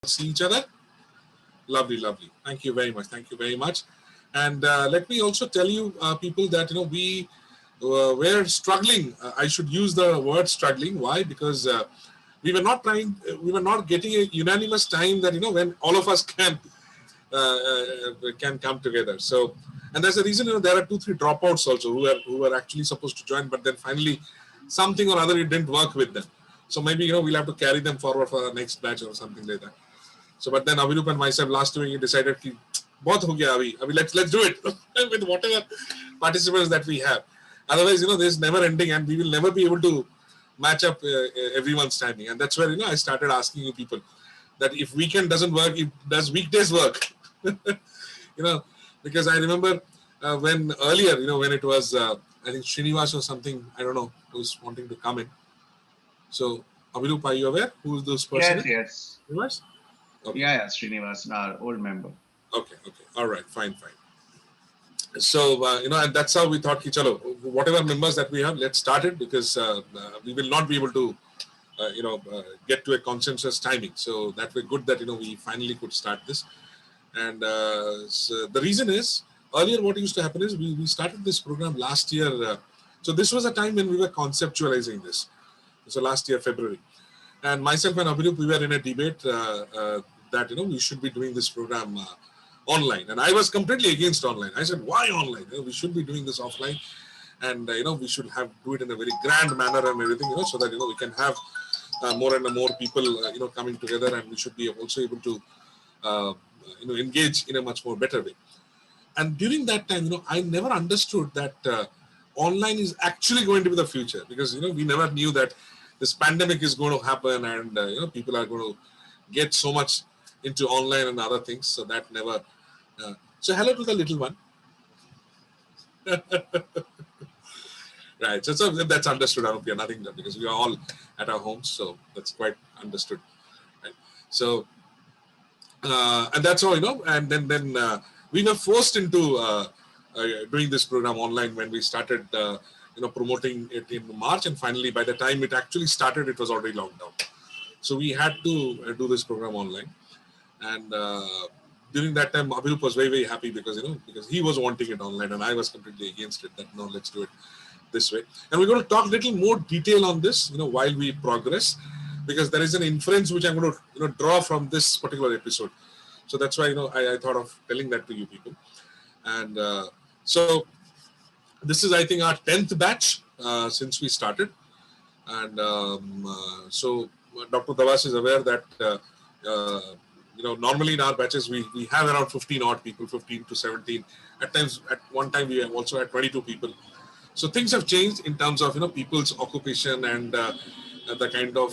see each other. Lovely, lovely. Thank you very much. Thank you very much. And let me also tell you, people, that we were struggling. I should use the word struggling. Why? Because we were not trying. We were not getting a unanimous time that when all of us can come together. So, and that's the reason there are 2-3 dropouts also who were actually supposed to join, but then finally something or other it didn't work with them. So maybe we'll have to carry them forward for the next batch or something like that. So, but then Avirup and myself last week we decided कि बहुत हो गया अभी let's do it with whatever participants that we have. Otherwise, there's never ending, and we will never be able to match up everyone's timing. And that's where I started asking you people that if weekend doesn't work, does weekdays work? Because I remember when earlier, when it was I think Srinivas or something, I don't know, who's wanting to come in. So Avirup, are you aware who those person is? Yes. Srinivas? Okay. Yeah, Srinivas, our old member. Okay. All right. Fine. So, and that's how we thought, chalo, whatever members that we have, let's start it, because we will not be able to, get to a consensus timing. So that way good that, we finally could start this. And so the reason is, earlier what used to happen is we started this program last year. So this was a time when we were conceptualizing this. So last year, February. And myself and Avirup, we were in a debate that, we should be doing this program online. And I was completely against online. I said, why online? We should be doing this offline. And, we should do it in a very grand manner and everything, so that, we can have more and more people, coming together, and we should be also able to, engage in a much more better way. And during that time, I never understood that online is actually going to be the future, because, we never knew that this pandemic is going to happen, and, people are going to get so much into online and other things. So that never, so hello to the little one. Right. So that's understood. I hope you're nothing, because we are all at our homes. So that's quite understood. Right. So, and that's how, and then we were forced into doing this program online when we started, promoting it in March. And finally, by the time it actually started, it was already locked down. So we had to do this program online. And during that time, Avirup was very, very happy because he was wanting it online, and I was completely against it. That no, let's do it this way. And we're going to talk a little more detail on this, while we progress, because there is an inference which I'm going to, draw from this particular episode. So that's why, I thought of telling that to you people. And so this is, I think, our 10th batch since we started. And so Dr. Davas is aware that, normally in our batches, we have around 15 odd people, 15 to 17. At times, at one time, we have also had 22 people. So things have changed in terms of, people's occupation and the kind of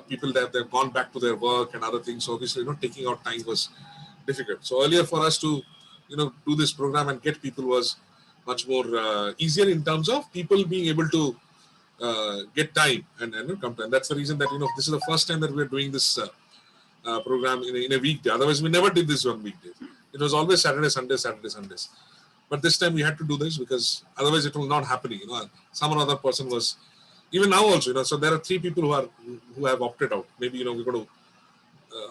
people that they've gone back to their work and other things. So obviously, taking out time was difficult. So earlier for us to, do this program and get people was much more easier in terms of people being able to get time and come to. And that's the reason that, this is the first time that we're doing this program in a weekday. Otherwise, we never did this one weekday. It was always Saturday, Sundays. But this time we had to do this because otherwise it will not happen. Some other person was, even now also, so there are 3 people who have opted out. Maybe, we're going to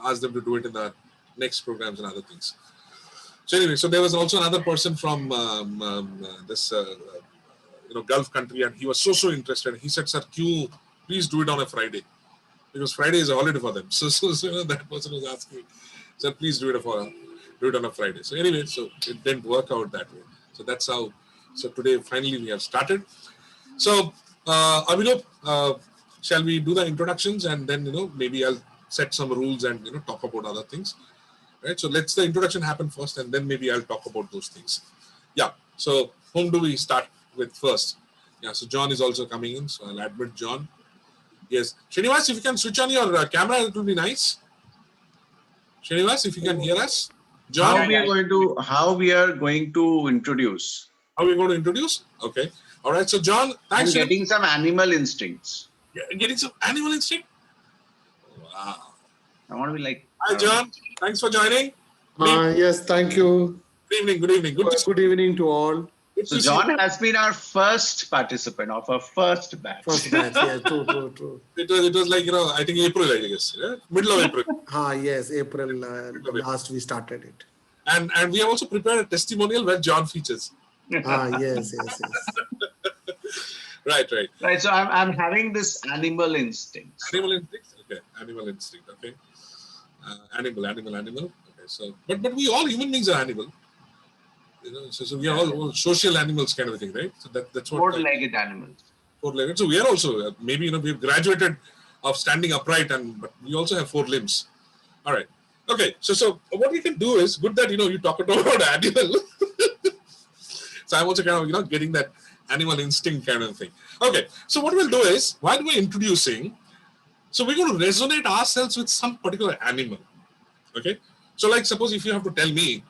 ask them to do it in the next programs and other things. So anyway, so there was also another person from this, Gulf country, and he was so interested. He said, sir, please do it on a Friday, because Friday is a holiday for them. So that person was asking, sir, please do it on a Friday. So anyway, so it didn't work out that way. So that's how. So today, finally, we have started. So, Avirup, shall we do the introductions, and then maybe I'll set some rules and talk about other things, right? So let's the introduction happen first, and then maybe I'll talk about those things. Yeah. So whom do we start with first? Yeah. So John is also coming in, so I'll admit John. Yes, Srinivas, if you can switch on your camera, it will be nice. Srinivas, if you can hear us. John, how we are going to introduce? How are we going to introduce? Okay. All right. So John, thanks. I'm getting some animal instincts. Getting some animal instinct? Wow. I want to be like. Hi, John. Thanks for joining. Yes, thank you. Good evening. Good evening to all. Good So to see John you. has been our first participant of our first batch. First batch, yeah, true. It was like, I think April, I guess, yeah? Middle of April. Yes, April Middle of April. last we started it. And we have also prepared a testimonial where John features. Yes. Right. Right. So I'm having this animal instinct. So Animal instinct. Okay. Animal instinct. Okay. Animal. Okay. So, but we all human beings are animal. So we are all social animals, kind of a thing, right? So that's what. four-legged animals. Four-legged. So we are also maybe we've graduated of standing upright, but we also have four limbs. All right. Okay. So what we can do is good that you talk about animal. So I'm also kind of getting that animal instinct kind of thing. Okay. So what we'll do is while we're introducing, so we're going to resonate ourselves with some particular animal. Okay. So like suppose if you have to tell me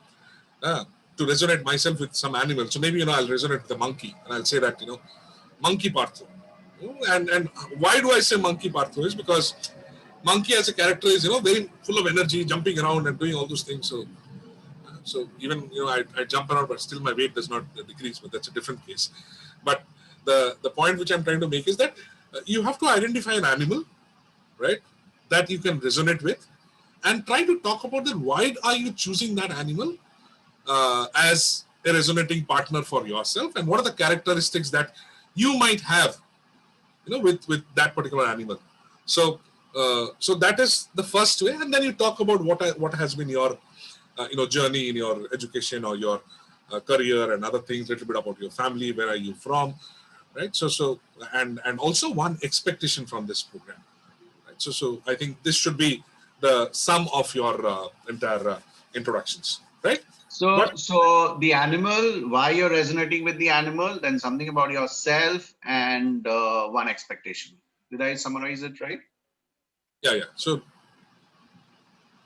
to resonate myself with some animal, so maybe I'll resonate with the monkey, and I'll say that monkey Partho. And why do I say monkey Partho is because monkey as a character is very full of energy, jumping around and doing all those things. So even I jump around, but still my weight does not decrease. But that's a different case. But the point which I'm trying to make is that you have to identify an animal, right, that you can resonate with, and try to talk about that. Why are you choosing that animal as a resonating partner for yourself, and what are the characteristics that you might have, with that particular animal? So that is the first way, and then you talk about what has been your journey in your education or your career and other things, a little bit about your family, where are you from, right? So and also one expectation from this program, right? So I think this should be the sum of your entire introductions, right? So the animal, why you're resonating with the animal, then something about yourself, and one expectation. Did I summarize it right? Yeah. So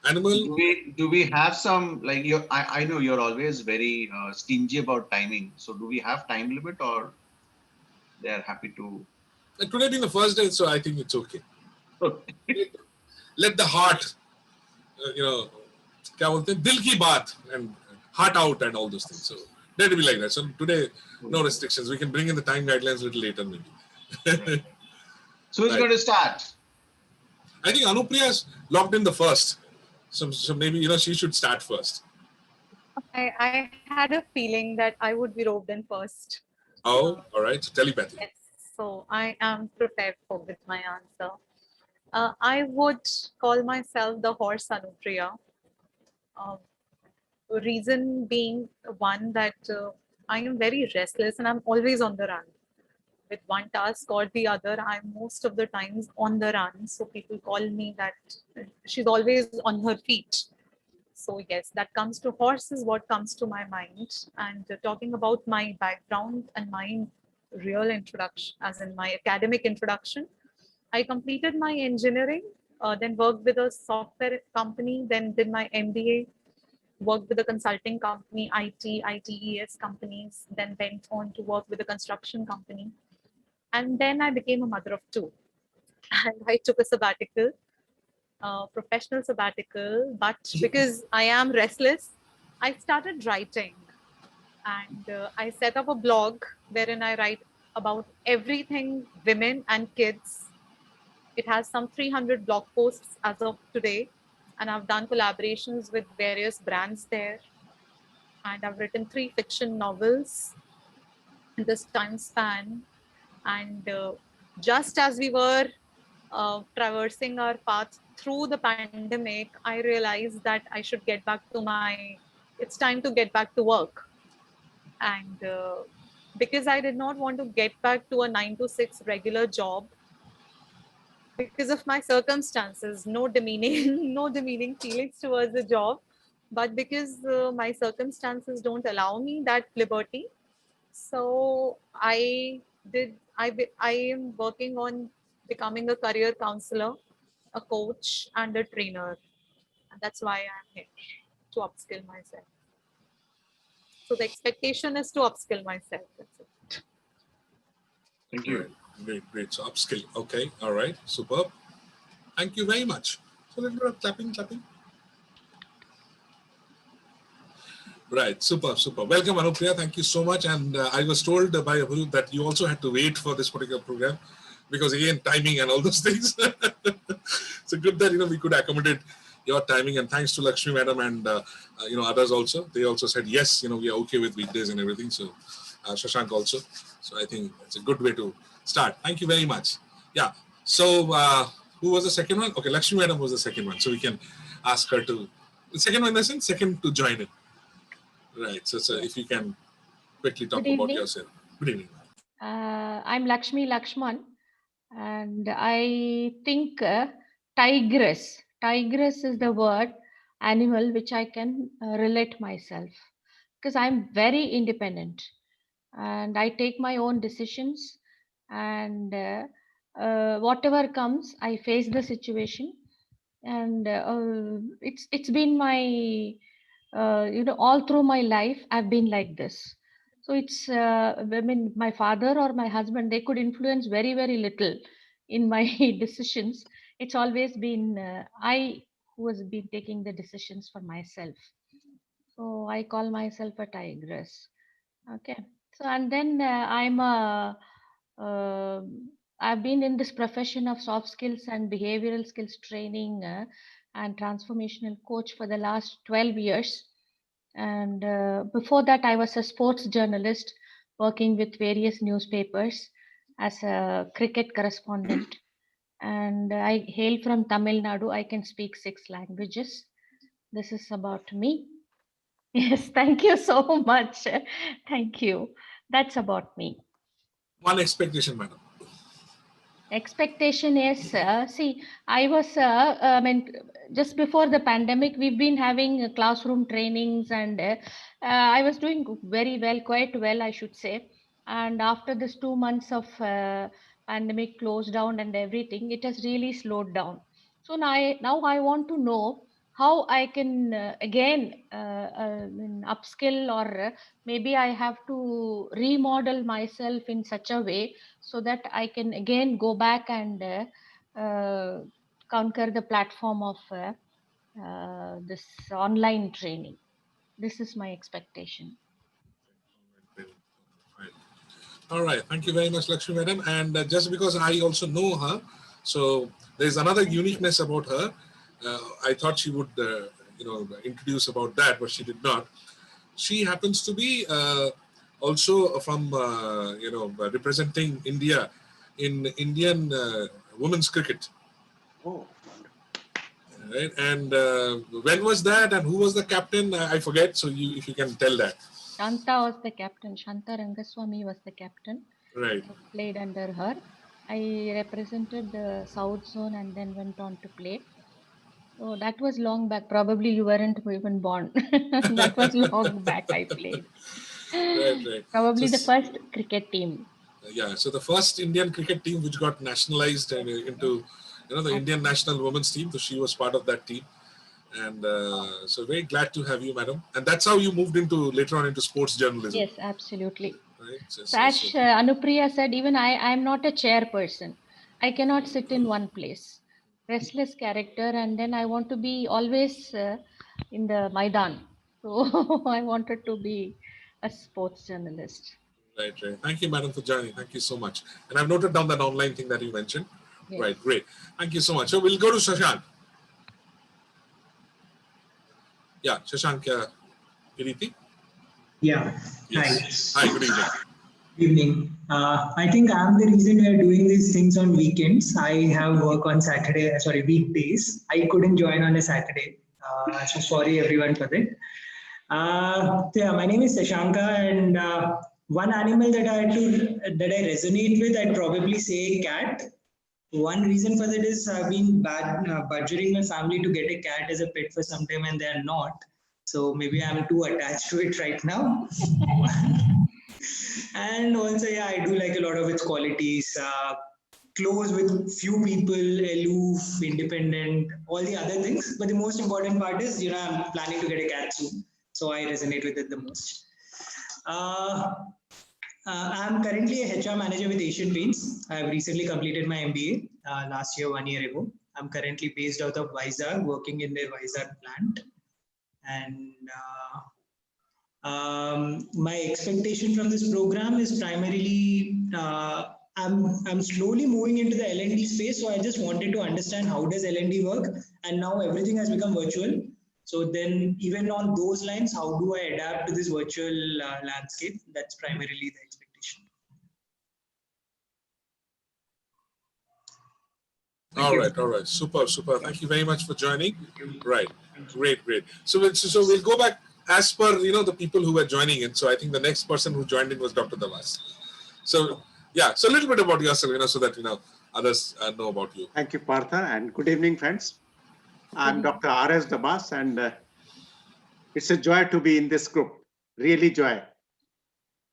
animal. Do we have some, like, I know you're always very stingy about timing. So do we have time limit, or they are happy to? Today being the first day, so I think it's okay. Let the heart, क्या बोलते हैं, दिल की बात and heart out and all those things. So let it be like that. So today, no restrictions. We can bring in the time guidelines a little later maybe. Right. So who's going to start? I think Anupriya is locked in the first. So maybe she should start first. I had a feeling that I would be roped in first. Oh, all right. So telepathy. Yes. So I am prepared with my answer. I would call myself the horse Anupriya. Reason being one that I am very restless and I'm always on the run. With one task or the other, I'm most of the times on the run. So people call me that she's always on her feet. So yes, that comes to horse is what comes to my mind. And talking about my background and my real introduction, as in my academic introduction, I completed my engineering, then worked with a software company, then did my MBA, worked with a consulting company, ITES companies, then went on to work with a construction company. And then I became a mother of two. And I took a sabbatical, professional sabbatical, but because I am restless, I started writing. And I set up a blog wherein I write about everything women and kids. It has some 300 blog posts as of today. And I've done collaborations with various brands there. And I've written 3 fiction novels in this time span. And just as we were traversing our path through the pandemic, I realized that I should get back to it's time to get back to work. And because I did not want to get back to a 9 to 6 regular job, because of my circumstances, no demeaning, no demeaning feelings towards the job, but because my circumstances don't allow me that liberty. So I am working on becoming a career counselor, a coach, and a trainer. And that's why I'm here to upskill myself. So the expectation is to upskill myself. That's it. Thank you. Great. So upskill. Okay. All right. Superb. Thank you very much. So a little bit of clapping. Right, super, super. Welcome, Anupriya. Thank you so much. And I was told by Abhiru that you also had to wait for this particular program because again, timing and all those things. So good that we could accommodate your timing. And thanks to Lakshmi Madam and others also. They also said yes. We are okay with weekdays and everything. So Shashank also. So I think it's a good way to start. Thank you very much. Yeah. So who was the second one? Okay, Lakshmi Madam was the second one. So we can ask her to. The second one, in the sense, second to join in. Right. So if you can quickly talk Good about evening. yourself. Good evening. I'm Lakshmi Lakshman, and I think tigress. Tigress is the word animal which I can relate myself because I'm very independent and I take my own decisions, and whatever comes, I face the situation, and it's been my all through my life I've been like this. So it's I mean, my father or my husband, they could influence very very little in my decisions. It's always been I who has been taking the decisions for myself. So I call myself a tigress. Okay. So and then uh, I've been in this profession of soft skills and behavioral skills training and transformational coach for the last 12 years. And before that, I was a sports journalist working with various newspapers as a cricket correspondent. And I hail from Tamil Nadu. I can speak 6 languages. This is about me. Yes, thank you so much. Thank you. That's about me. One expectation, madam. Expectation is, see, I mean, just before the pandemic, we've been having classroom trainings, and I was doing very well, quite well, I should say. And after this 2 months of pandemic closed down and everything, it has really slowed down. So now I want to know how I can again upskill, or maybe I have to remodel myself in such a way so that I can again go back and conquer the platform of this online training. This is my expectation. Right. All right. Thank you very much, Lakshmi madam. And just because I also know her, so there's another Thank you. uniqueness about her. I thought she would, introduce about that, but she did not. She happens to be also from, representing India in Indian women's cricket. Oh, Right. And when was that, and who was the captain? I forget. So if you can tell that. Shanta was the captain. Shanta Rangaswamy was the captain. Right. I played under her. I represented the South Zone and then went on to play. So that was long back. Probably you weren't even born. That was long back I played. Right. Right. Probably the So, first cricket team. yeah. So the first Indian cricket team which got nationalized and into, the Indian national women's team. So she was part of that team. And so very glad to have you, madam. And that's how you moved into later on into sports journalism. Yes, absolutely. Right. So, So as Anupriya said, even I am not a chairperson. I cannot sit in one place. Restless character, and then I want to be always in the Maidan. So I wanted to be a sports journalist. Right. Right. Thank you, madam, for joining. Thank you so much. And I've noted down that online thing that you mentioned. Yes. Right. Great. Thank you so much. So we'll go to Shashank. Yeah, Shashank Kiriti. Yeah, Yes. hi. Hi, good evening. Evening. I think I'm the reason we are doing these things on weekends. I have work on weekdays. I couldn't join on a Saturday. So sorry everyone for that. Yeah, my name is Sashanka, and one animal that I resonate with, I'd probably say cat. One reason for that is I've been badgering my family to get a cat as a pet for some time, and they're not. So maybe I'm too attached to it right now. And also, yeah, I do like a lot of its qualities. Close with few people, aloof, independent, all the other things. But the most important part is, I'm planning to get a cat soon. So I resonate with it the most. I'm currently a HR manager with Asian Paints. I've recently completed my MBA last year, 1 year ago. I'm currently based out of Vizag, working in their Vizag plant. And My expectation from this program is primarily I'm slowly moving into the L&D space, so I just wanted to understand how does L&D work, and now everything has become virtual. So then, even on those lines, how do I adapt to this virtual landscape? That's primarily the expectation. All right. Super. Thank you very much for joining. Right. Great. So we'll go back as per the people who were joining in. So I think the next person who joined in was Dr. Dabas. So yeah, so a little bit about yourself, so that others know about you. Thank you, Partha, and good evening, friends. I'm Dr. R.S. Dabas, and it's a joy to be in this group. Really joy.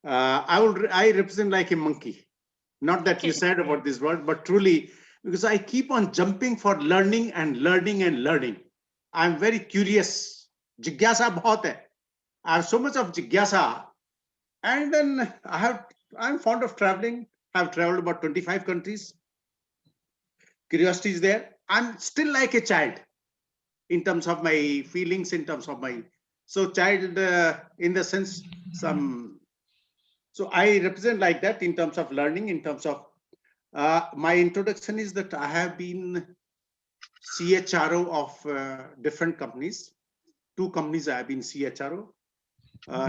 I represent like a monkey. Not that you said about this word, but truly, because I keep on jumping for learning and learning and learning. I'm very curious. Jigyasa bahut hai. I have so much of jigyasa, and then I'm fond of traveling. I've traveled about 25 countries. Curiosity is there. I'm still like a child in terms of my feelings, in terms of my child in the sense so I represent like that in terms of learning, in terms of my introduction is that I have been CHRO of different companies. 2 companies I have been CHRO,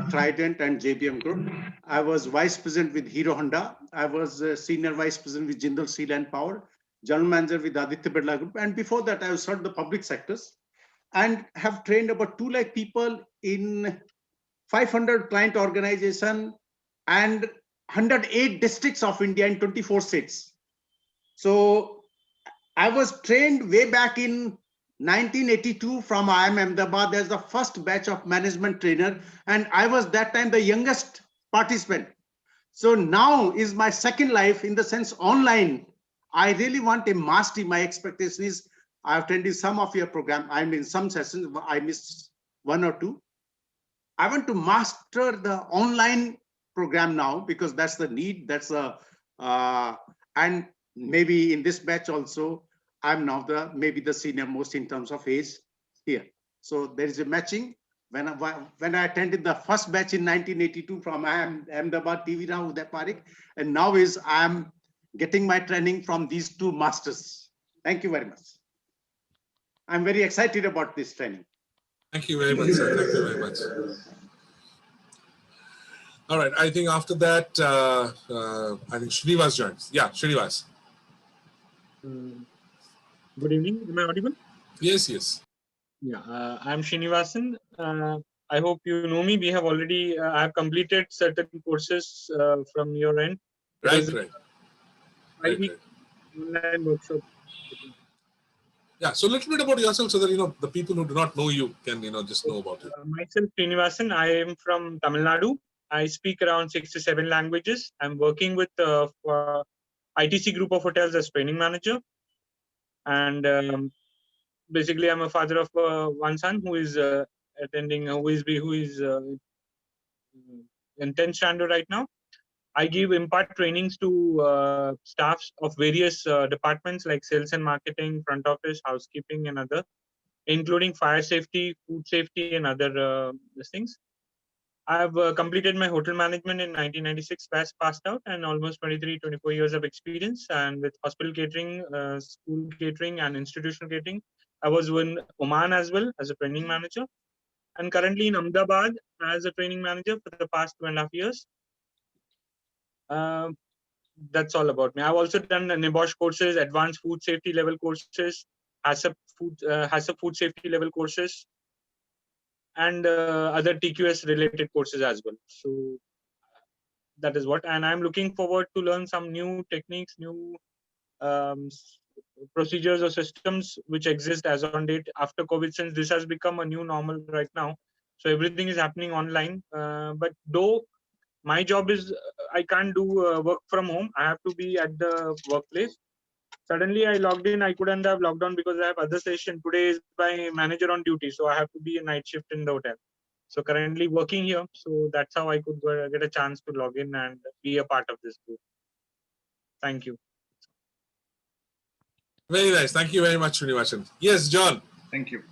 Trident and JBM Group. I was vice president with Hero Honda. I was senior vice president with Jindal Steel and Power, general manager with Aditya Birla Group, and before that I have served the public sectors and have trained about 2 lakh people in 500 client organization and 108 districts of India in 24 states. So I was trained way back in 1982 from IIM Ahmedabad as the first batch of management trainer, and I was that time the youngest participant. So now is my second life in the sense online. I really want a mastery. My expectation is I've attended some of your program. I'm in some sessions, I missed 1 or 2. I want to master the online program now because that's the need. That's and maybe in this batch also, I'm now maybe the senior most in terms of age here. So there is a matching. When I attended the first batch in 1982 from Ahmedabad TV Rao Uday Parekh, and now I'm getting my training from these 2 masters. Thank you very much. I'm very excited about this training. Thank you very much, sir. Thank you very much. All right. I think after that, I think Srinivas joins. Yeah, Srinivas. Good evening. Am I audible? Yes. Yeah, I'm Srinivasan. I hope you know me. We have already, I have completed certain courses from your end. Right. Online workshop. Yeah, so a little bit about yourself so that the people who do not know you can just know about you. Myself, Srinivasan. I am from Tamil Nadu. I speak around 6 to 7 languages. I'm working with ITC group of hotels as training manager, and basically I'm a father of 1 son who is attending, who is in 10th standard right now. I impart trainings to staffs of various departments like sales and marketing, front office, housekeeping, and other, including fire safety, food safety, and other things. I have completed my hotel management in 1996, passed out, and almost 23-24 years of experience. And with hospital catering, school catering, and institutional catering, I was in Oman as well as a training manager, and currently in Ahmedabad as a training manager for the past 2.5 years. That's all about me. I've also done NIBOSH courses, advanced food safety level courses, HACCP food safety level courses, and other TQS related courses as well. So that is what, and I'm looking forward to learn some new techniques, new procedures or systems which exist as on date after COVID, since this has become a new normal right now. So everything is happening online, but though my job is, I can't do work from home. I have to be at the workplace. Suddenly I logged in. I couldn't have logged on because I have other session. Today is my manager on duty, so I have to be a night shift in the hotel. So currently working here. So that's how I could get a chance to log in and be a part of this group. Thank you. Very nice. Thank you very much, Srinivasan. Yes, John. Thank you.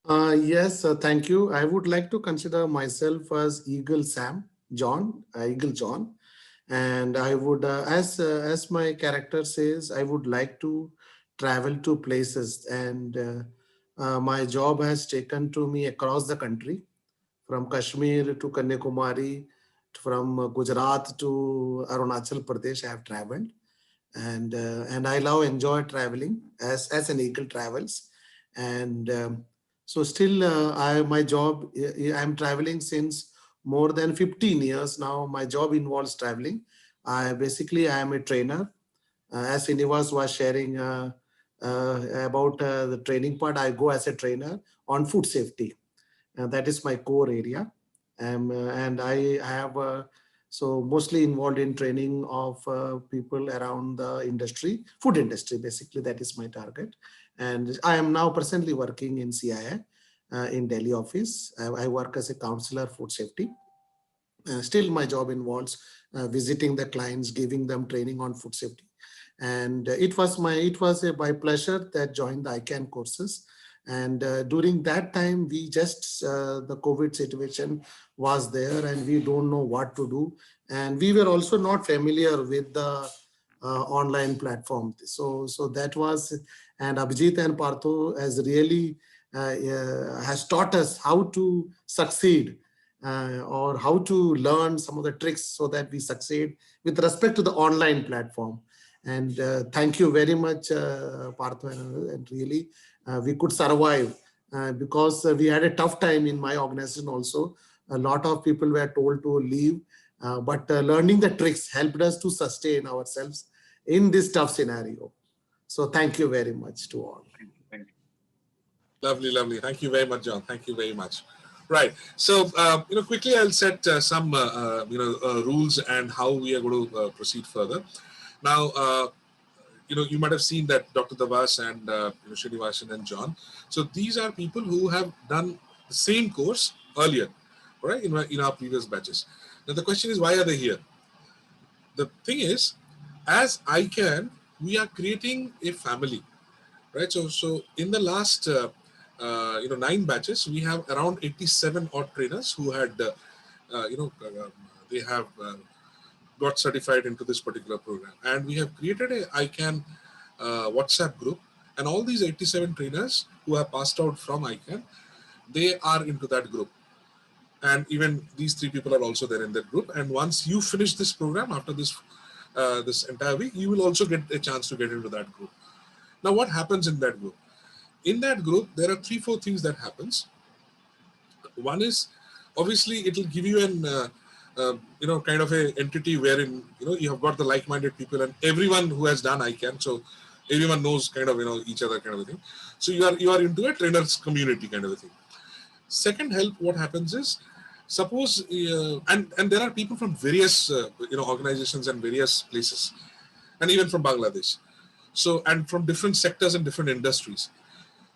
Yes, thank you. I would like to consider myself as Eagle Sam, Eagle John, and I would, as my character says, I would like to travel to places, and my job has taken to me across the country, from Kashmir to Kanyakumari, from Gujarat to Arunachal Pradesh. I have traveled, and I love enjoy traveling as an eagle travels, and so still I my job I'm traveling since more than 15 years now. My job involves traveling. I am a trainer. As Srinivas was sharing about the training part, I go as a trainer on food safety. That is my core area. And I have so mostly involved in training of people around the industry, food industry. Basically, that is my target. And I am now presently working in CIA in Delhi office. I work as a counselor food safety. Still, my job involves visiting the clients, giving them training on food safety. And it was a by pleasure that joined the ICAN courses. And during that time, we just the COVID situation was there, and we don't know what to do. And we were also not familiar with the online platform. So that was, and Abhijit and Partho has really has taught us how to succeed or how to learn some of the tricks so that we succeed with respect to the online platform. And thank you very much, Partho, and really we could survive because we had a tough time in my organization also. A lot of people were told to leave, but learning the tricks helped us to sustain ourselves in this tough scenario. So thank you very much to all. Thank you. Lovely, lovely. Thank you very much, John. Thank you very much. Right. So, quickly I'll set some, rules and how we are going to proceed further. Now, you might have seen that Dr. Dabas and Srinivasan and John. So these are people who have done the same course earlier, right? In our previous batches. Now the question is, why are they here? The thing is, as ICAN, we are creating a family, right? So in the last 9 batches, we have around 87 odd trainers who had they have got certified into this particular program, and we have created a ICAN WhatsApp group, and all these 87 trainers who have passed out from ICAN, they are into that group, and even these 3 people are also there in that group. And once you finish this program, after this this entire week, you will also get a chance to get into that group. Now, what happens in that group? In that group, there are 3-4 things that happens. One is, obviously, it will give you an kind of a entity wherein you have got the like-minded people, and everyone who has done ICAN, so everyone knows kind of each other kind of a thing. So you are into a trainers community kind of a thing. Second help, what happens is, suppose and there are people from various organizations and various places, and even from Bangladesh, so, and from different sectors and different industries.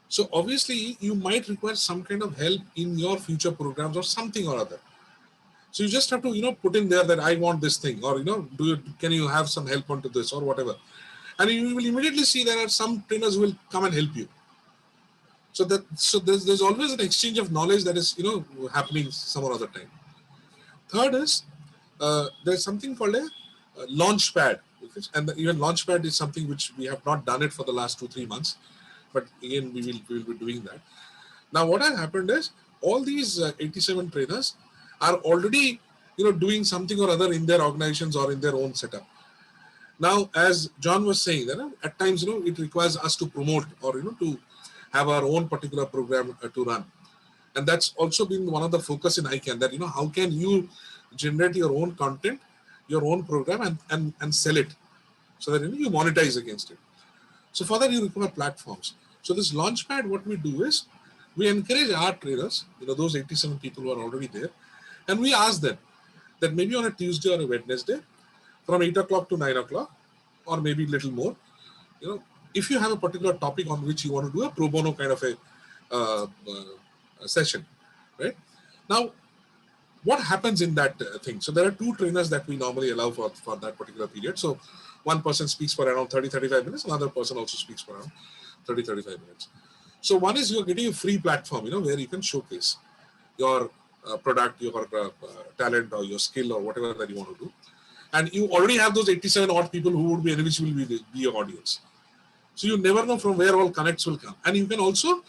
So obviously you might require some kind of help in your future programs or something or other. So you just have to put in there that I want this thing, or can you have some help onto this or whatever, and you will immediately see there are some trainers who will come and help you. So there's always an exchange of knowledge that is happening some or other time. Third is there's something called a launch pad, and even launch pad is something which we have not done it for the last 2-3 months, but again we will be doing that. Now what has happened is, all these 87 trainers are already doing something or other in their organizations or in their own setup. Now, as John was saying, that at times it requires us to promote or to have our own particular program to run, and that's also been one of the focus in ICAN, that how can you generate your own content, your own program, and sell it, so that you monetize against it. So for that you require platforms. So this launchpad, what we do is, we encourage our trainers, those 87 people who are already there, and we ask them that maybe on a Tuesday or a Wednesday, from 8 o'clock to 9 o'clock, or maybe a little more, if you have a particular topic on which you want to do a pro bono kind of a session, right? Now, what happens in that thing? So there are 2 trainers that we normally allow for that particular period. So one person speaks for around 30-35 minutes, another person also speaks for around 30-35 minutes. So one is you're getting a free platform, where you can showcase your product, your talent, or your skill, or whatever that you want to do. And you already have those 87 odd people who would be individually be your audience. So you never know from where all connects will come. And you can also,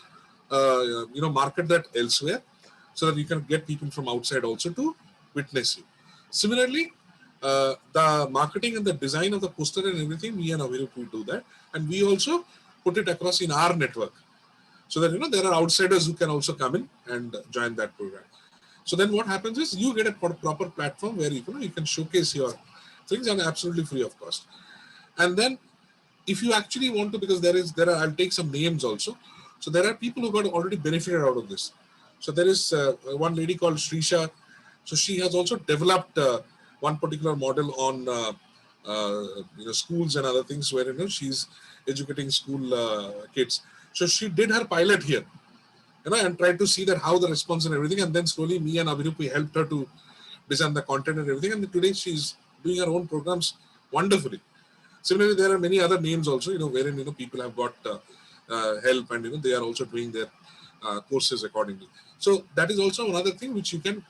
market that elsewhere so that you can get people from outside also to witness you. Similarly, the marketing and the design of the poster and everything, me and Avirup will do that. And we also put it across in our network so that, there are outsiders who can also come in and join that program. So then what happens is you get a proper platform where you can showcase your things and absolutely free of cost. And then if you actually want to, because there are, I'll take some names also. So there are people who got already benefited out of this. So there is one lady called Srisha. So she has also developed one particular model on schools and other things where she's educating school kids. So she did her pilot here, and tried to see that how the response and everything. And then slowly me and Avirup, we helped her to design the content and everything. And today she's doing her own programs wonderfully. Similarly, there are many other names also, wherein, people have got help and, they are also doing their courses accordingly. So that is also another thing which you can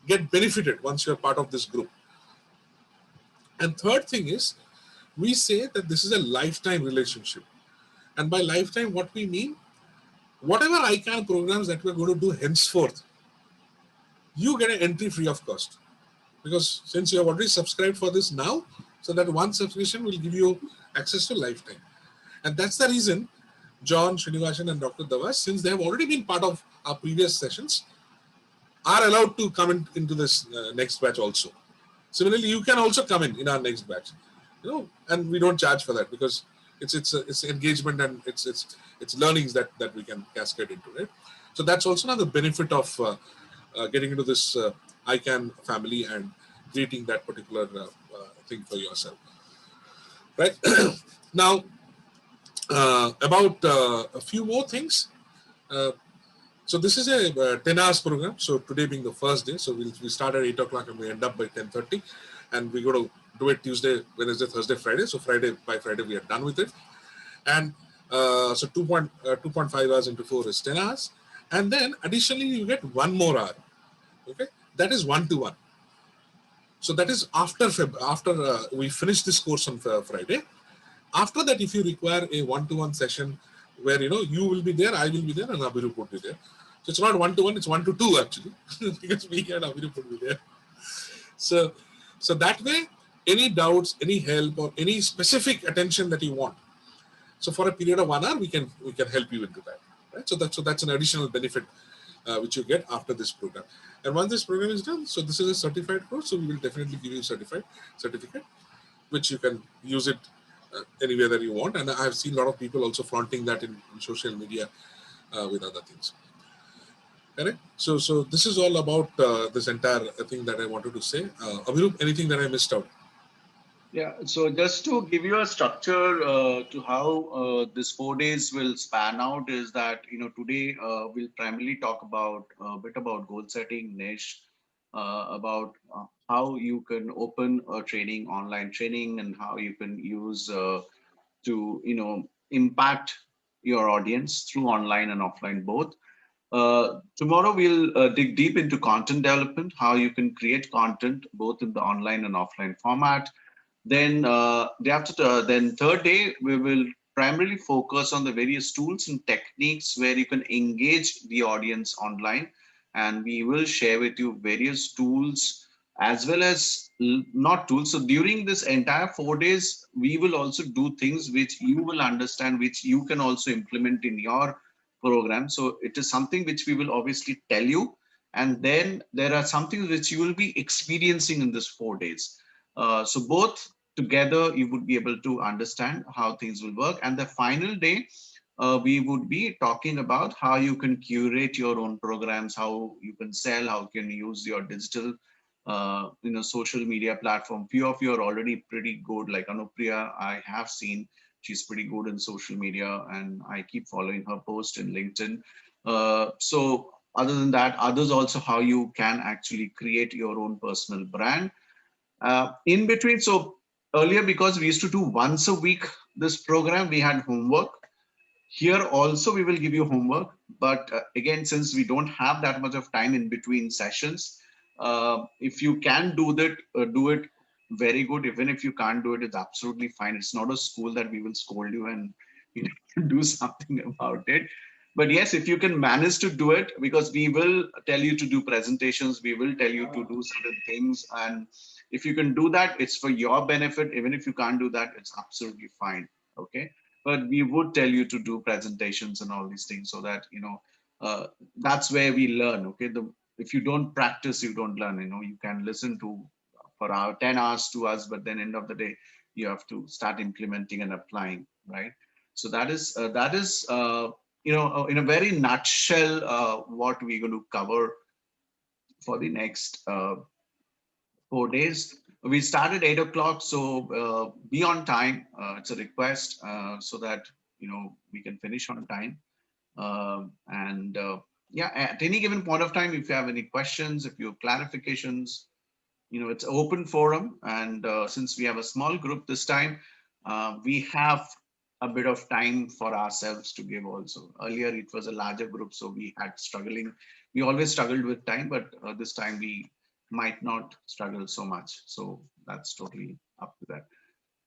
get benefited once you're part of this group. And third thing is, we say that this is a lifetime relationship. And by lifetime, what we mean, whatever ICAN programs that we're going to do henceforth, you get an entry free of cost. Because since you have already subscribed for this now, so that one subscription will give you access to lifetime. And that's the reason John, Srinivasan and Dr. Dava, since they have already been part of our previous sessions, are allowed to come into this next batch also. Similarly, you can also come in our next batch, and we don't charge for that because it's engagement and it's learnings that we can cascade into, right? So that's also another benefit of getting into this ICAN family and creating that particular thing for yourself, right? Now, about a few more things. So this is a 10 hours program. So today being the first day, so we start at 8 o'clock and we end up by 10:30, and we're going to do it Tuesday, Wednesday, Thursday, Friday. So by Friday we are done with it. And so 2.5 hours into 4 is 10 hours. And then additionally, you get one more hour. Okay, that is 1-to-1. So that is after we finish this course on Friday. After that, if you require a 1-to-1 session where you will be there, I will be there, and Avirup would be there. So it's not 1-to-1, it's 1-to-2 actually, because me and Avirup would be there. So that way, any doubts, any help, or any specific attention that you want, so for a period of 1 hour, we can help you into that. Right? So that's an additional benefit which you get after this program. And once this program is done, so this is a certified course, so we will definitely give you a certificate, which you can use it anywhere that you want. And I have seen a lot of people also flaunting that in social media with other things. Correct? So this is all about this entire thing that I wanted to say. Avirup, anything that I missed out? Yeah, so just to give you a structure to how this 4 days will span out is that, today we'll primarily talk about a bit about goal setting, niche, about how you can open a training, online training, and how you can use to, impact your audience through online and offline both. Tomorrow we'll dig deep into content development, how you can create content both in the online and offline format. Then then third day, we will primarily focus on the various tools and techniques where you can engage the audience online. And we will share with you various tools as well as not tools. So during this entire 4 days, we will also do things which you will understand, which you can also implement in your program. So it is something which we will obviously tell you. And then there are some things which you will be experiencing in this 4 days. So both together, you would be able to understand how things will work. And the final day, we would be talking about how you can curate your own programs, how you can sell, how you can use your digital, social media platform. Few of you are already pretty good, like Anupriya, I have seen she's pretty good in social media, and I keep following her post in LinkedIn. So other than that, others also how you can actually create your own personal brand. In between, so earlier, because we used to do once a week this program, we had homework. Here also we will give you homework, but again, since we don't have that much of time in between sessions, if you can do that, do it very good. Even if you can't do it, it's absolutely fine. It's not a school that we will scold you and you know, do something about it. But yes, if you can manage to do it, because we will tell you to do presentations, we will tell you to do certain things. And if you can do that, it's for your benefit. Even if you can't do that, it's absolutely fine. Okay. But we would tell you to do presentations and all these things so that, you know, that's where we learn. Okay. If you don't practice, you don't learn. You know, you can listen to for 10 hours to us, but then end of the day, you have to start implementing and applying, right? So that is you know, in a very nutshell, what we're going to cover for the next 4 days. We start at 8 o'clock, so be on time. It's a request so that, you know, we can finish on time. Yeah, at any given point of time, if you have any questions, if you have clarifications, you know, it's open forum. And since we have a small group this time, we have a bit of time for ourselves to give also. Earlier, it was a larger group, so we always struggled with time, but this time we might not struggle so much. So that's totally up to that.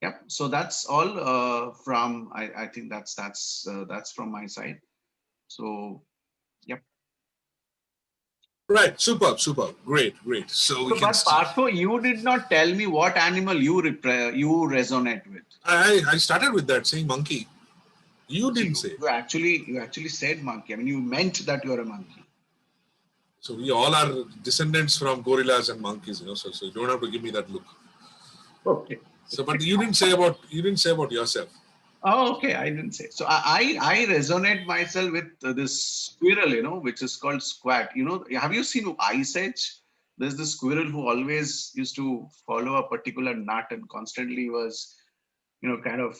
Yep. So that's all from, I think that's from my side. So, yep. Right. Superb. Great. So we can But Partho, you did not tell me what animal you resonate with. I started with that saying monkey. You didn't say. You actually said monkey. I mean, you meant that you're a monkey. So we all are descendants from gorillas and monkeys, you know. So you don't have to give me that look. Okay. So, but you didn't say about yourself. Oh, okay. I didn't say. So I resonate myself with this squirrel, you know, which is called squat. You know, have you seen Ice Age? There's this squirrel who always used to follow a particular nut and constantly was, you know, kind of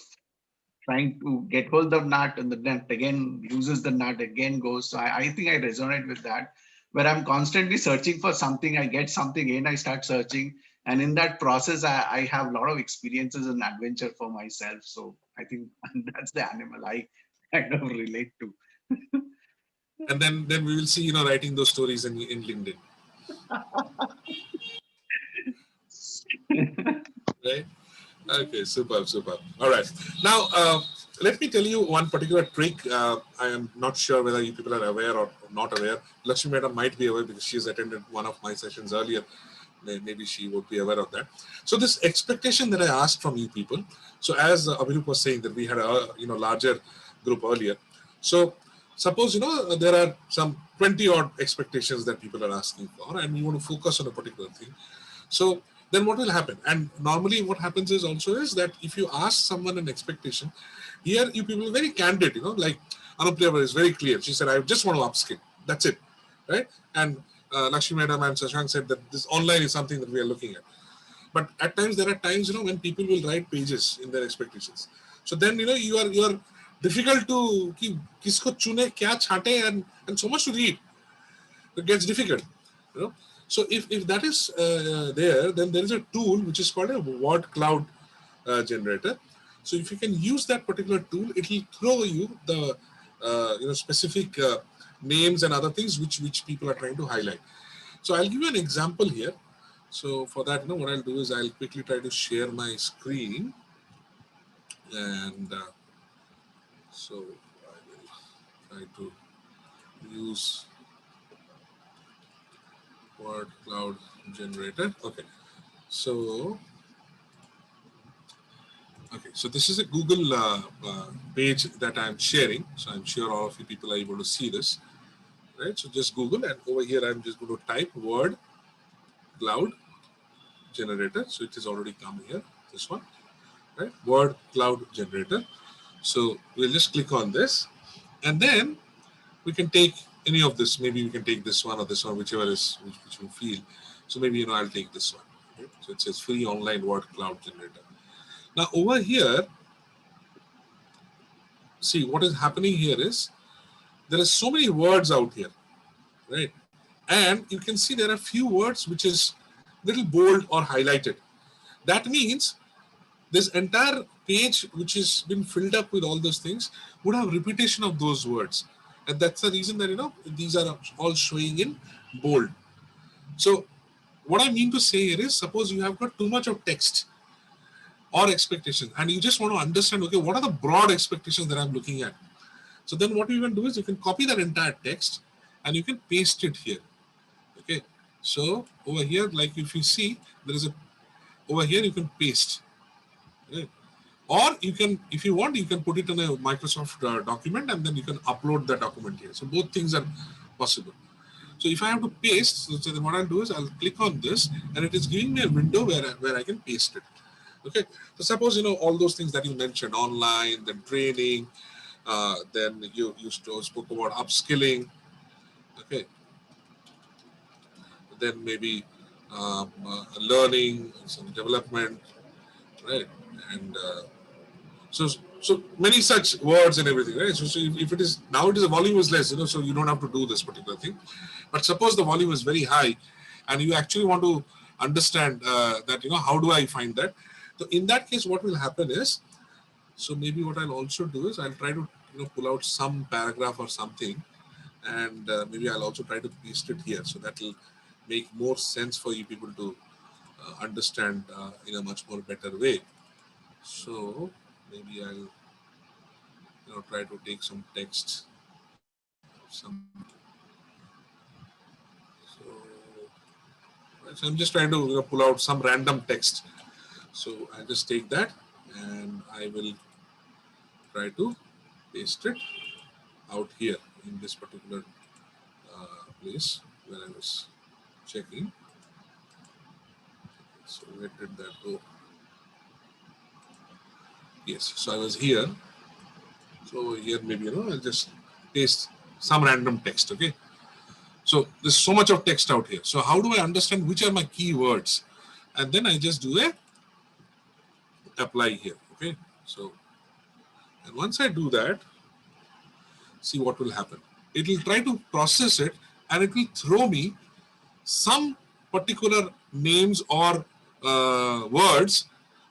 trying to get hold of nut, and the nut again uses the nut, again goes. So I think I resonate with that, where I'm constantly searching for something. I get something in, I start searching. And in that process, I have a lot of experiences and adventure for myself. So I think that's the animal I kind of relate to. And then we will see, you know, writing those stories in LinkedIn. Right? Okay, superb. All right. Now, let me tell you one particular trick. I am not sure whether you people are aware or not aware. Lakshmi Madam might be aware because she has attended one of my sessions earlier. Maybe she would be aware of that. So this expectation that I asked from you people. So as Abhirup was saying that we had a larger group earlier. So suppose, you know, there are some 20 odd expectations that people are asking for, and you want to focus on a particular thing. So then what will happen? And normally what happens is that if you ask someone an expectation, here you people are very candid, you know, like Anupriya is very clear. She said, I just want to upskill. That's it, right? And Lakshmi Madam and Shashank said that this online is something that we are looking at. But at times, there are times, you know, when people will write pages in their expectations. So then, you know, you are difficult to kisko chune, kya chhate, and so much to read. It gets difficult, you know. So if that is there, then there is a tool which is called a word cloud generator. So if you can use that particular tool, it will throw you the specific names and other things which people are trying to highlight. So I'll give you an example here. So for that, you know, what I'll do is I'll quickly try to share my screen, and so I will try to use word cloud generator. Okay, so this is a Google page that I'm sharing. So I'm sure all of you people are able to see this, right? So just Google, and over here I'm just going to type word cloud generator. So it is already come here, this one, right? Word cloud generator. So we'll just click on this, and then we can take any of this. Maybe we can take this one or this one, whichever is which we feel. So maybe, you know, I'll take this one. Right? So it says free online word cloud generator. Now over here, see what is happening here is there are so many words out here, right? And you can see there are few words which is little bold or highlighted. That means this entire page, which has been filled up with all those things, would have repetition of those words. And that's the reason that, you know, these are all showing in bold. So what I mean to say here is, suppose you have got too much of text or expectations, and you just want to understand, okay, what are the broad expectations that I'm looking at? So then what you can do is you can copy that entire text and you can paste it here. Okay. So over here, like if you see, there is a, over here you can paste. Okay. Or you can, if you want, you can put it in a Microsoft document and then you can upload the document here. So both things are possible. So if I have to paste, so then what I'll do is I'll click on this and it is giving me a window where I can paste it. Okay. So suppose, you know, all those things that you mentioned, online, then training, then you spoke about upskilling. Okay. Then maybe learning, some development, right? And so many such words and everything, right? So if it is, now it is, the volume is less, you know, so you don't have to do this particular thing. But suppose the volume is very high and you actually want to understand that, you know, how do I find that? So in that case, what will happen is, so maybe what I'll also do is I'll try to, you know, pull out some paragraph or something, and maybe I'll also try to paste it here. So that will make more sense for you people to understand in a much more better way. So maybe I'll, you know, try to take some text, so I'm just trying to, you know, pull out some random text. So I'll just take that and I will try to paste it out here in this particular place where I was checking. So where did that go? Yes, so I was here. So here maybe, you know, I'll just paste some random text. Okay. So there's so much of text out here. So how do I understand which are my keywords? And then I just do a apply here. Okay. So, and once I do that, see what will happen. It will try to process it and it will throw me some particular names or words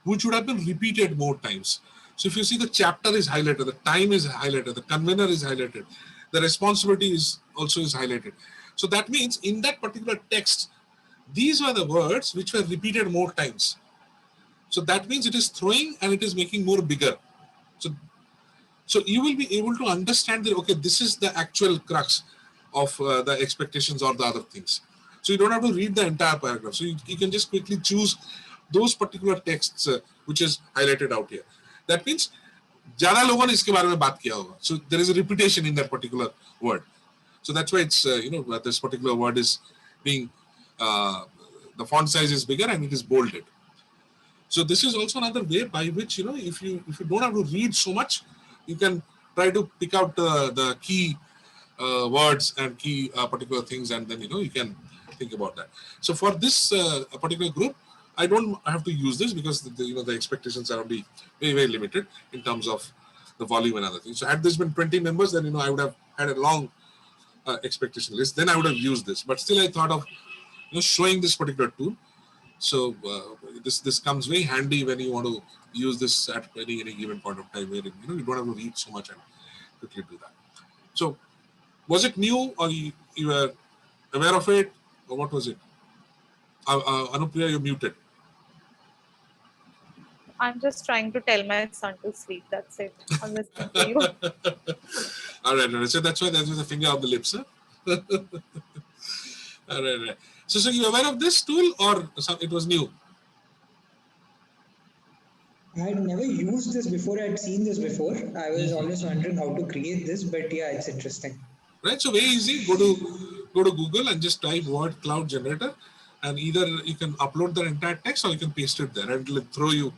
which would have been repeated more times. So if you see, the chapter is highlighted, the time is highlighted, the convener is highlighted, the responsibility is also is highlighted. So that means in that particular text, these were the words which were repeated more times. So that means it is throwing and it is making more bigger. So you will be able to understand that, okay, this is the actual crux of the expectations or the other things. So you don't have to read the entire paragraph. So you can just quickly choose those particular texts which is highlighted out here. That means ज़्यादा लोगों ने इसके बारे में बात किया होगा. So there is a repetition in that particular word. So that's why it's, you know, this particular word is being, the font size is bigger and it is bolded. So this is also another way by which, you know, if you don't have to read so much, you can try to pick out the key words and key particular things, and then, you know, you can think about that. So for this particular group, I don't have to use this because you know, the expectations are only very, very limited in terms of the volume and other things. So had this been 20 members, then, you know, I would have had a long expectation list. Then I would have used this. But still, I thought of, you know, showing this particular tool. So this comes very handy when you want to use this at any given point of time, where, you know, you don't have to read so much and quickly do that. So was it new, or you were aware of it, or what was it? Anupriya, you're muted. I'm just trying to tell my son to sleep. That's it. I'm listening to you. All right. So that's why there's a finger on the lips, huh? All right. So you aware of this tool, or it was new? I had never used this before. I had seen this before. I was always wondering how to create this, but yeah, it's interesting. Right. So very easy. Go to Google and just type word cloud generator, and either you can upload the entire text or you can paste it there, and it'll throw you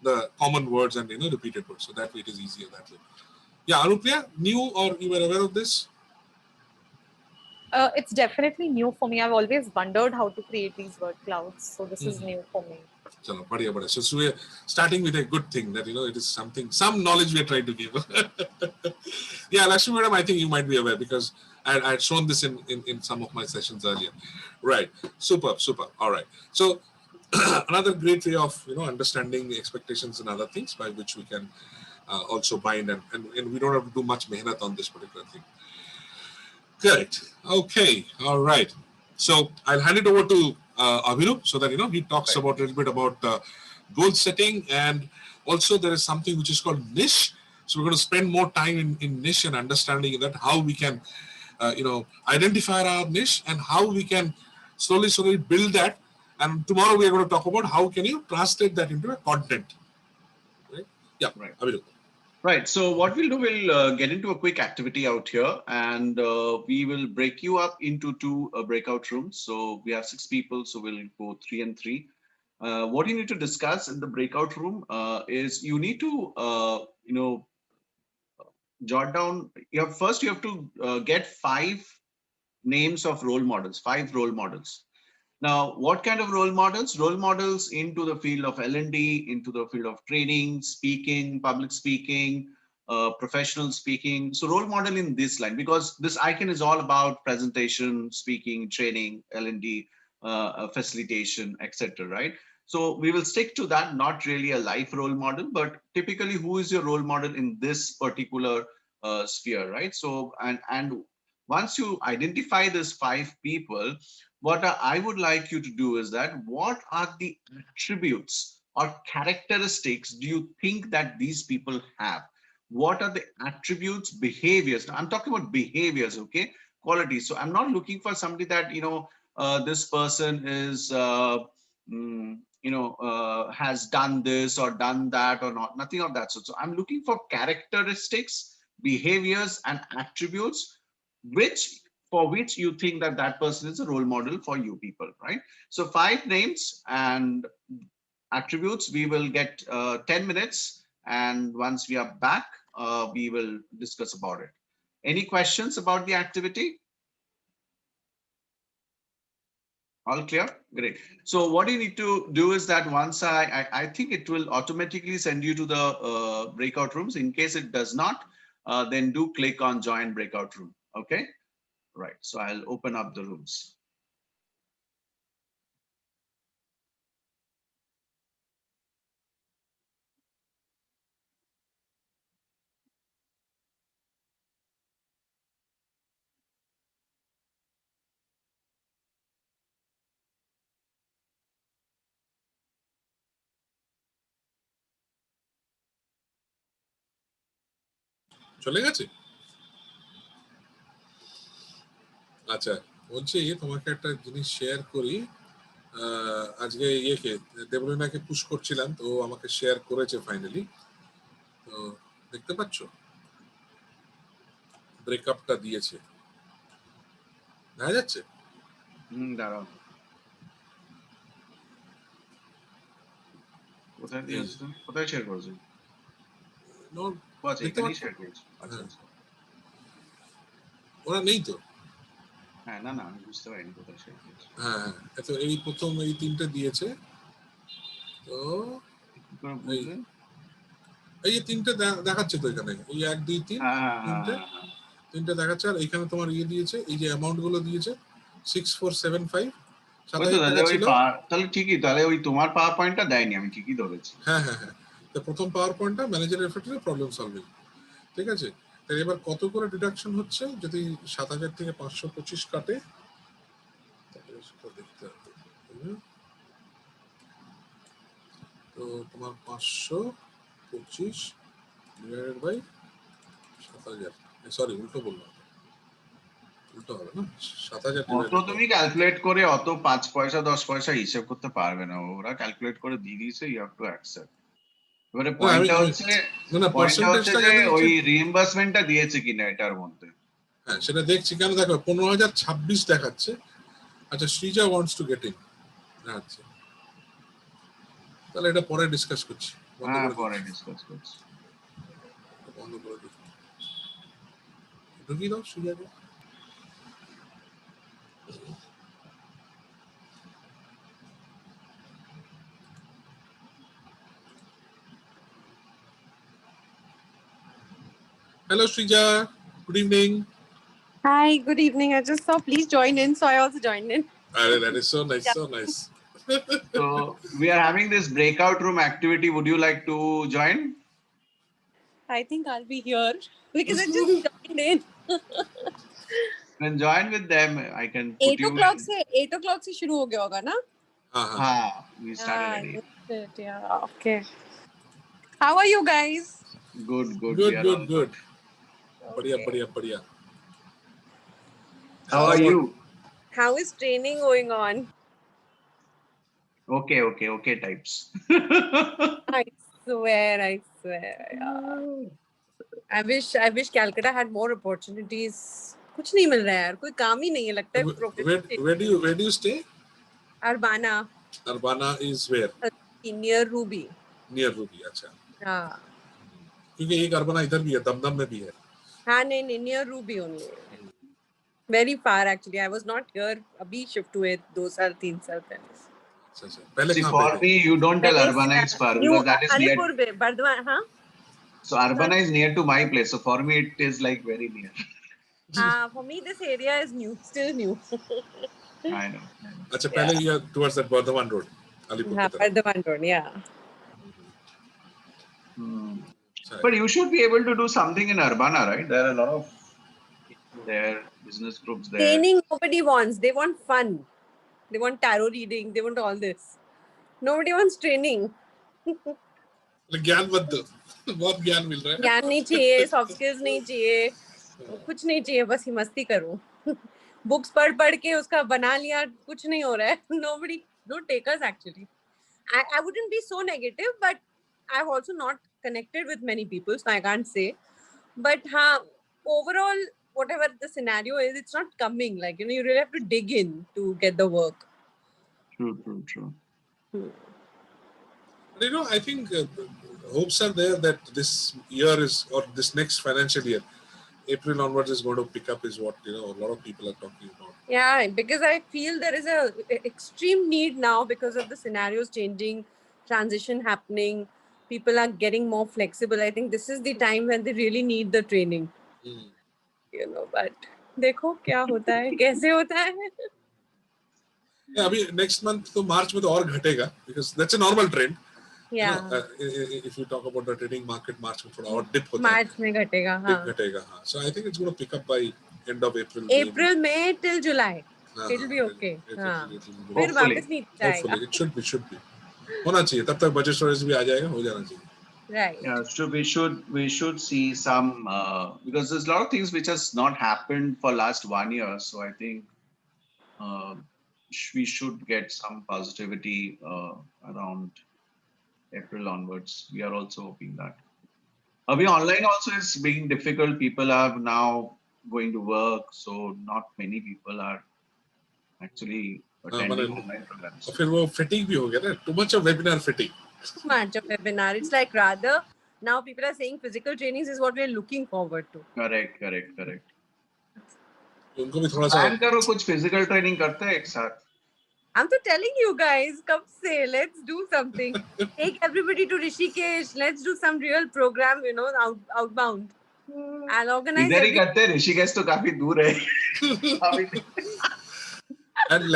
the common words and, you know, repeated words. So that way it is easier that way. Yeah, Anupriya, new, or you were aware of this? It's definitely new for me. I've always wondered how to create these word clouds. So this is new for me. Chalo, badhiya. So we're starting with a good thing, that, you know, it is something, some knowledge we are trying to give. Yeah, Lakshmi madam, I think you might be aware because I had shown this in some of my sessions earlier. Right. Super. All right. So another great way of understanding expectations and other things by which we can also bind and we don't have to do much mehnat on this particular thing. Correct. Okay. All right. So I'll hand it over to Abhinav so that he talks about a little bit about goal setting, and also there is something which is called niche. So we're going to spend more time in niche and understanding that how we can identify our niche and how we can slowly build that. And tomorrow we are going to talk about how can you translate that into a content. Right? Yeah. Right. Abhinav. Right. So what we'll do, we'll get into a quick activity out here, and we will break you up into two breakout rooms. So we have 6 people, so we'll go 3 and 3. What you need to discuss in the breakout room is you need to, jot down. First, you have to get 5 names of role models, 5 role models. Now, what kind of role models? Role models into the field of L&D, into the field of training, speaking, public speaking, professional speaking. So role model in this line, because this ICAN is all about presentation, speaking, training, L&D, facilitation, etc. Right? So we will stick to that, not really a life role model, but typically who is your role model in this particular sphere, right? So, and once you identify these 5 people, what I would like you to do is that what are the attributes or characteristics do you think that these people have? What are the attributes, behaviors? Now, I'm talking about behaviors, okay? Qualities. So I'm not looking for somebody that, this person is, has done this or done that or not, nothing of that sort. So I'm looking for characteristics, behaviors, and attributes for which you think that that person is a role model for you people, right? So 5 names and attributes. We will get 10 minutes, and once we are back, we will discuss about it. Any questions about the activity? All clear? Great. So what you need to do is that once I think it will automatically send you to the breakout rooms. In case it does not, then do click on join breakout room. Okay. Right. So I'll open up the rooms. চলে গেছে? আচ্ছা, বলছি তোমাকে একটা জিনিস share করি। আজকে দেবলীনাকে push করছিলাম, তো আমাকে শেয়ার করেছে ফাইনালি। তো দেখতে পাচ্ছ ব্রেকআপটা দিয়েছে, দেখা যাচ্ছে? দাঁড়াও, কোথায় দিয়েছে? কোথায় শেয়ার করেছে? এখানেই শেয়ার করেছে। আচ্ছা, ওরা নেই তো? হ্যাঁ, না আমি বুঝতে পারিনি কোথায় শেয়ার করেছে। হ্যাঁ, তো এই প্রথম এই 3টে দিয়েছে। তো কি করে বুঝলেন? এই 3টে দেখাচ্ছে তো এখানে, এই 1 2 3 3টে দেখাচ্ছে। আর এখানে তোমার দিয়েছে, এই যে অ্যামাউন্ট গুলো দিয়েছে 6475। তাহলে ঠিকই, তাহলে ওই তোমার পাওয়ার পয়েন্টটা দেয়নি, আমি ঠিকই ধরেছি। হ্যাঁ, তো প্রথম পাওয়ার পয়েন্টটা ম্যানেজার এফেক্টে প্রবলেম সলভিং, ঠিক আছে? তাহলে এবার কত করে ডিডাকশন হচ্ছে? যদি 7000 থেকে 525 কাটে, দেখতে হবে। তো তোমার 525 ডিভাইডেড বাই 7000, সরি উল্টো বললাম, উল্টো হবে না, 7000 অত তুমি ক্যালকুলেট করে অত 5 পয়সা 10 পয়সা হিসাব করতে পারবে না, ওরা ক্যালকুলেট করে দিয়ে দিয়েছে, ইউ হ্যাভ টু অ্যাকসেপ্ট। এবারে পয়েন্টটা হচ্ছে যে ওই রিইম্বার্সমেন্টটা দিয়েছে কিনা এটার মধ্যে। হ্যাঁ, সেটা দেখছি। কেন দেখো 15026 দেখাচ্ছে। আচ্ছা, Sreeja wants to get in. আচ্ছা, তাহলে এটা পরে ডিসকাস করছি। হ্যাঁ, পরে ডিসকাস করছি। বন্ধ করে দিই, ঢুকিয়ে দাও শ্রীজাকে। Hello, Shrija. Good evening. Hi, good evening. I just saw please join in, so I also joined in. That is so nice, so nice. So we are having this breakout room activity. Would you like to join? I think I'll be here because I just joined in. Then join with them. I can put 8 you o'clock in. से 8 o'clock से शुरू हो गया होगा ना? हाँ, we started Ah, at 8. that's it. Yeah. Okay. How are you guys? Good, good. We Good, are all good, good. Badhiya, Okay. badhiya, badhiya. How are you? How is training going on? Okay, okay, okay types. I swear. Yeah. I wish Calcutta had more opportunities. कुछ नहीं मिल रहा है यार, कोई काम ही नहीं है लगता है Where do you stay? Urbana, Urbana is where? near Ruby. Near Ruby. अच्छा. हाँ क्योंकि एक Urbana इधर भी है, दमदम में भी है. हाँ नहीं near Ruby only. Very far actually. I was not here. अभी shift हुए 2 साल 3 साल पहले. अच्छा. पहले See, कहाँ for पे थे? me, you don't tell Urbana is far because that is near. Alipur में बर्धमान हाँ So Urbana is near to my place. So for me, it is like very near. for me this area is new, still new. I know. अच्छा पहले ये towards that Bardhaman Road, Alipur हाँ की तरफ. Bardhaman road, yeah. But you should be able to do something in Urbana, right? There are a lot of people there, business groups there. Training nobody wants. They want fun. They want tarot reading. They want all this. Nobody wants training. ज्ञान मत दो. बहुत ज्ञान मिल रहा है. ज्ञान नहीं चाहिए, सॉफ्ट स्किल्स नहीं चाहिए, कुछ नहीं चाहिए, बस ही मस्ती करो. बुक्स पढ़ के उसका बना लिया, कुछ नहीं हो रहा है. Nobody, don't take us actually. I wouldn't be so negative, but I've also not connected with many people, so I can't say. But overall, whatever the scenario is, it's not coming. Like, you really have to dig in to get the work. True. But I think hopes are there that this year is, or this next financial year, April onwards is going to pick up is what, a lot of people are talking about. Yeah, because I feel there is a extreme need now because of the scenarios changing, transition happening. People are getting more flexible. I think this is the time when they really need the training. But देखो क्या होता है, कैसे होता है. Yeah, अभी next month तो March में तो और घटेगा because that's a normal trend. Yeah. If you talk about the trading market, March में थोड़ा और dip होता है. March में घटेगा, Dip घटेगा, हाँ. So I think it's going to pick up by end of April. April, May till July. It'll be okay. फिर वापस नहीं जाएगा. Hopefully, it should be. होना चाहिए. तब तक budget storage भी आ जाएगा, हो जाना चाहिए. Right. Yeah, so we should see some because there's a lot of things which has not happened for last 1 year. So I think we should get some positivity around April onwards. We are also hoping that. Online also is being difficult. People are now going to work, so not many people are actually attending online programs. फिर वो fatigue भी हो गया ना. Too much of webinar fatigue. Too much of webinar. It's like rather now people are saying physical trainings is what we're looking forward to. Correct. उनको भी थोड़ा सा. Plan करो कुछ physical training करते हैं एक साथ. I'm so telling you guys, come say, let's do something. Take everybody to Rishikesh. Let's do some real program, outbound. I'll organize. इधर ही करते हैं. ऋषिकेश तो काफी दूर है. And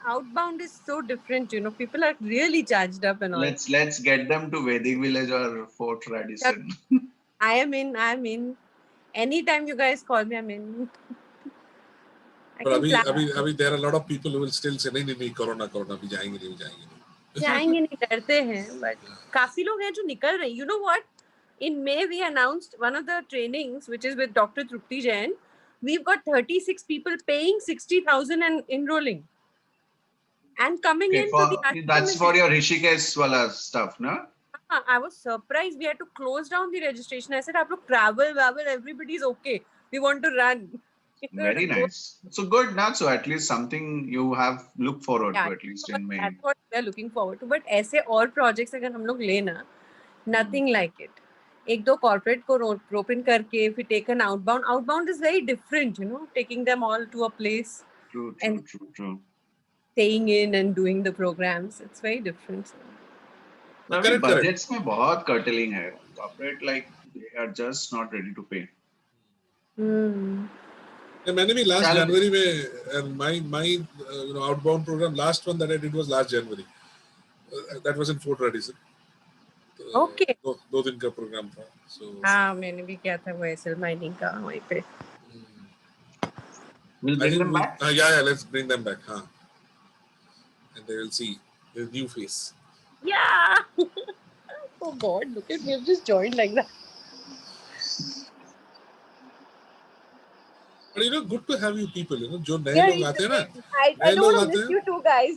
outbound is so different, people are really charged up and all. Let's get them to Vedic Village or Fort Radisson. I am in. Anytime you guys call me, I'm in. But अभी there are a lot of people who will still say नहीं corona अभी जाएंगे नहीं डरते हैं, but काफी लोग हैं जो निकल रहे हैं. You know what? In May we announced one of the trainings which is with Dr. Trupti Jain. We've got 36 people paying 60,000 and enrolling and coming in. That's for your Rishikesh wala stuff, no? I was surprised. We had to close down the registration. I said, "Aap log travel, everybody's okay. We want to run." Very nice. So good, now. So at least something you have looked forward to at least in May. That's what we are looking forward to. But ऐसे और projects अगर हम लोग लेना, nothing like it. एक दो corporate को rope in करके, if we take an outbound is very different, taking them all to a place. True. Staying in and doing the programs, it's very different. Budgets में बहुत curtailing है. Corporate, like, they are just not ready to pay. मैंने भी last Challenge. January में and my outbound program last one that I did was last January. That was in Fort Radisson. Okay. दो दिन का program था. So हाँ मैंने भी किया था वो एसल माइनिंग का वहीं पे. We'll I bring think them back. yeah, let's bring them back, huh? And they will see the new face. Yeah. Oh God, look at me! I've just joined like that. But good to have you people. जो नए Yeah, लोग आते हैं ना, I नए don't लोग want to आते miss हैं. you two guys.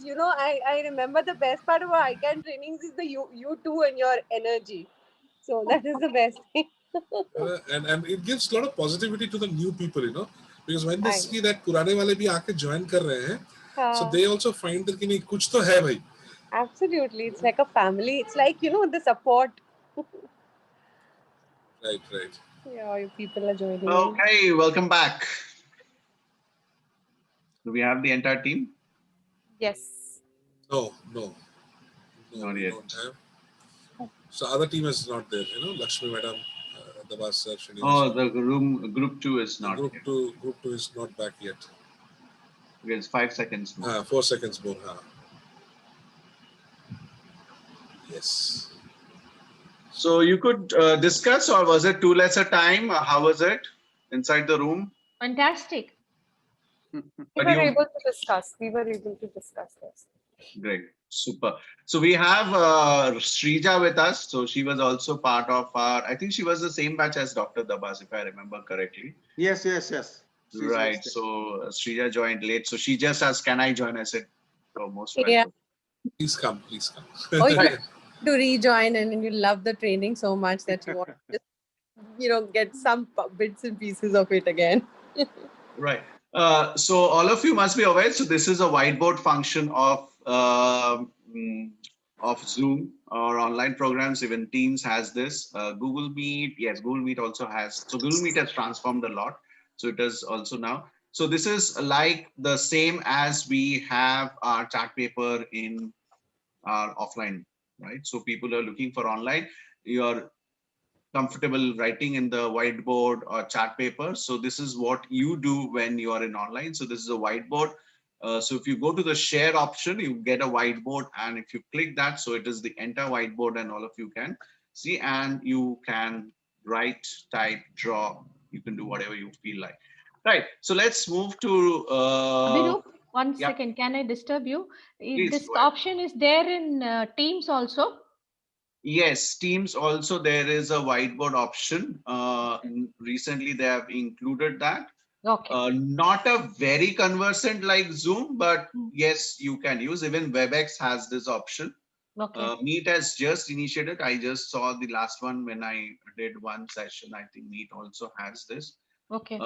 I remember the best part of our ICAN trainings is the you two and your energy. So that is the best thing. And it gives a lot of positivity to the new people, because when they I see that पुराने वाले भी आके join कर रहे हैं, so know. they also find that कि नहीं कुछ तो है भाई. Absolutely. It's like a family. It's like, the support. Right. Yeah, you people are joining in. Okay, welcome back. Do we have the entire team? Yes. No, Not we yet. don't have. So other team is not there, Lakshmi madam, Dabas sir, Srinivas. Oh, the group 2 is not Group here. two is not back yet. Okay, it's 5 seconds more. 4 seconds more. Yes. So you could discuss, or was it too less a time? How was it inside the room? Fantastic. We But were you able to discuss. This. great, super. So we have Srija with us. So she was also part of our. I think she was the same batch as Dr. Dabas, if I remember correctly. Yes. She's Right. listed. So Srija joined late. So she just asked, "Can I join?" I said, "Oh, most Yeah. welcome." Please come. Or you to rejoin and you love the training so much that you want to just, get some bits and pieces of it again. Right. So all of you must be aware. So this is a whiteboard function of Zoom or online programs. Even Teams has this. Google Meet, yes, Google Meet also has. So Google Meet has transformed a lot. So it does also now. So this is like the same as we have our chart paper in our offline, right? So people are looking for online. You're comfortable writing in the whiteboard or chart paper. So this is what you do when you are in online. So this is a whiteboard. So if you go to the share option, you get a whiteboard, and if you click that, so it is the entire whiteboard, and all of you can see, and you can write, type, draw. You can do whatever you feel like. Right. So let's move to. Abhirup, one yeah. second. Can I disturb you? Please, This go ahead. option is there in Teams also. Yes, Teams also there is a whiteboard option. Recently they have included that. Okay. Not a very conversant like Zoom, but yes, you can use. Even WebEx has this option. Okay. Meet has just initiated. I just saw the last one when I did one session. I think Meet also has this. Okay.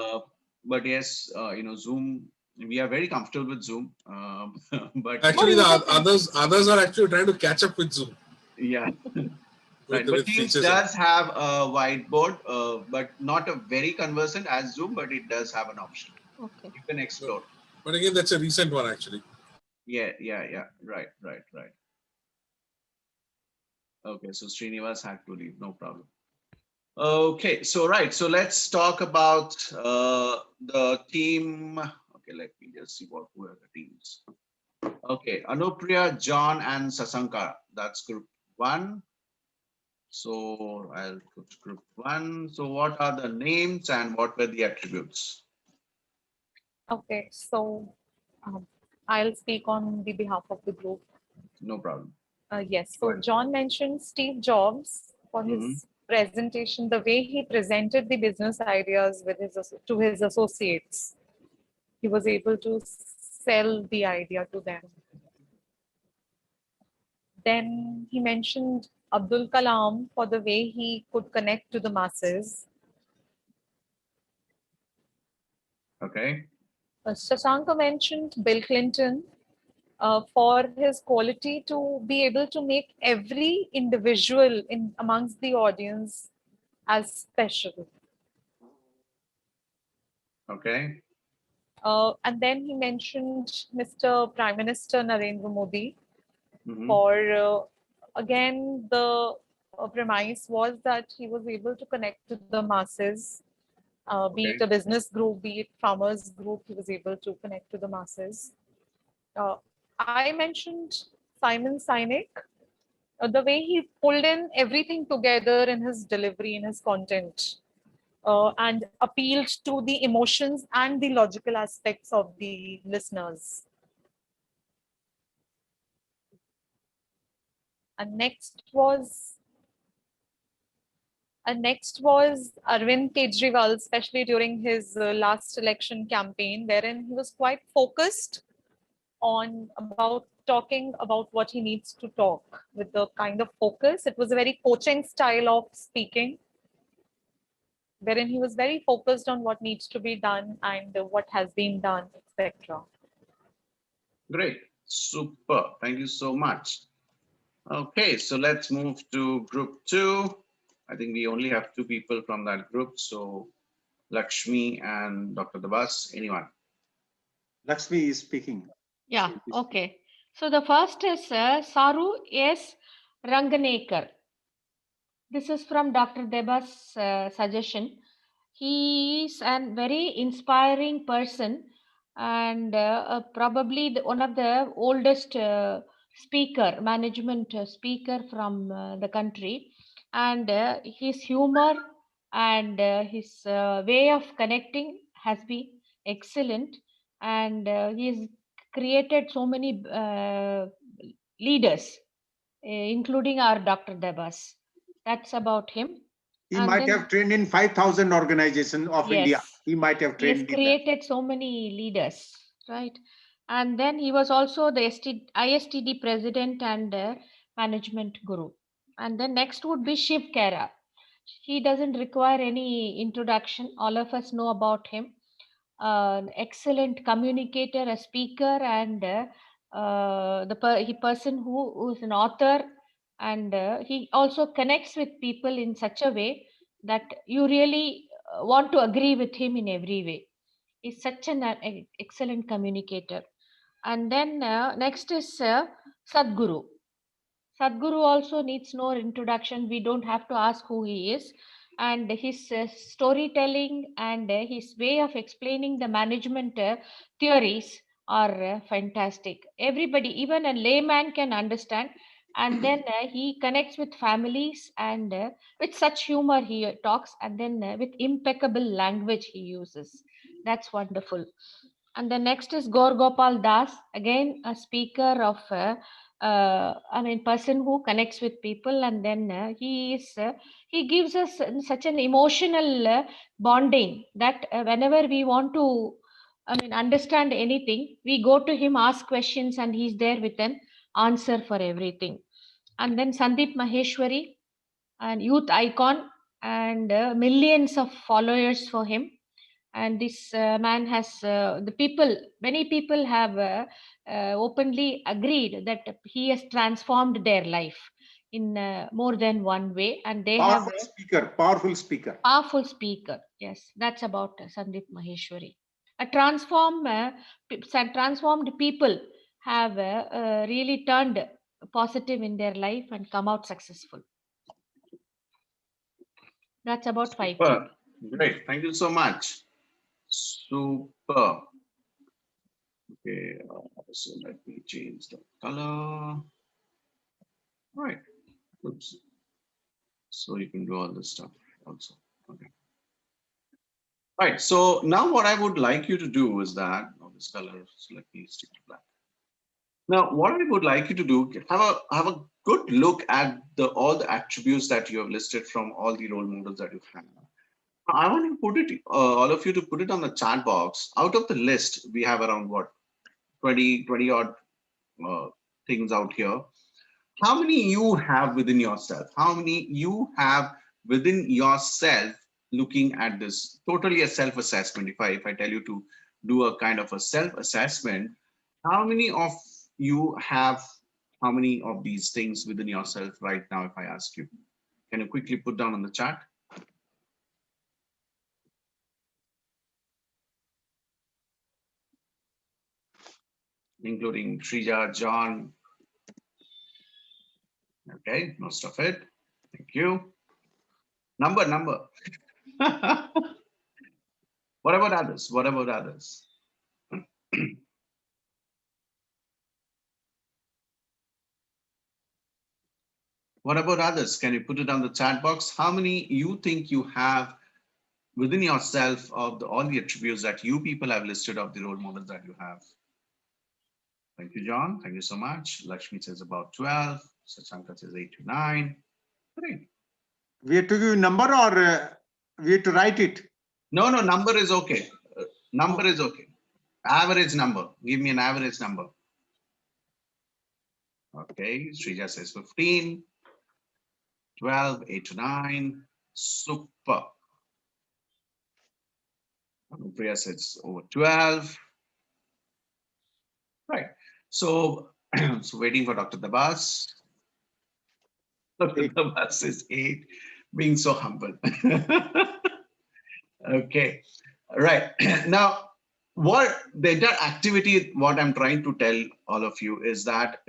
But yes, Zoom. We are very comfortable with Zoom. But Actually, the others are actually trying to catch up with Zoom. yeah. Right, With but Teams features. does have a whiteboard, but not a very conversant as Zoom, but it does have an option. Okay. You can explore. But again, that's a recent one actually. Yeah. Right. Okay, so Srinivas had to leave, no problem. Okay, so right, so let's talk about the team. Okay, let me just see who are the teams. Okay, Anupriya, John, and Sasankar. That's group 1. So I'll put group 1. So what are the names and what were the attributes? Okay, so I'll speak on the behalf of the group. No problem. Yes, so John mentioned Steve Jobs for his presentation, the way he presented the business ideas to his associates. He was able to sell the idea to them. Then he mentioned Abdul Kalam for the way he could connect to the masses. Okay. Shashanka mentioned Bill Clinton for his quality to be able to make every individual amongst the audience as special. Okay. And then he mentioned Mr. Prime Minister Narendra Modi for, again, the premise was that he was able to connect to the masses Be it a business group, be it farmers group, he was able to connect to the masses. I mentioned Simon Sinek, the way he pulled in everything together in his delivery, in his content, and appealed to the emotions and the logical aspects of the listeners. And next was Arvind Kejriwal, especially during his last election campaign, wherein he was quite focused on about talking about what he needs to talk with the kind of focus. It was a very coaching style of speaking, wherein he was very focused on what needs to be done and what has been done, etc. Great. Super. Thank you so much. Okay, so let's move to group 2. I think we only have 2 people from that group. So Lakshmi and Dr. Dabas, anyone? Lakshmi is speaking. Yeah, okay. So the first is Saru S. Ranganekar. This is from Dr. Deba's suggestion. He is a very inspiring person and probably one of the oldest management speaker from the country. And his humor and his way of connecting has been excellent. And he's created so many leaders, including our Dr. Debas. That's about him. He And might then, have trained in 5,000 organizations of India. yes, He might have he has trained in that. created so many leaders, right? And then he was also the ISTD president and management guru. And then next would be Shiv Kera. He doesn't require any introduction. All of us know about him. An excellent communicator, a speaker, and the person who is an author, and he also connects with people in such a way that you really want to agree with him in every way. He's such an excellent communicator. And then next is Sadhguru. Sadhguru also needs no introduction. We don't have to ask who he is. And his storytelling and his way of explaining the management theories are fantastic. Everybody, even a layman, can understand. And then he connects with families and with such humor he talks, and then with impeccable language he uses. That's wonderful. And the next is Gaur Gopal Das, again a speaker of person who connects with people, and then he gives us such an emotional bonding that whenever we want to understand anything, we go to him, ask questions, and he's there with an answer for everything. And then Sandeep Maheshwari, and youth icon, and millions of followers for him. And this man has many people have openly agreed that he has transformed their life in more than one way, and they Powerful have speaker, powerful speaker. powerful speaker. Yes, that's about Sandeep Maheshwari. A transformed people have really turned positive in their life and come out successful. That's about 5 people. Super. Great. Thank you so much. Super. Okay, so let me change the color. All right. Oops. So you can do all this stuff also. Okay. All right. So now what I would like you to do is that, this color, so let me stick to black. Now, what I would like you to do, have a good look at all the attributes that you have listed from all the role models that you have. I want to put it, all of you to put it on the chat box. Out of the list, we have around what, 20 odd things out here. How many you have within yourself? How many you have within yourself looking at this? Totally a self-assessment. If I tell you to do a kind of a self-assessment, how many of you have how many of these things within yourself right now, if I ask you? Can you quickly put down on the chat? Including Shrija, John. Okay, most of it. Thank you. Number. What about others? What about others? What about others? Can you put it on the chat box? How many you think you have within yourself of all the attributes that you people have listed of the role models that you have? Thank you, John. Thank you so much. Lakshmi says about 12. Sachanka says 8 to 9. Great. We have to give a number, or we have to write it? No, number is okay. Number is okay. Average number. Give me an average number. Okay. Srija says 15, 12, 8 to 9. Super. Priya says over 12. Right. So, so waiting for Dr. Dabas. Dr. Dabas is 8, being so humble. Okay. Right. Now, what the entire activity, what I'm trying to tell all of you is that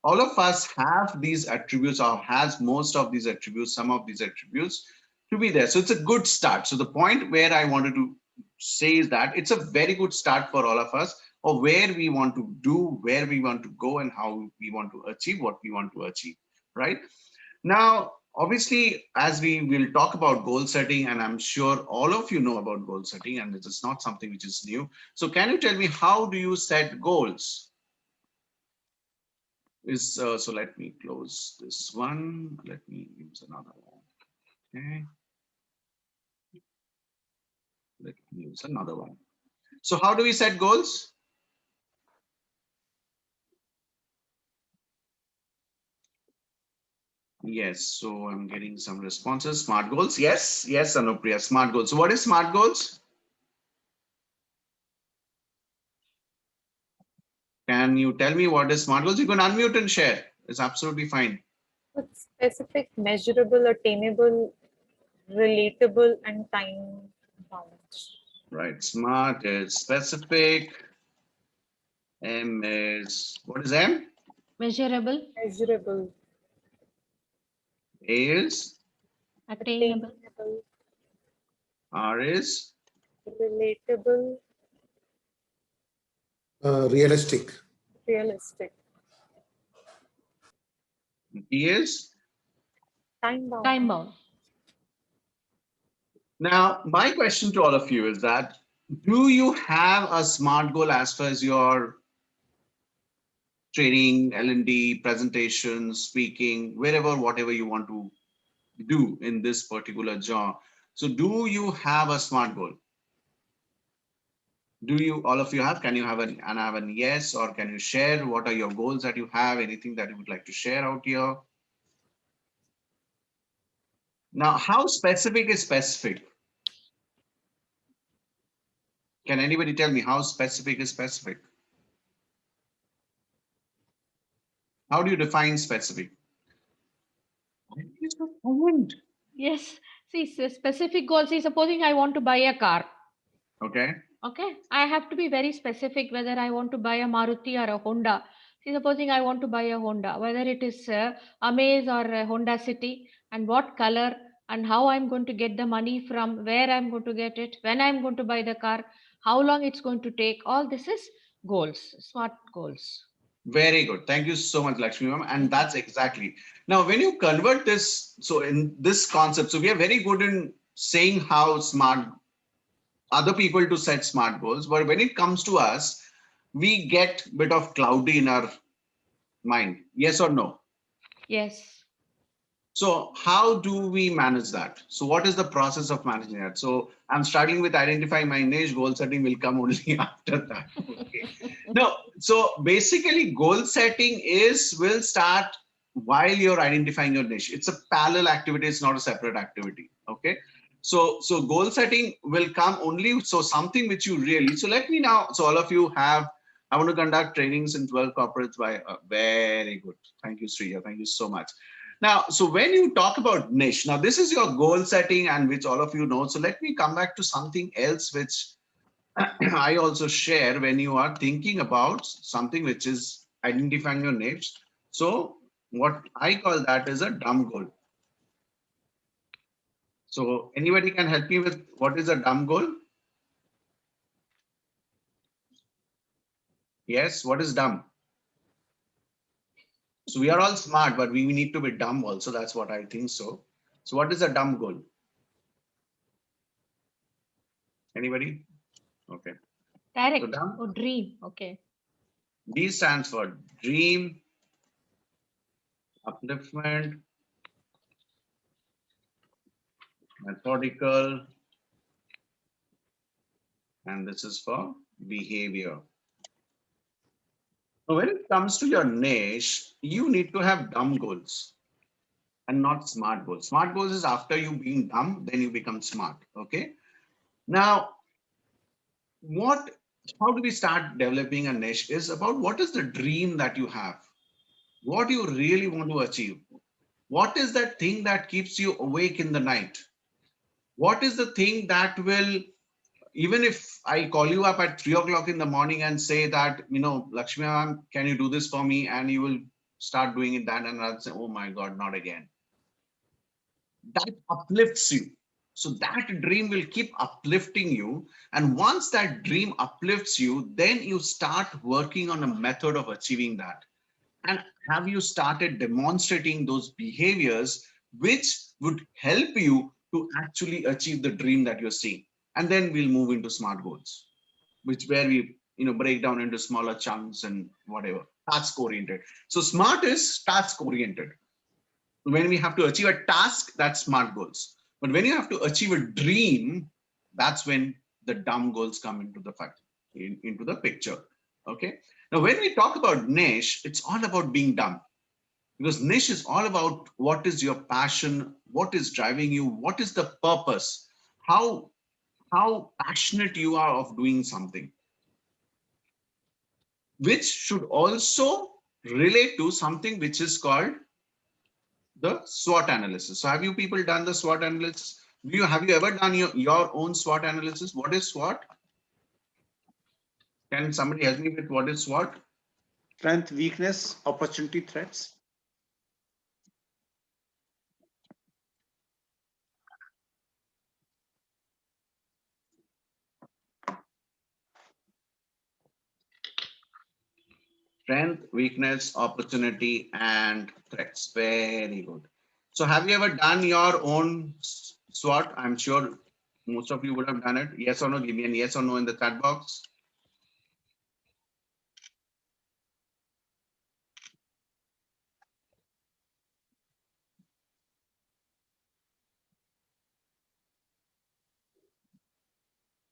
all of us have these attributes, or has most of these attributes, some of these attributes to be there. So it's a good start. So the point where I wanted to say is that it's a very good start for all of us of where we want to do, where we want to go, and how we want to achieve what we want to achieve, right? Now, obviously, as we will talk about goal setting, and I'm sure all of you know about goal setting, and it is not something which is new. So can you tell me, how do you set goals? So let me close this one. Let me use another one. Okay. Let me use another one. So how do we set goals? Yes, so I'm getting some responses. Smart goals. Yes, Anupriya, smart goals. So what is smart goals? Can you tell me what is smart goals? You can unmute and share. It's absolutely fine. It's specific, measurable, attainable, relatable, and time bound. Right. Smart is specific. M is, what is M? Measurable, Measurable, A is, attainable, attainable, R is, relatable, Realistic. realistic, T is. time bound. time bound. Now, my question to all of you is that, do you have a SMART goal as far as your training, L&D, presentation, speaking, wherever, whatever you want to do in this particular job? So do you have a SMART goal? Do you, all of you have? Can you have an yes, or can you share what are your goals that you have? Anything that you would like to share out here? Now, how specific is specific? Can anybody tell me how specific is specific? How do you define specific? Yes. See, specific goals. See, supposing I want to buy a car. Okay. Okay. I have to be very specific whether I want to buy a Maruti or a Honda. See, supposing I want to buy a Honda, whether it is Amaze or a Honda City, and what color, and how I'm going to get the money from, where I'm going to get it, when I'm going to buy the car, how long it's going to take. All this is goals, smart goals. Very good. Thank you so much, Lakshmi ma'am. And that's exactly. Now, when you convert this, so in this concept, so we are very good in saying how smart other people to set smart goals, but when it comes to us, we get a bit of cloudy in our mind. Yes or no? Yes. So how do we manage that? So what is the process of managing that? So I'm starting with identifying my niche. Goal setting will come only after that. Okay. No, so basically goal setting will start while you're identifying your niche. It's a parallel activity. It's not a separate activity. Okay. So goal setting will come only. So something which you really, so let me now, so all of you have, I want to conduct trainings in 12 corporates by, very good. Thank you, Sriya. Thank you so much. Now, so when you talk about niche, now this is your goal setting and which all of you know. So let me come back to something else which I also share when you are thinking about something which is identifying your niche. So what I call that is a dumb goal. So anybody can help me with what is a dumb goal? Yes, what is dumb? So we are all smart, but we need to be dumb also. That's what I think so. So what is a dumb goal? Anybody? Okay. So Direct dumb, or dream. Okay. D stands for dream, upliftment, methodical, and this is for behavior. So when it comes to your niche, you need to have dumb goals and not smart goals. Smart goals is after you being dumb, then you become smart. Okay. Now, how do we start developing a niche is about what is the dream that you have? What do you really want to achieve? What is that thing that keeps you awake in the night? What is the thing that will, even if I call you up at 3 o'clock in the morning and say that, Lakshmi ma'am, can you do this for me? And you will start doing it that, and I'll say, oh my God, not again. That uplifts you. So that dream will keep uplifting you. And once that dream uplifts you, then you start working on a method of achieving that. And have you started demonstrating those behaviors which would help you to actually achieve the dream that you're seeing? And then we'll move into smart goals, where we break down into smaller chunks and whatever, task oriented. So smart is task oriented. When we have to achieve a task, that's smart goals. But when you have to achieve a dream, that's when the dumb goals come into the into the picture. Okay. Now, when we talk about niche, it's all about being dumb, because niche is all about what is your passion, what is driving you, what is the purpose, how passionate you are of doing something, which should also relate to something which is called the SWOT analysis. So have you people done the SWOT analysis? Have you ever done your own SWOT analysis? What is SWOT? Can somebody help me with what is SWOT? Strength, weakness, opportunity, threats. Strength, weakness, opportunity, and threats. Very good. So have you ever done your own SWOT? I'm sure most of you would have done it. Yes or no? Give me a yes or no in the chat box.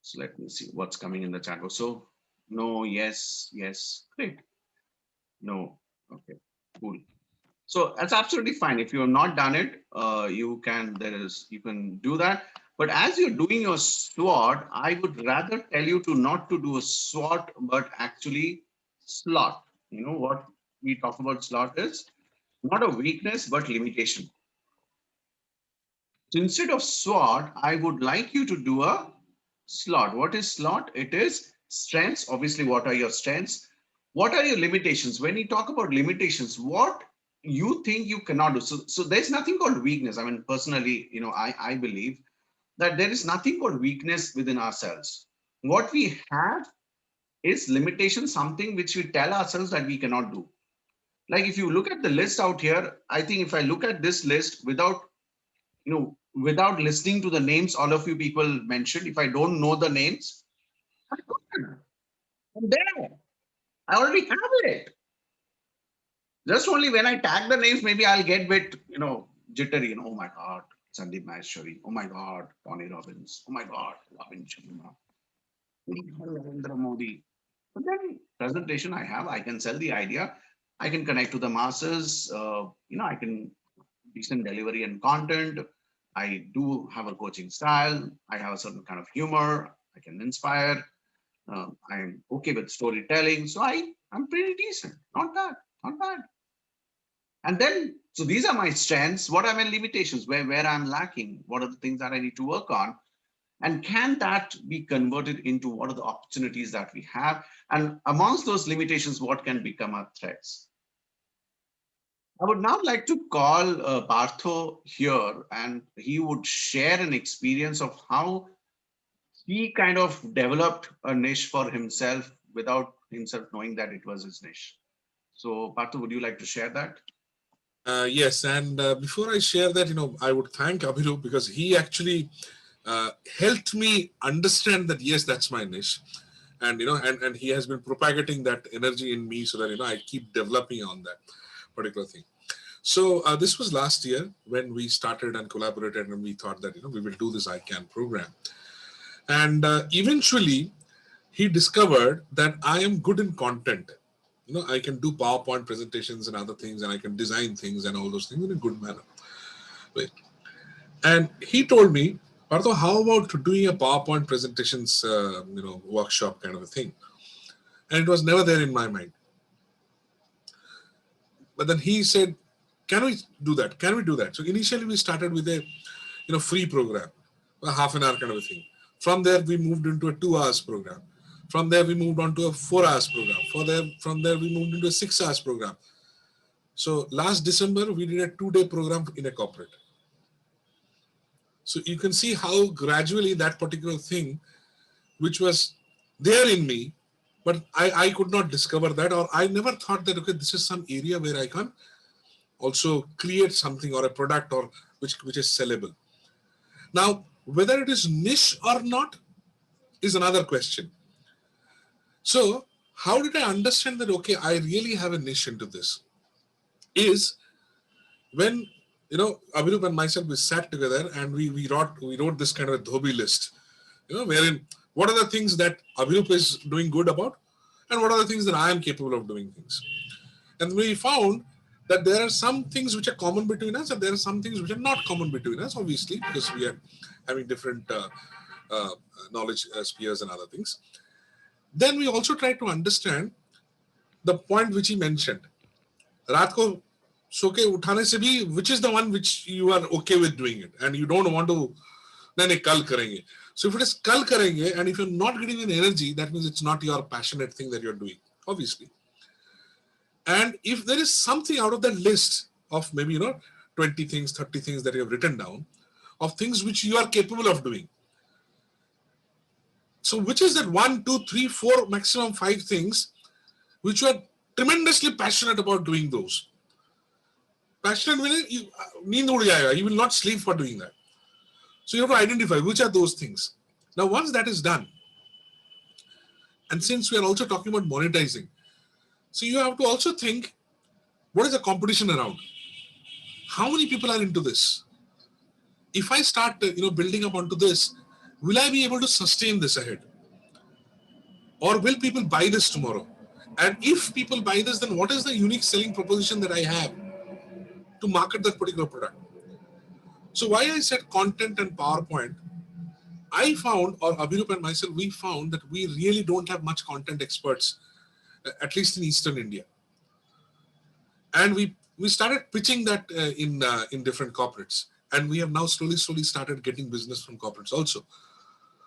So let me see what's coming in the chat box. So no, yes, yes, great. No, okay, cool. So that's absolutely fine. If you have not done it, you can do that. But as you're doing your SWOT, I would rather tell you to not to do a SWOT, but actually slot. What we talk about slot is not a weakness, but limitation. So instead of SWOT, I would like you to do a slot. What is slot? It is strengths. Obviously, what are your strengths? What are your limitations? When you talk about limitations, what you think you cannot do. So there's nothing called weakness. I mean, personally, I believe that there is nothing called weakness within ourselves. What we have is limitation, something which we tell ourselves that we cannot do. Like if you look at the list out here, I think if I look at this list without listening to the names all of you people mentioned, if I don't know the names, I'm there. I already have it. Just only when I tag the names, maybe I'll get a bit, jittery. Oh my God, Sandeep Maheshwari. Oh my God, Tony Robbins. Oh my God, Robin Sharma. Narendra Modi. But then presentation I can sell the idea. I can connect to the masses. I can decent delivery and content. I do have a coaching style. I have a certain kind of humor. I can inspire. I'm okay with storytelling. So I'm pretty decent. Not bad. Not bad. And then, so these are my strengths. What are my limitations? Where I'm lacking? What are the things that I need to work on? And can that be converted into what are the opportunities that we have? And amongst those limitations, what can become our threats? I would now like to call Partho here, and he would share an experience of how he kind of developed a niche for himself without himself knowing that it was his niche. So Parthu, would you like to share that? Yes, and before I share that, I would thank Abhirup because he actually helped me understand that yes, that's my niche, and and he has been propagating that energy in me so that I keep developing on that particular thing. So this was last year when we started and collaborated, and we thought that we will do this ICAN program, and eventually he discovered that I am good in content. I can do PowerPoint presentations and other things, and I can design things and all those things in a good manner. Right. And he told me, Partho, how about doing a PowerPoint presentations, workshop kind of a thing? And it was never there in my mind. But then he said, can we do that? Can we do that? So initially we started with a, free program, a half an hour kind of a thing. From there, we moved into a 2 hours program. From there, we moved on to a 4 hours program. From there, we moved into a 6 hours program. So last December, we did a 2-day program in a corporate. So you can see how gradually that particular thing, which was there in me, but I could not discover that, or I never thought that, okay, this is some area where I can also create something or a product or which is sellable. Now, whether it is niche or not is another question. So how did I understand that, okay, I really have a niche into this? Is when, Abhirup and myself, we sat together and we wrote this kind of a Dhobi list, wherein what are the things that Abhirup is doing good about and what are the things that I am capable of doing things. And we found that there are some things which are common between us and there are some things which are not common between us, obviously, because we are having different knowledge spheres and other things. Then we also try to understand the point which he mentioned. Raat ko so ke uthane se bhi, which is the one which you are okay with doing it and you don't want to, nahin, kal karenge. So if it is kal karenge and if you're not getting an energy, that means it's not your passionate thing that you're doing, obviously. And if there is something out of that list of maybe, 20 things, 30 things that you have written down of things which you are capable of doing. So which is that 1, 2, 3, 4, maximum 5 things which you are tremendously passionate about doing those. Passionate meaning you will not sleep for doing that. So you have to identify which are those things. Now, once that is done, and since we are also talking about monetizing, so you have to also think, what is the competition around? How many people are into this? If I start, building up onto this, will I be able to sustain this ahead? Or will people buy this tomorrow? And if people buy this, then what is the unique selling proposition that I have to market that particular product? So why I said content and PowerPoint, I found, or Abhirup and myself, we found that we really don't have much content experts, at least in Eastern India. And we started pitching that in different corporates. And we have now slowly started getting business from corporates also.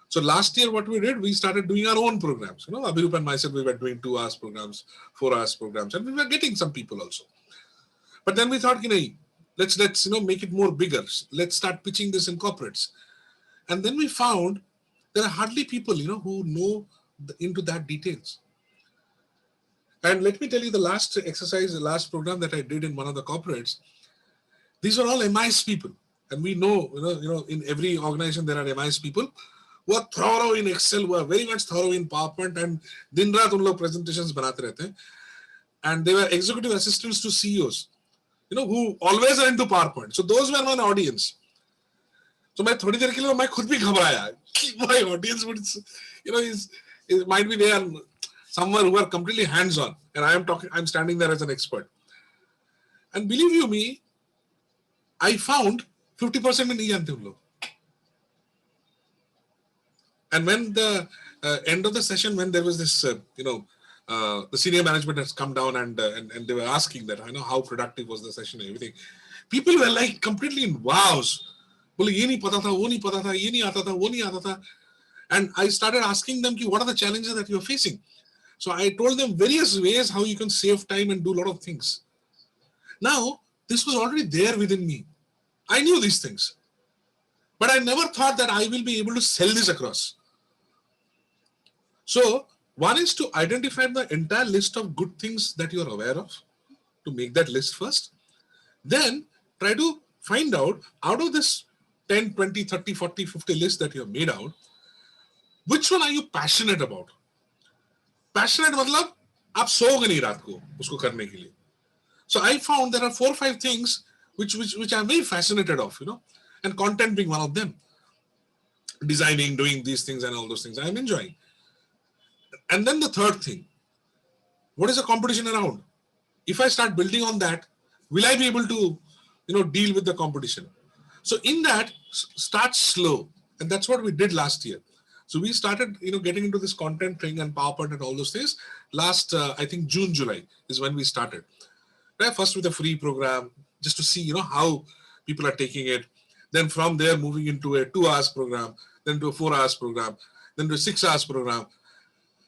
So last year, what we did, we started doing our own programs. Abhirup and myself, we were doing 2 hours programs, 4 hours programs, and we were getting some people also. But then we thought, let's make it more bigger. Let's start pitching this in corporates. And then we found there are hardly people, who know into that details. And let me tell you the last exercise, the last program that I did in one of the corporates, these are all MIS people. And we know, in every organization, there are MIS people who are thorough in Excel, who are very much thorough in PowerPoint, and din raat un log presentations banate rehte hain. And they were executive assistants to CEOs, who always are into PowerPoint. So those were my audience. So मैं थोड़ी देर के लिए मैं खुद भी घबराया कि my audience would, it might be there somewhere who are completely hands-on, and I'm standing there as an expert. And believe you me, I found 50% में नहीं जानते उन लोग. And when the end of the session, when there was this, the senior management has come down and they were asking that, how productive was the session and everything. People were like completely in wows. बोले ये नहीं पता था, वो नहीं पता था, ये नहीं आता था, वो नहीं आता था. And I started asking them, what are the challenges that you're facing? So I told them various ways how you can save time and do a lot of things. Now, this was already there within me. I knew these things. But I never thought that I will be able to sell this across. So One is to identify the entire list of good things that you are aware of, to make that list first. Then try to find out of this 10, 20, 30, 40, 50 list that you have made out, which one are you passionate about? Passionate मतलब आप सोओगे नहीं रात को उसको करने के लिए. So I found there are 4 or 5 things which I'm very fascinated of, and content being one of them. Designing, doing these things and all those things I'm enjoying. And then the third thing, what is the competition around? If I start building on that, will I be able to, deal with the competition? So in that, start slow. And that's what we did last year. So we started, getting into this content thing and PowerPoint and all those things. Last, I think June, July is when we started. Right? First with a free program, just to see, how people are taking it. Then from there, moving into a 2 hours program, then to a 4 hours program, then to a 6 hours program.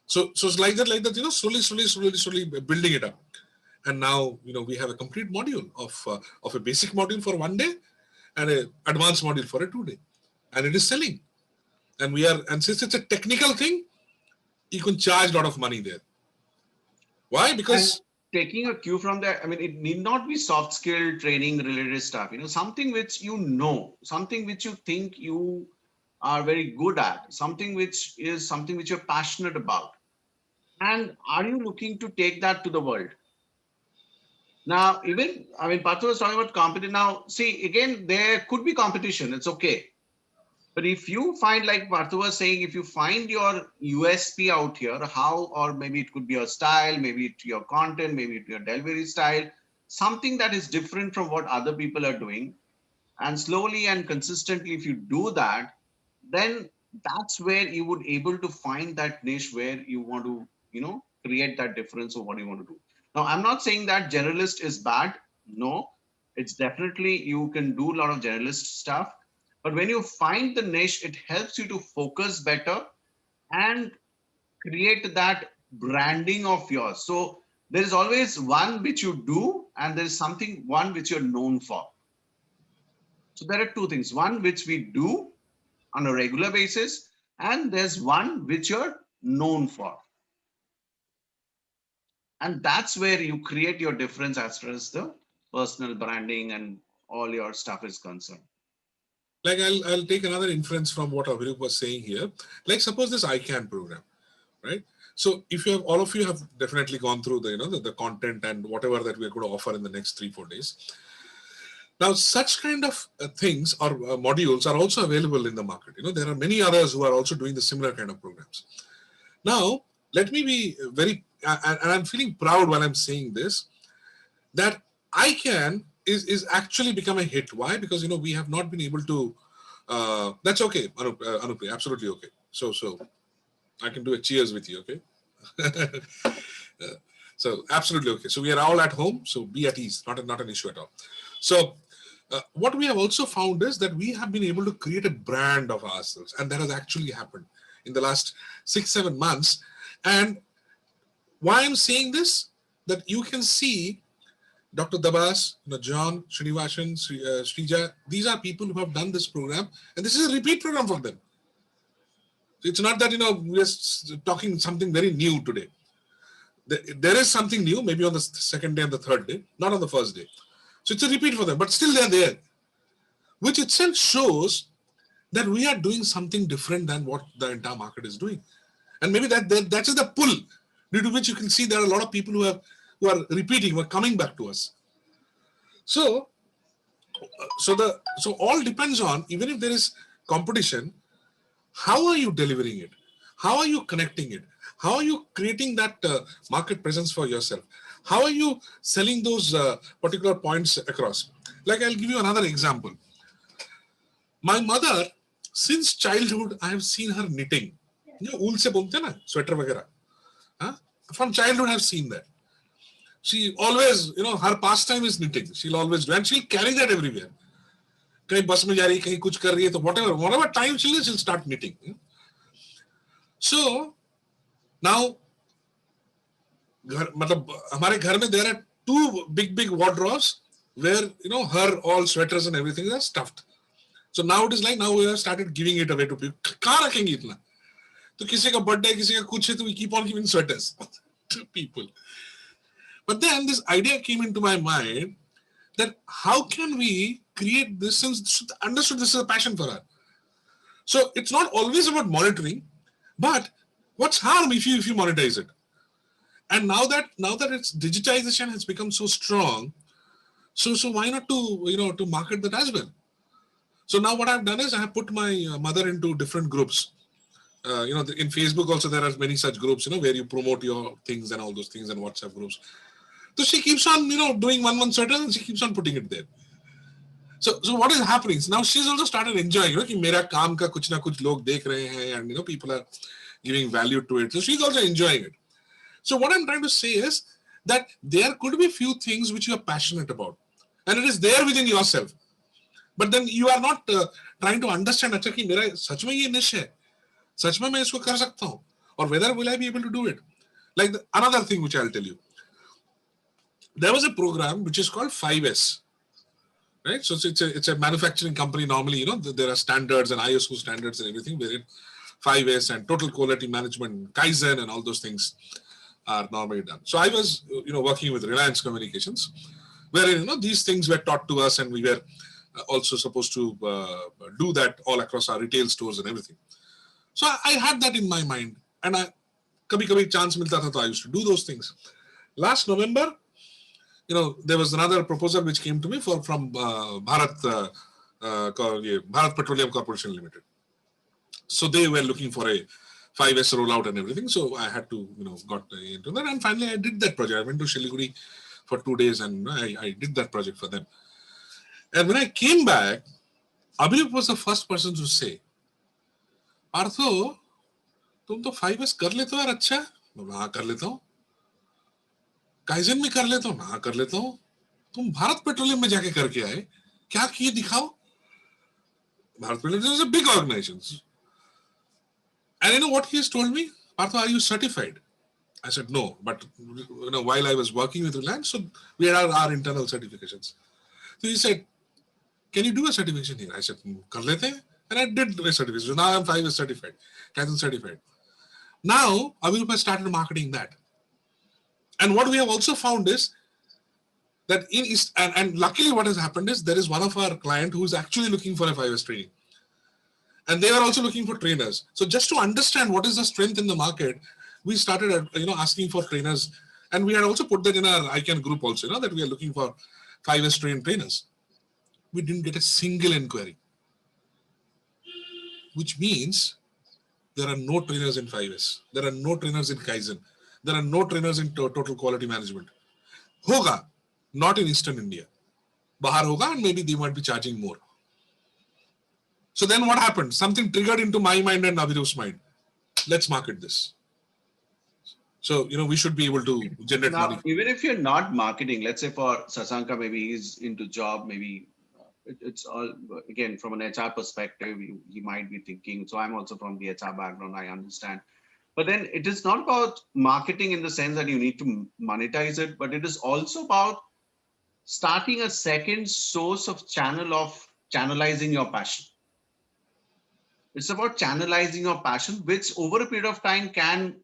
So it's like that, slowly building it up. And now, we have a complete module of a basic module for 1 day and an advanced module for a 2 day. And it is selling. And since it's a technical thing, you can charge a lot of money there. Why? Because taking a cue from that, I mean, it need not be soft skill training related stuff, something which something which you think you are very good at, something which you're passionate about. And are you looking to take that to the world? Now, Parthu was talking about competition. Now, see, again, there could be competition. It's okay. But if you find, like Parthu was saying, if you find your USP out here, or maybe it could be your style, maybe it's your content, maybe it's your delivery style, something that is different from what other people are doing. And slowly and consistently, if you do that, then that's where you would able to find that niche where you want to, create that difference of what you want to do. Now, I'm not saying that generalist is bad. No, it's definitely, you can do a lot of generalist stuff. But when you find the niche, it helps you to focus better and create that branding of yours. So there is always one which you do, and there is one which you're known for. So there are 2 things, one which we do on a regular basis, and there's one which you're known for. And that's where you create your difference as far as the personal branding and all your stuff is concerned. Like I'll take another inference from what Avirup was saying here. Like suppose this ICAN program, right? So if you have, all of you have definitely gone through the content and whatever that we're going to offer in the next 3-4 days. Now, such kind of things or modules are also available in the market. There are many others who are also doing the similar kind of programs. Now, let me be very, and I'm feeling proud when I'm saying this, that ICAN is actually become a hit. Why? Because, we have not been able to, that's okay, Anup, absolutely okay. So I can do a cheers with you, okay? So absolutely okay. So we are all at home, so be at ease, not an issue at all. So what we have also found is that we have been able to create a brand of ourselves, and that has actually happened in the last 6-7 months. And why I'm saying this, that you can see Dr. Dabas, John, Srinivasan, Srija, these are people who have done this program, and this is a repeat program for them. It's not that, we're talking something very new today. There is something new, maybe on the second day and the third day, not on the first day. So it's a repeat for them, but still they're there, which itself shows that we are doing something different than what the entire market is doing. And maybe that is the pull, due to which you can see there are a lot of people who are repeating, who are coming back to us. So all depends on, even if there is competition, how are you delivering it? How are you connecting it? How are you creating that market presence for yourself? How are you selling those particular points across? Like, I'll give you another example. My mother, since childhood, I have seen her knitting. Wool se bolte na, sweater वगैरह. From childhood, I've seen that. She always, her pastime is knitting. She'll always do, and she'll carry that everywhere. कहीं बस में जा रही है, कहीं कुछ कर रही है, तो whatever time she'll start knitting. So now, मतलब हमारे घर में there are 2 big wardrobes where her all sweaters and everything are stuffed. So now it is like, now we have started giving it away to people. कहाँ रखेंगे इतना? तो किसी का birthday, किसी का कुछ है, तो we keep on giving sweaters to people. But then this idea came into my mind that how can we create this, since understood this is a passion for her. So it's not always about monitoring, but what's harm if you monetize it? And now that its digitization has become so strong, so why not to market that as well? So now what I've done is I have put my mother into different groups. In Facebook also there are many such groups, where you promote your things and all those things, and WhatsApp groups. So she keeps on, doing one certain, and she keeps on putting it there. So what is happening? So now she's also started enjoying, कि मेरा काम का कुछ ना कुछ लोग देख रहे हैं, and people are giving value to it. So she's also enjoying it. So what I'm trying to say is that there could be few things which you are passionate about, and it is there within yourself. But then you are not trying to understand, अच्छा कि मेरा सच में ये niche है, सच में मैं इसको कर सकता हूँ, or whether will I be able to do it? Like another thing which I'll tell you. There was a program which is called 5S. Right, so it's a manufacturing company. Normally, there are standards and ISO standards and everything. Wherein 5S and total quality management, Kaizen, and all those things are normally done. So I was, working with Reliance Communications, wherein these things were taught to us, and we were also supposed to do that all across our retail stores and everything. So I had that in my mind, and kabhi chance milta tha, to I used to do those things. Last November, there was another proposal which came to me from Bharat Petroleum Corporation Limited. So they were looking for a 5S rollout and everything. So I had to, got into that, and finally I did that project. I went to Siliguri for 2 days, and I did that project for them. And when I came back, Abhinav was the first person to say, "Partho, तुम तो 5S कर लेते हो यार, अच्छा है." हाँ, कर लेता हूँ. काइजन में कर लेता हूँ, हाँ कर लेता हूँ. तुम भारत पेट्रोलियम में जाके करके आए, क्या किए दिखाओ. Bharat Petroleum is a big organization. And you know what he has told me? Partho, are you certified? I said no, but while I was working with Reliance, so we had our internal certifications. So he said, can you do a certification here? I said, kar lete hain. And I did a certification. So now I'm 5S certified, Kaizen certified. Now Avirup has started marketing that. And what we have also found is that and luckily what has happened is there is one of our client who is actually looking for a 5S training. And they are also looking for trainers. So just to understand what is the strength in the market, we started, asking for trainers. And we had also put that in our ICAN group also, that we are looking for 5S trained trainers. We didn't get a single inquiry, which means there are no trainers in 5S. There are no trainers in Kaizen. There are no trainers in total quality management. Hoga, not in Eastern India. Bahar hoga, and maybe they might be charging more. So then what happened? Something triggered into my mind and Abhirup's mind. Let's market this. So, we should be able to generate Now, money. even if you're not marketing, let's say for Sasanka, maybe he's into job, maybe it's all, again, from an HR perspective, he might be thinking, so I'm also from the HR background, I understand. But then it is not about marketing in the sense that you need to monetize it, but it is also about starting a second source of channelizing your passion. It's about channelizing your passion, which over a period of time can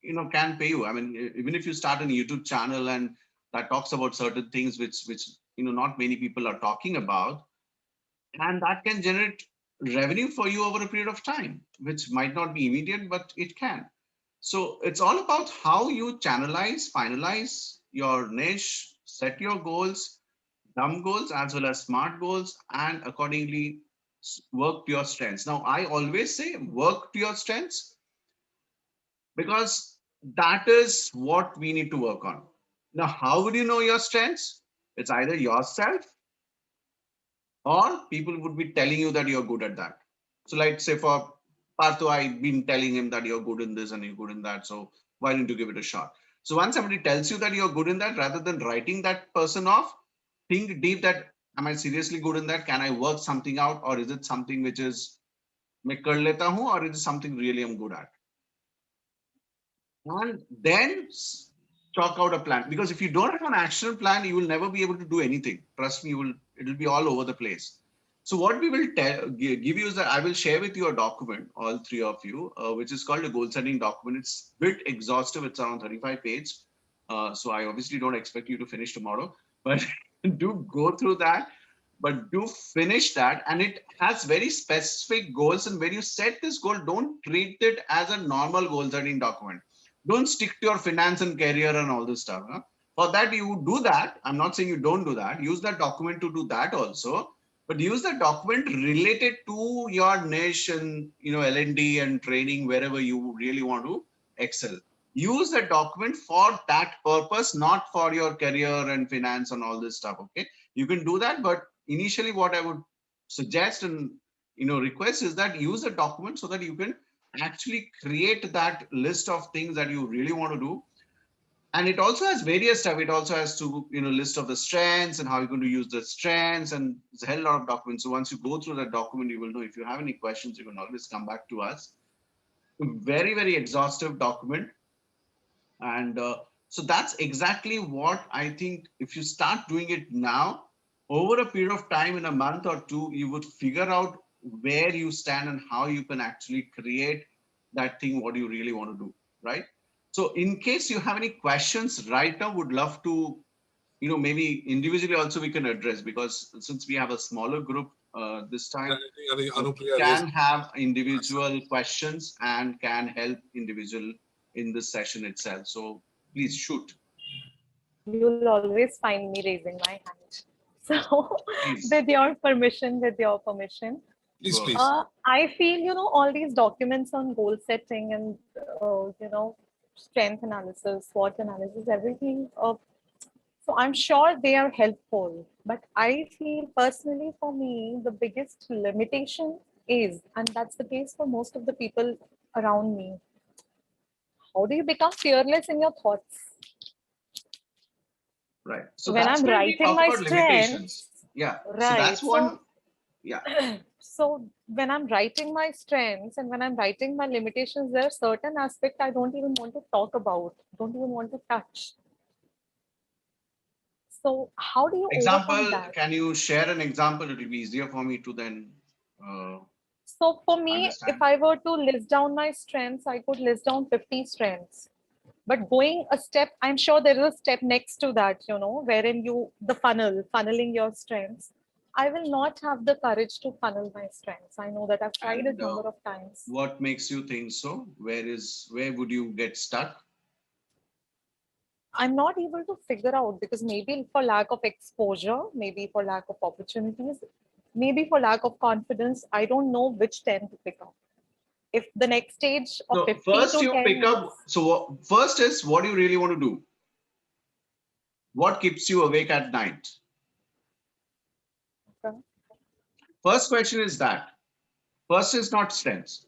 pay you. I mean, even if you start a YouTube channel and that talks about certain things which not many people are talking about, and that can generate revenue for you over a period of time, which might not be immediate, but it can. So it's all about how you channelize, finalize your niche, set your goals, dumb goals as well as smart goals, and accordingly work to your strengths. Now, I always say work to your strengths, because that is what we need to work on. Now, how would you know your strengths? It's either yourself or people would be telling you that you're good at that. So like say for Partho, I've been telling him that you're good in this and you're good in that. So why don't you give it a shot? So once somebody tells you that you're good in that, rather than writing that person off, think deep that, am I seriously good in that? Can I work something out? Or is it something which is, मैं कर लेता हूं, or is it something really I'm good at? And then chalk out a plan, because if you don't have an action plan, you will never be able to do anything. Trust me, it will be all over the place. So what we will give you is that I will share with you a document, all three of you, which is called a goal setting document. It's a bit exhaustive. It's around 35 pages. So I obviously don't expect you to finish tomorrow, but do go through that, but do finish that. And it has very specific goals. And when you set this goal, don't treat it as a normal goal setting document. Don't stick to your finance and career and all this stuff. Huh? For that, you do that. I'm not saying you don't do that. Use that document to do that also. But use the document related to your niche and L&D and training, wherever you really want to excel. Use the document for that purpose, not for your career and finance and all this stuff. Okay, you can do that, but initially, what I would suggest and request is that use the document so that you can actually create that list of things that you really want to do. And it also has various stuff. It also has to, list of the strands and how you're going to use the strands, and there's a hell lot of documents. So once you go through that document, you will know. If you have any questions, you can always come back to us. A very, very exhaustive document. And so that's exactly what I think. If you start doing it now, over a period of time, in a month or two, you would figure out where you stand and how you can actually create that thing, what you really want to do, right? So in case you have any questions right now, would love to, maybe individually also we can address, because since we have a smaller group this time, I think we Anupriya can have individual questions and can help individual in this session itself. So please shoot. You'll always find me raising my hand. So Please. with your permission, Please, please. I feel, all these documents on goal setting and, strength analysis, SWOT analysis, everything. So I'm sure they are helpful, but I feel personally for me, the biggest limitation is, and that's the case for most of the people around me, how do you become fearless in your thoughts? Right. So when that's I'm when we writing talk my about limitations. strengths, Yeah. right? So that's one. So, Yeah. so when I'm writing my strengths and when I'm writing my limitations, there are certain aspects I don't even want to talk about, don't even want to touch. So how do you overcome Example, that? can you share an example? It will be easier for me to then So for me, if understand. I were to list down my strengths, I could list down 50 strengths. But going a step, I'm sure there is a step next to that, wherein funneling your strengths. I will not have the courage to funnel my strengths. I know that I've tried it And a number of times. what makes you think so? Where would you get stuck? I'm not able to figure out, because maybe for lack of exposure, maybe for lack of opportunities, maybe for lack of confidence, I don't know which 10 to pick up. If the next stage of So 50 first to you 10 pick up. So first is what do you really want to do? What keeps you awake at night? Okay. First question is that. First is not strengths.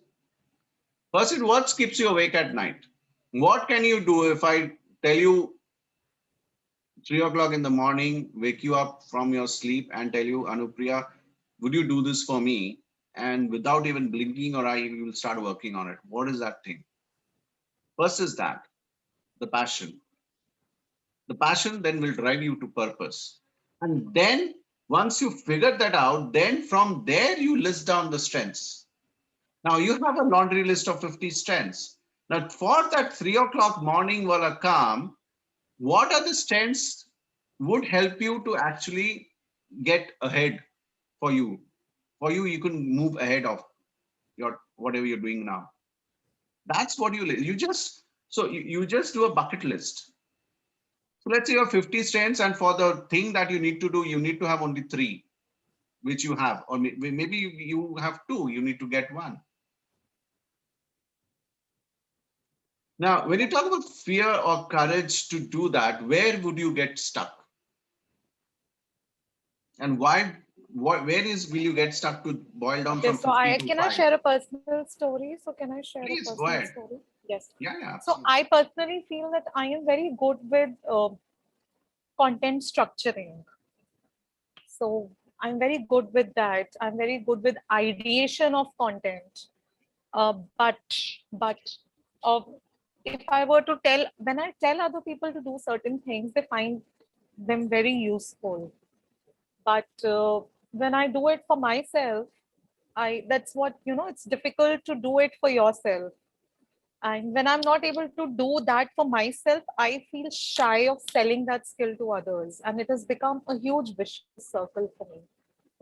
First is what keeps you awake at night? What can you do if I tell you 3 o'clock in the morning, wake you up from your sleep and tell you, Anupriya, would you do this for me? And without even blinking or eye, you will start working on it. What is that thing? First is that, the passion. The passion then will drive you to purpose. And then once you figure that out, then from there you list down the strengths. Now you have a laundry list of 50 strengths. Now for that 3 o'clock morning wala come, what are the strengths would help you to actually get ahead for you? For you, you can move ahead of your whatever you're doing now. That's what you just you just do a bucket list. So let's say you have 50 strengths, and for the thing that you need to do, you need to have only 3, which you have, or maybe you have 2, you need to get 1. Now, when you talk about fear or courage to do that, where would you get stuck? And why? Where will you get stuck to boil down Okay, from so 50 to can I 5? share a personal story? So can I share Please a go personal ahead. story? Yes. Yeah, So absolutely. I personally feel that I am very good with content structuring. So I'm very good with that. I'm very good with ideation of content. But uh, if I were to when I tell other people to do certain things, they find them very useful. But when I do it for myself, that's what, it's difficult to do it for yourself. And when I'm not able to do that for myself, I feel shy of selling that skill to others. And it has become a huge vicious circle for me.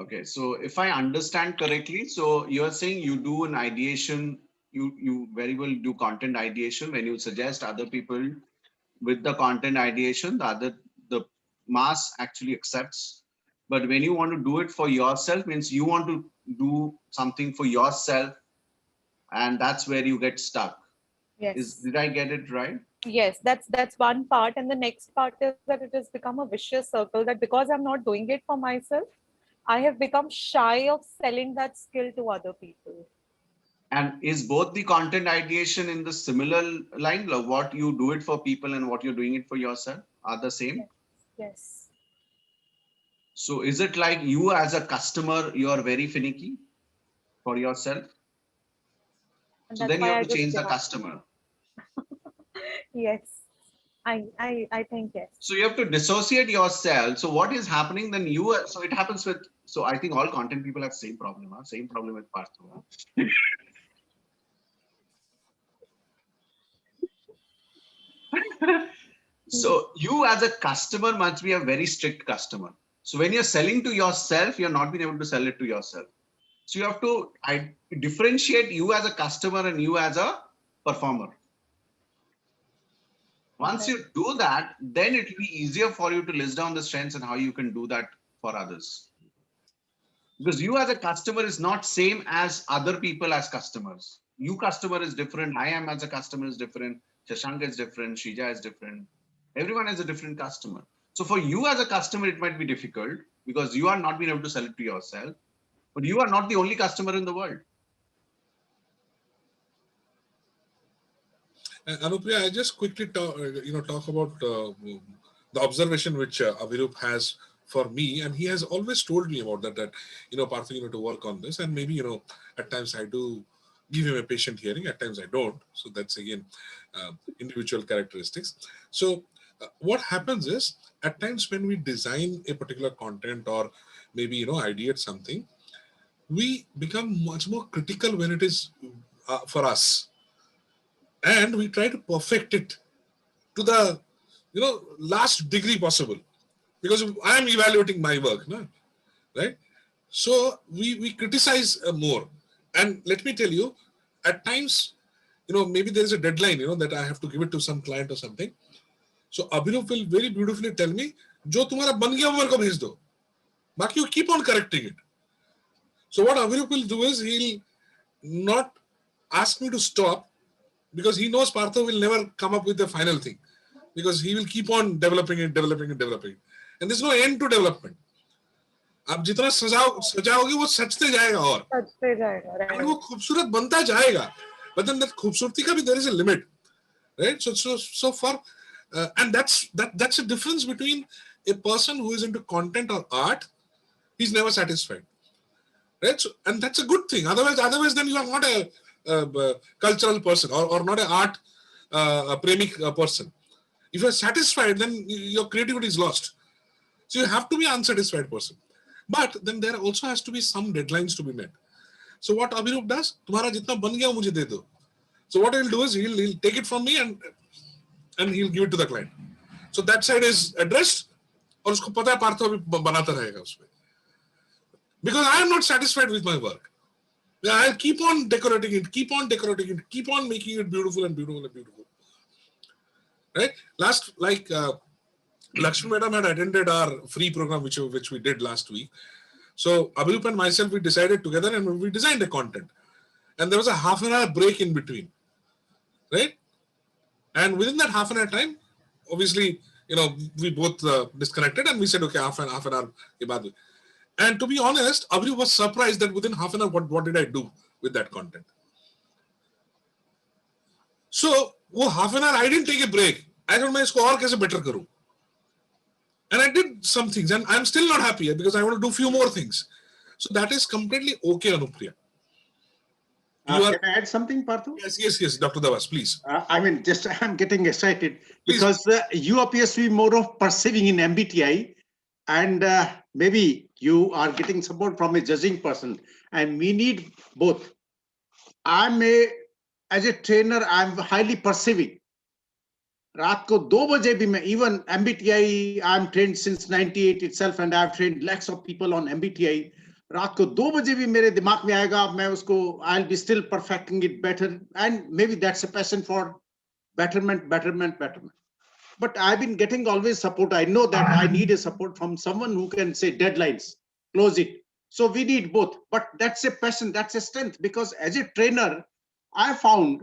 Okay, so if I understand correctly, so you're saying you do an ideation, you very well do content ideation when you suggest other people with the content ideation, the mass actually accepts. But when you want to do it for yourself, means you want to do something for yourself, and that's where you get stuck. Yes. Did I get it right? Yes, that's one part. And the next part is that it has become a vicious circle, that because I'm not doing it for myself, I have become shy of selling that skill to other people. And is both the content ideation in the similar line, like what you do it for people and what you're doing it for yourself are the same? Yes. So is it like you as a customer, you are very finicky for yourself? And So that's then you why have I to just change the give up. customer. Yes. I think yes. So you have to dissociate yourself. So what is happening then so it happens with, so I think all content people have same problem, same problem with Partho. So you as a customer must be a very strict customer. So when you're selling to yourself, you're not being able to sell it to yourself. So you have to differentiate you as a customer and you as a performer. Once you do that, then it will be easier for you to list down the strengths and how you can do that for others. Because you as a customer is not same as other people as customers. You customer is different. I am as a customer is different. Shashank is different. Shija is different. Everyone is a different customer. So for you as a customer, it might be difficult because you are not being able to sell it to yourself. But you are not the only customer in the world. Anupriya, I just quickly talk about the observation which Avirup has for me, and he has always told me about that Partha, to work on this, and maybe at times I do give him a patient hearing, at times I don't. So that's again individual characteristics. So what happens is at times when we design a particular content or maybe ideate something, we become much more critical when it is for us, and we try to perfect it to the last degree possible, because I am evaluating my work, no? Right? So we criticize more, and let me tell you, at times maybe there is a deadline that I have to give it to some client or something. So Abhinav will very beautifully tell me, जो तुम्हारा बन गया वो मेरे को भेज दो, बाकी you keep on correcting it. So what Abhinav will do is he'll not ask me to stop, because he knows Partha will never come up with the final thing, because he will keep on developing it, and there's no end to development. आप जितना सजाओगे वो सजते जाएगा, और वो खूबसूरत बनता जाएगा, but then that खूबसूरती का भी there is a limit, right? So for and that's a difference between a person who is into content or art. He's never satisfied, right? So, and that's a good thing. Otherwise then you are not a cultural person or not an art premic person. If you are satisfied, then your creativity is lost. So you have to be an unsatisfied person. But then there also has to be some deadlines to be met. So what Abhirup does, तुम्हारा जितना बन गया मुझे दे दो. So what he'll do is he'll take it from me and he'll give it to the client. So that side is addressed, और उसको पता है पार्थ अभी बनाता रहेगा उसमें. Because I am not satisfied with my work. I'll keep on decorating it, keep on making it beautiful and beautiful and beautiful. Right? Last, like Lakshmi Madam had attended our free program which we did last week. So Abhirup and myself, we decided together and we designed a content. And there was a half an hour break in between. Right? And within that half an hour time, obviously, we both disconnected and we said, okay, half an hour ke baad. And to be honest, Abhirup was surprised that within half an hour, what did I do with that content? So, half an hour, I didn't take a break. I thought, मैं इसको और कैसे better करूं? And I did some things, and I'm still not happy because I want to do few more things. So that is completely okay, Anupriya. Can I add something, Parthu? Yes, Dr. Davas, please. I'm getting excited because you appear to be more of perceiving in MBTI, and maybe you are getting support from a judging person, and we need both. As a trainer, I'm highly perceiving. रात को 2 बजे भी मैं, even MBTI, I'm trained since 98 itself, and I've trained lakhs of people on MBTI. रात को 2 बजे भी मेरे दिमाग में आएगा, मैं उसको, I'll be still perfecting it better, and maybe that's a passion for betterment. But I've been getting always support. I know that I need a support from someone who can say deadlines, close it. So we need both, but that's a passion, that's a strength, because as a trainer, I found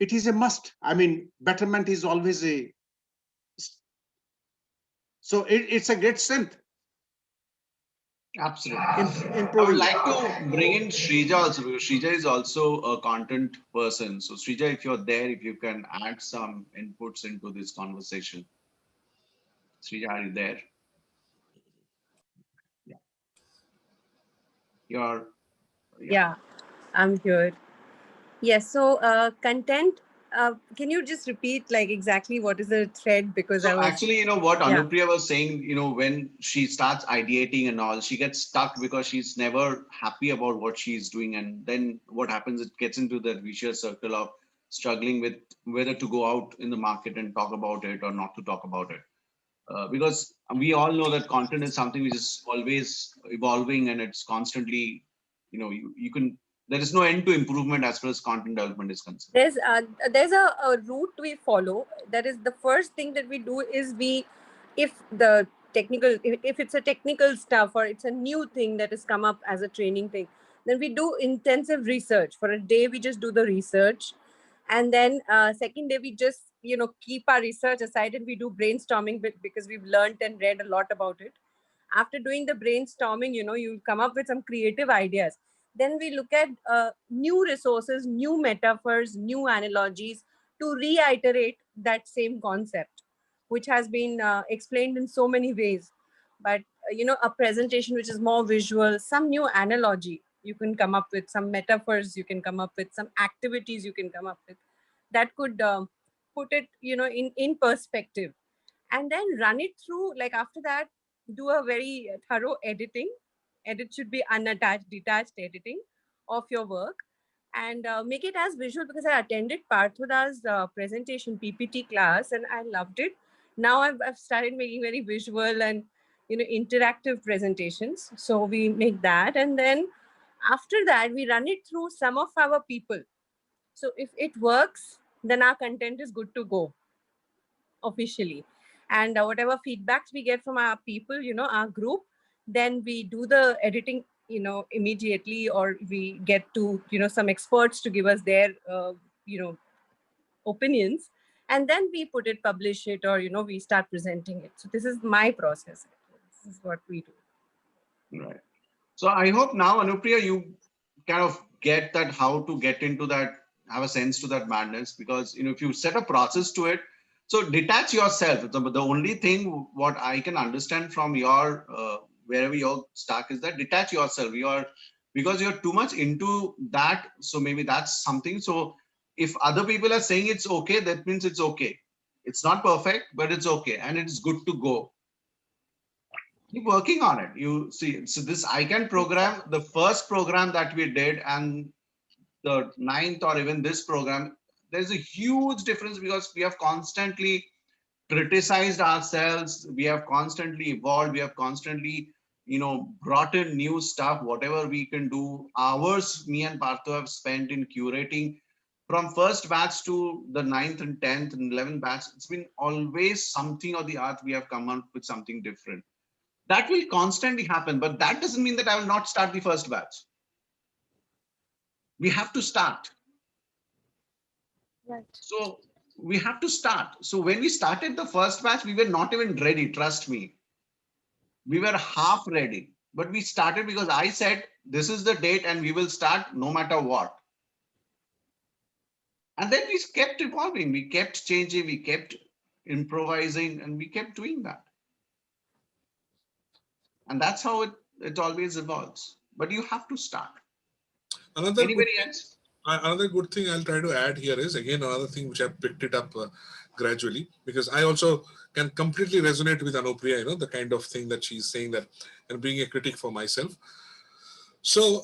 it is a must. I mean, betterment is always so it's a great strength. Absolutely. I would like to bring in Shrija also, because Shrija is also a content person. So Shrija, if you're there, if you can add some inputs into this conversation. Shrija, are you there? Yeah. Yeah, I'm here. Yes. So content. Can you just repeat like exactly what is the thread? Because So I was actually, you know what Yeah. Anupriya was saying, you know, when she starts ideating and all, she gets stuck because she's never happy about what she's doing. And then what happens, it gets into the vicious circle of struggling with whether to go out in the market and talk about it or not to talk about it. Because we all know that content is something which is always evolving, and it's constantly, you know, you can, there is no end to improvement as far as content development is concerned. There's a route we follow. That is, the first thing that we do is if the technical, if it's a technical stuff or it's a new thing that has come up as a training thing, then we do intensive research. For a day, we just do the research, and then second day we just keep our research aside and we do brainstorming because we've learned and read a lot about it. After doing the brainstorming, you come up with some creative ideas. Then we look at new resources, new metaphors, new analogies to reiterate that same concept, which has been explained in so many ways. But a presentation which is more visual, some new analogy you can come up with, some metaphors you can come up with, some activities you can come up with that could put it in perspective, and then run it through. Like after that, do a very thorough editing. Edit should be unattached, detached editing of your work, and make it as visual, because I attended Parthuda's presentation PPT class and I loved it. Now I've started making very visual and interactive presentations. So we make that, and then after that we run it through some of our people. So if it works, then our content is good to go officially. And whatever feedbacks we get from our people, our group, then we do the editing immediately, or we get to some experts to give us their opinions, and then we publish it, or we start presenting it. So this is my process. This is what we do. Right. So I hope now, Anupriya, you kind of get that, how to get into that, have a sense to that madness, because if you set a process to it, so detach yourself. The only thing what I can understand from your wherever you're stuck is that detach yourself. Because you're too much into that. So maybe that's something. So if other people are saying it's okay, that means it's okay. It's not perfect, but it's okay, and it's good to go. Keep working on it. You see, so this ICAN program, the first program that we did, and the 9th, or even this program, there's a huge difference, because we have constantly criticized ourselves. We have constantly evolved. We have constantly, brought in new stuff, whatever we can do. Hours me and Partho have spent in curating from first batch to the 9th and 10th and 11th batch. It's been always something or the other. We have come up with something different. That will constantly happen, but that doesn't mean that I will not start the first batch. We have to start. Right. So we have to start. So when we started the first batch, we were not even ready, trust me. We were half ready, but we started because I said, this is the date and we will start no matter what. And then we kept evolving, we kept changing, we kept improvising, and we kept doing that. And that's how it always evolves. But you have to start. Anybody else? Another good thing I'll try to add here is, again, another thing which I picked it up gradually, because I also can completely resonate with Anupriya, the kind of thing that she's saying, that and being a critic for myself. So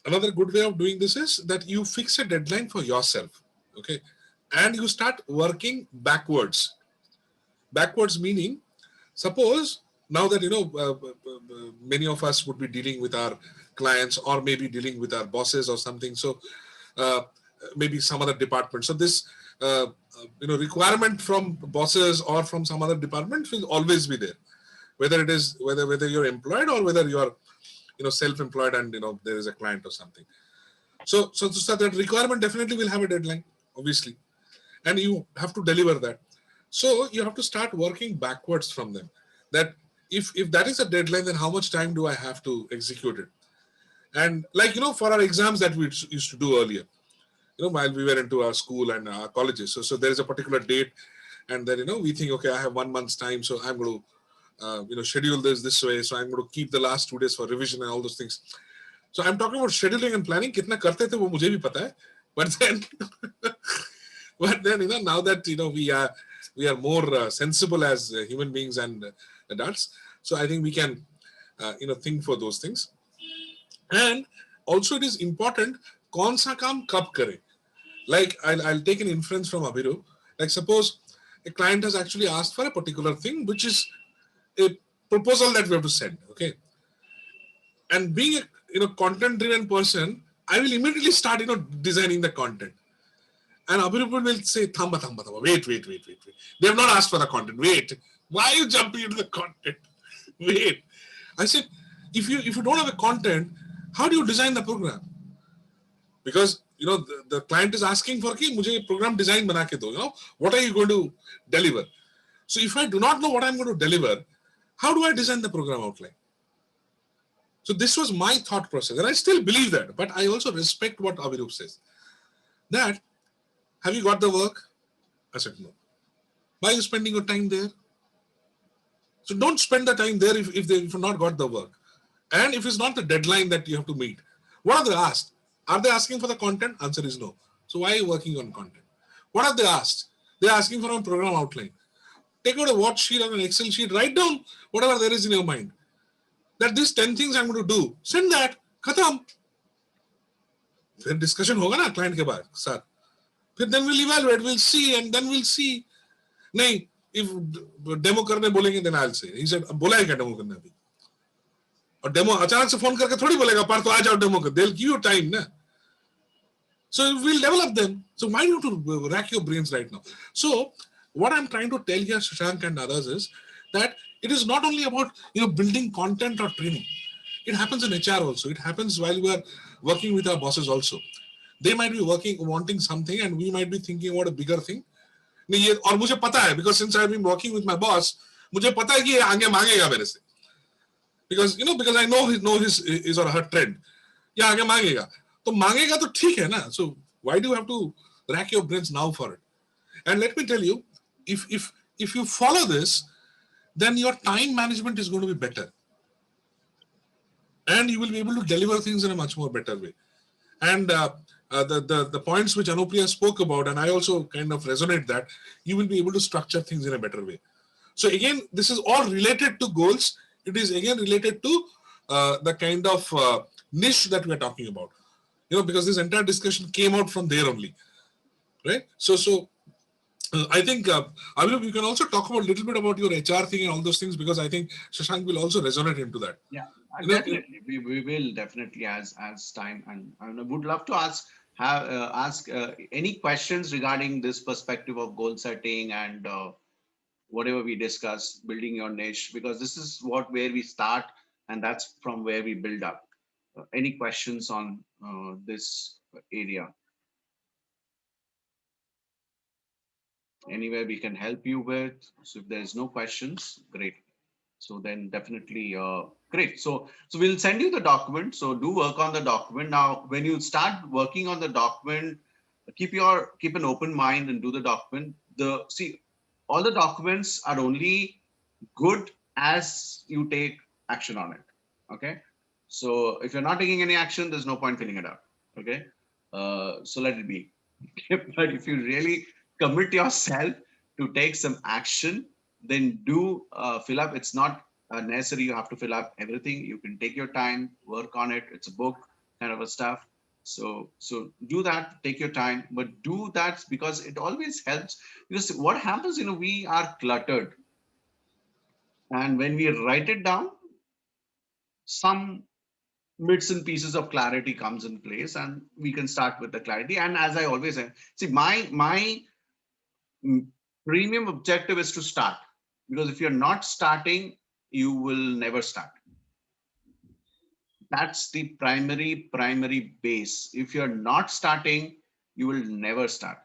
another good way of doing this is that you fix a deadline for yourself, okay, and you start working backwards. Backwards meaning, suppose now that many of us would be dealing with our clients, or maybe dealing with our bosses or something. So uh, maybe some other department. So this requirement from bosses or from some other department will always be there, whether it is whether you're employed or whether you are self-employed and there is a client or something. So that requirement definitely will have a deadline, obviously, and you have to deliver that. So you have to start working backwards from them, that if that is a deadline, then how much time do I have to execute it? And like for our exams that we used to do earlier, while we were into our school and our colleges, so there is a particular date, and then we think, okay, I have 1 month's time, so I'm going to schedule this way, so I'm going to keep the last 2 days for revision and all those things. So I'm talking about scheduling and planning. Kitna karte the wo mujhe bhi pata hai, but then now that we are more sensible as human beings and adults, so I think we can think for those things. And also it is important kaun sa kaam kab kare. Like I'll take an inference from Abhiru. Like suppose a client has actually asked for a particular thing, which is a proposal that we have to send, okay? And being a content driven person, I will immediately start designing the content. And Abhiru will say, thamba, wait. They have not asked for the content. Wait. Why are you jumping into the content? Wait. I said, if you don't have a content, how do you design the program? Because the client is asking for ki mujhe program design bana ke do. What are you going to deliver? So if I do not know what I'm going to deliver, how do I design the program outline? So this was my thought process, and I still believe that, but I also respect what Avirup says. That, have you got the work? I said, no. Why are you spending your time there? So don't spend the time there if you've not got the work. And if it's not the deadline that you have to meet. What are they asked? Are they asking for the content? Answer is no. So why are you working on content? What have they asked? They're asking for a program outline. Take out a worksheet or an Excel sheet, write down whatever there is in your mind. That these 10 things I'm going to do. Send that. Khatam. Then discussion hoga na client ke baad, sir. Then we'll evaluate, we'll see, and then we'll see. Nahin, if demo karne bolenge, then I'll say. He said, bola hai kya demo karne abhi? और demo अचानक से phone करके थोड़ी बोलेगा पर तो आ जाओ demo कर, they'll give you time ना. So we'll develop them. So why do you have to rack your brains right now? So what I'm trying to tell here, Shashank and others, is that it is not only about building content or training. It happens in HR also. It happens while we are working with our bosses also. They might be wanting something, and we might be thinking about a bigger thing. नहीं ये और मुझे पता है, because since I've been working with my boss, मुझे पता है कि ये आगे मांगेगा मेरे से. Because I know his or her trend. या आगे मांगेगा. तो मांगेगा तो ठीक है ना. So why do you have to rack your brains now for it? And let me tell you, if you follow this, then your time management is going to be better, and you will be able to deliver things in a much more better way. And the points which Anupriya spoke about, and I also kind of resonate that, you will be able to structure things in a better way. So again, this is all related to goals. It is again related to the kind of niche that we are talking about. Because this entire discussion came out from there only, right? So I think Abhirup, you can also talk about a little bit about your HR thing and all those things, because I think Shashank will also resonate into that. Yeah, definitely. We will definitely as time, and I would love to ask any questions regarding this perspective of goal setting and whatever we discuss, building your niche, because this is where we start, and that's from where we build up. Any questions on this area? Anywhere we can help you with? So if there's no questions, great. So then definitely great. So we'll send you the document. So do work on the document. Now, when you start working on the document, keep an open mind and do the document. All the documents are only good as you take action on it. Okay. So if you're not taking any action, there's no point filling it out. Okay. So let it be. But if you really commit yourself to take some action, then do fill up. It's not necessary you have to fill up everything. You can take your time, work on it. It's a book kind of a stuff. So do that, take your time, but do that because it always helps. Because what happens, we are cluttered. And when we write it down, some bits and pieces of clarity comes in place and we can start with the clarity. And as I always say, see, my premium objective is to start, because if you're not starting, you will never start. That's the primary base. If you're not starting, you will never start.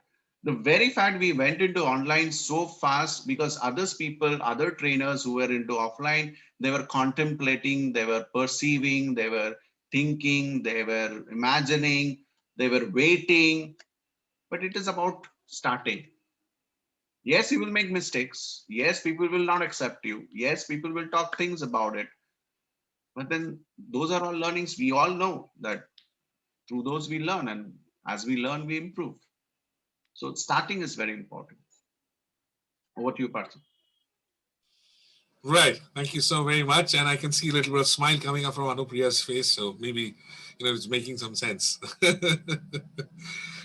The very fact we went into online so fast because other trainers who were into offline, they were contemplating, they were perceiving, they were thinking, they were imagining, they were waiting, but it is about starting. Yes, you will make mistakes. Yes, people will not accept you. Yes, people will talk things about it. But then those are all learnings. We all know that through those we learn, and as we learn, we improve. So starting is very important. Over to you, Partha. Right. Thank you so very much. And I can see a little bit of smile coming up from Anupriya's face. So maybe, it's making some sense.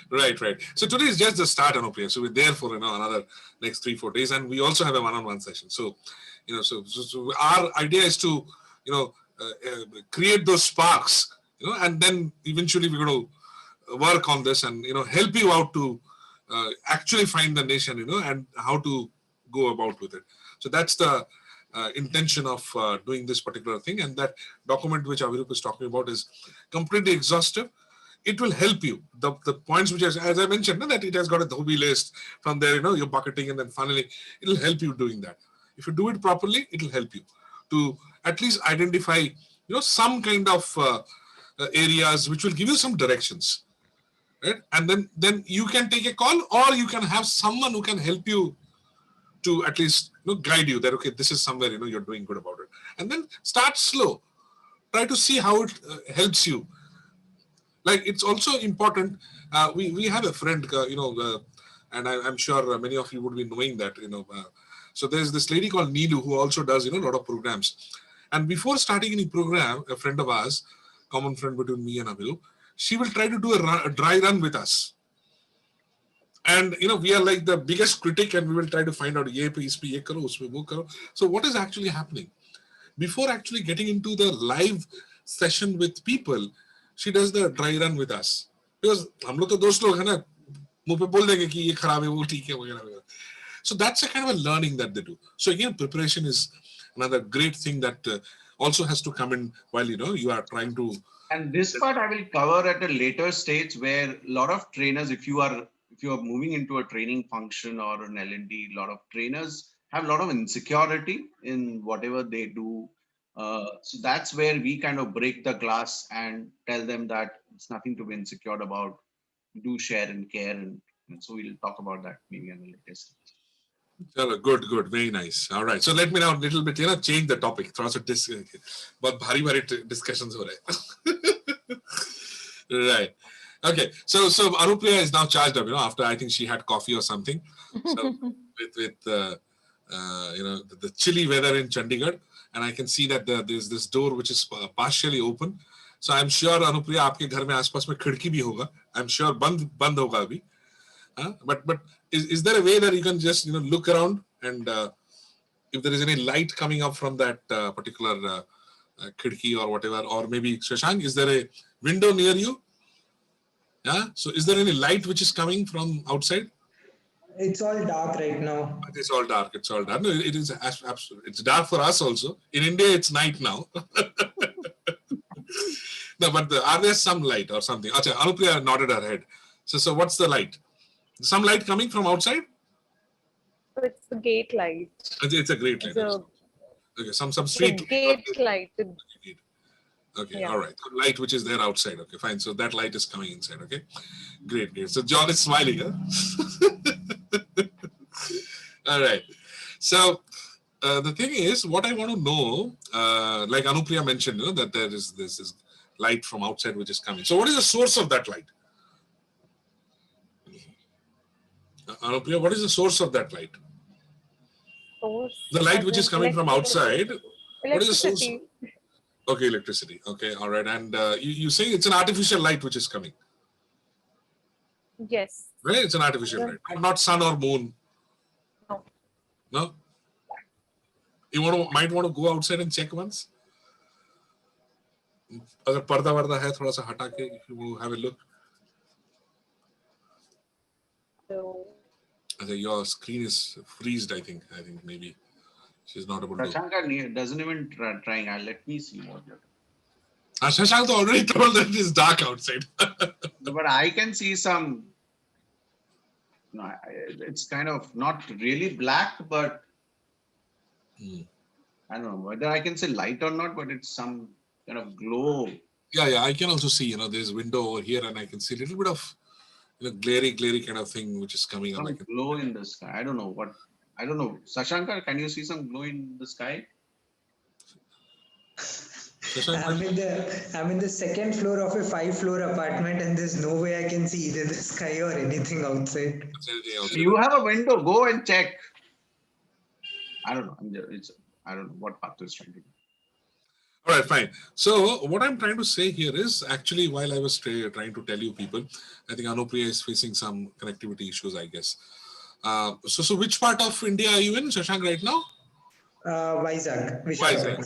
Right. So today is just the start, Anupriya. So we're there for, another next 3-4 days. And we also have a one-on-one session. So, so our idea is to, create those sparks, and then eventually we're going to work on this and, help you out to actually find the nation, and how to go about with it. So that's the intention of doing this particular thing, and that document which Avirup is talking about is completely exhaustive. It will help you. The points which, as I mentioned, that it has got a Dhobi list from there, your bucketing, and then finally it will help you doing that. If you do it properly, it will help you to at least identify, some kind of areas which will give you some directions, right? And then you can take a call, or you can have someone who can help you to at least guide you that, okay, this is somewhere you're doing good about it, and then start slow, try to see how it helps you. Like, it's also important, we have a friend, and I'm sure many of you would be knowing that, so there's this lady called Neelu who also does a lot of programs, and before starting any program, a friend of ours, common friend between me and Abiru, she will try to do a dry run with us. And we are like the biggest critic, and we will try to find out ye karo, usme wo karo. So what is actually happening before actually getting into the live session with people? She does the dry run with us, because hum log to dost log hai na, muh pe bol denge ki ye kharab hai, wo theek hai, wagera. So that's a kind of a learning that they do. So again, preparation is another great thing that also has to come in while you are trying to. And this part I will cover at a later stage, where a lot of trainers, if you are moving into a training function or an L&D, a lot of trainers have a lot of insecurity in whatever they do. So that's where we kind of break the glass and tell them that it's nothing to be insecure about. Do share and care, and so we'll talk about that maybe on the later stage. Good, very nice. All right, so let me now a little bit change the topic. थोड़ा सा बहुत भारी discussions हो रहे. Right. Okay, so Anupriya is now charged up, after I think she had coffee or something. So with the chilly weather in Chandigarh, and I can see that there's this door which is partially open. So I'm sure Anupriya, आपके घर में आसपास में खिड़की भी होगा. I'm sure बंद होगा अभी. But is there a way that you can just look around, and if there is any light coming up from that particular khidki or whatever, or maybe Shashank, is there a window near you? Yeah. So is there any light which is coming from outside? It's all dark right now. It's all dark. No, it is absolutely. It's dark for us also. In India, it's night now. No, but are there some light or something? Achha, Anupriya nodded her head. So what's the light? Some light coming from outside? It's the gate light. It's a great light. Okay, some street gate light. Okay, Yeah. All right. So light which is there outside. Okay, fine. So that light is coming inside. Okay, great. So John is smiling. Huh? All right. So the thing is, what I want to know, like Anupriya mentioned, that there is this light from outside which is coming. So what is the source of that light? Anupriya, what is the source of that light? Source The light as which in is coming from outside. What is the source? electricity. Okay, electricity. Okay, all right. And you say it's an artificial light which is coming, Yes. right? It's an artificial light, not sun or moon. No. No. You might want to go outside and check once. अगर पर्दा वर्दा है थोड़ा सा हटा के, if you have a look. So, Okay, your screen is freezed. I think maybe she's not able to. Shashank doesn't even trying. Let me see what you're doing. Shashank already told that it's dark outside. But I can see some. No, it's kind of not really black, but I don't know whether I can say light or not. But it's some kind of glow. Yeah, I can also see. There's a window over here, and I can see a little bit of, glary kind of thing which is coming on. Some glow in the sky. I don't know what. I don't know. Shashankar, can you see some glow in the sky? I'm in the second floor of a 5-floor apartment, and there's no way I can see either the sky or anything outside. You have a window. Go and check. I don't know. I don't know what Patu is trying to do. All right, fine. So what I'm trying to say here is actually while I was trying to tell you people, I think Anupriya is facing some connectivity issues, I guess. So which part of India are you in, Shashank, right now? Vizag. Vizag.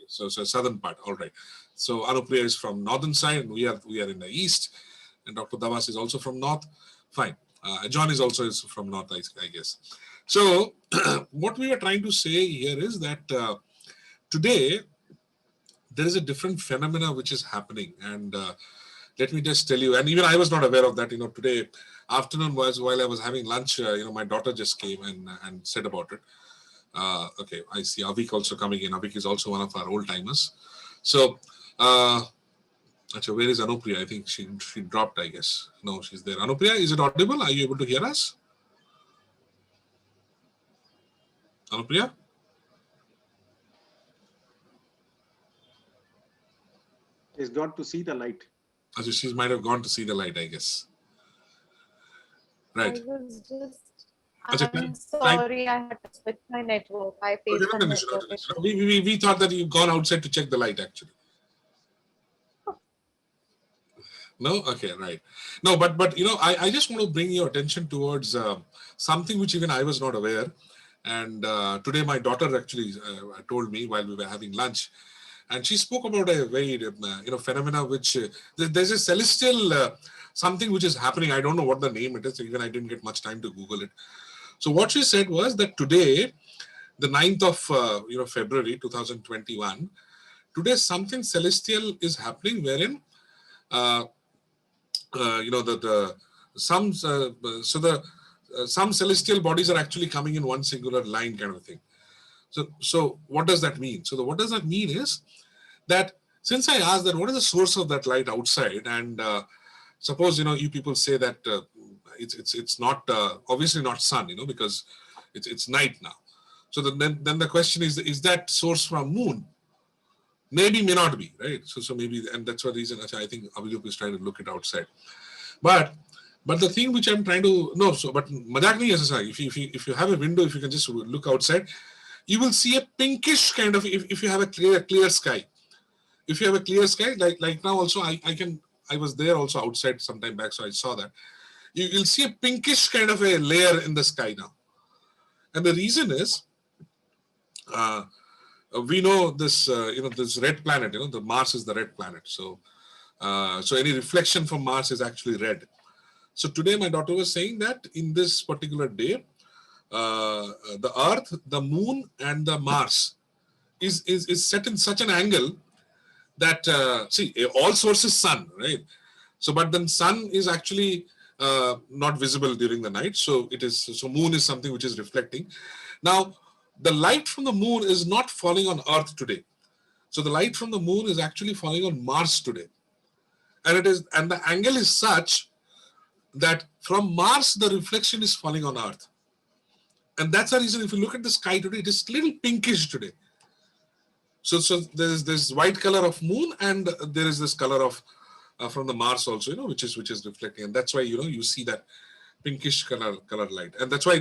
So southern part. All right. So Anupriya is from northern side, and we are in the east, and Dr. Davas is also from north. Fine. John is also from north, I guess. So what we were trying to say here is that today there is a different phenomena which is happening, and let me just tell you, and even I was not aware of that. Today afternoon was while I was having lunch. My daughter just came and said about it. Okay, I see Avik also coming in. Avik is also one of our old timers. So, where is Anupriya? I think she dropped, I guess. No, she's there. Anupriya, is it audible? Are you able to hear us? Anupriya? She's gone to see the light. So she might have gone to see the light, I guess. Right. I'm sorry, I had to switch my network. I faced some network issues. We thought that you've gone outside to check the light, actually. No? Okay, right. No, but I just want to bring your attention towards something which even I was not aware. And today my daughter actually told me while we were having lunch, and she spoke about a very phenomena which there's a celestial something which is happening. I don't know what the name it is. Even I didn't get much time to Google it. So what she said was that today, the 9th of February 2021, today something celestial is happening wherein some celestial bodies are actually coming in one singular line kind of thing. So what does that mean? So what does that mean is that since I asked that what is the source of that light outside, and suppose you people say that it's not obviously not sun, because it's night now. So then the question is that source from moon? Maybe, may not be, right? So maybe, and that's one reason I think Abhijit is trying to look it outside. But the thing which I'm trying to but Majak nahi hai, if you have a window, if you can just look outside, you will see a pinkish kind of, if you have a clear sky. If you have a clear sky, like now also I was there also outside some time back, so I saw that. You'll see a pinkish kind of a layer in the sky now. And the reason is, we know this, this red planet, the Mars is the red planet. So any reflection from Mars is actually red. So today my daughter was saying that in this particular day, the Earth, the Moon, and the Mars is set in such an angle that all source is sun, right? So but then sun is actually not visible during the night. So moon is something which is reflecting. Now the light from the moon is not falling on Earth today. So the light from the moon is actually falling on Mars today. And the angle is such that from Mars, the reflection is falling on Earth. And that's the reason if you look at the sky today, it is little pinkish today. So there's this white color of moon, and there is this color of from the Mars also, which is reflecting. And that's why, you see that pinkish color light. And that's why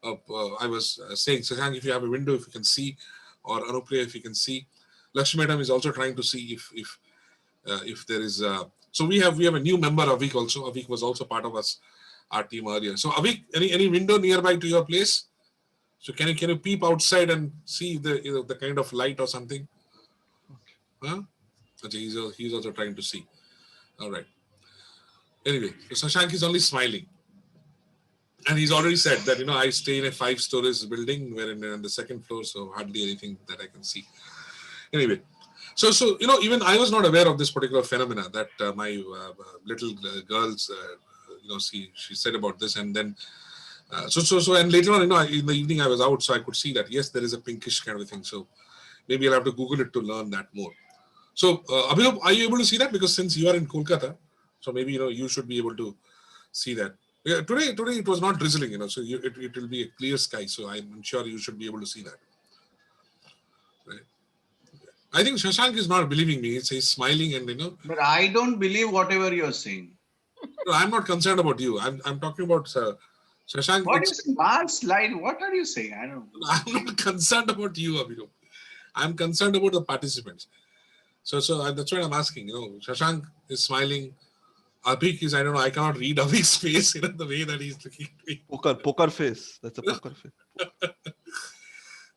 I was saying, Shashank, if you have a window, if you can see, or Anupriya, if you can see. Lakshmi Madam is also trying to see if there is. So we have a new member, Avik also. Avik was also part of our team earlier. So Avik, any window nearby to your place? So can you peep outside and see the kind of light or something? Huh? Okay, he's also trying to see. All right. Anyway, so Shashank is only smiling. And he's already said that, I stay in a 5-story building where in the second floor, so hardly anything that I can see. Anyway, so even I was not aware of this particular phenomena that my little girls, she said about this, and then and later on, in the evening I was out, so I could see that yes, there is a pinkish kind of a thing. So maybe I'll have to Google it to learn that more. So Abhinav, are you able to see that? Because since you are in Kolkata, so maybe you should be able to see that. Yeah, today it was not drizzling, so it will be a clear sky. So I'm sure you should be able to see that. Right. I think Shashank is not believing me. He's smiling and But I don't believe whatever you're saying. No, I'm not concerned about you. I'm talking about Shashank. What is Mars light? What are you saying? I don't know. I'm not concerned about you, Abhinav. I'm concerned about the participants. So that's what I'm asking. Shashank is smiling. Abhik is, I don't know, I cannot read Abhik's face, the way that he's looking at me. Poker face. That's a poker face.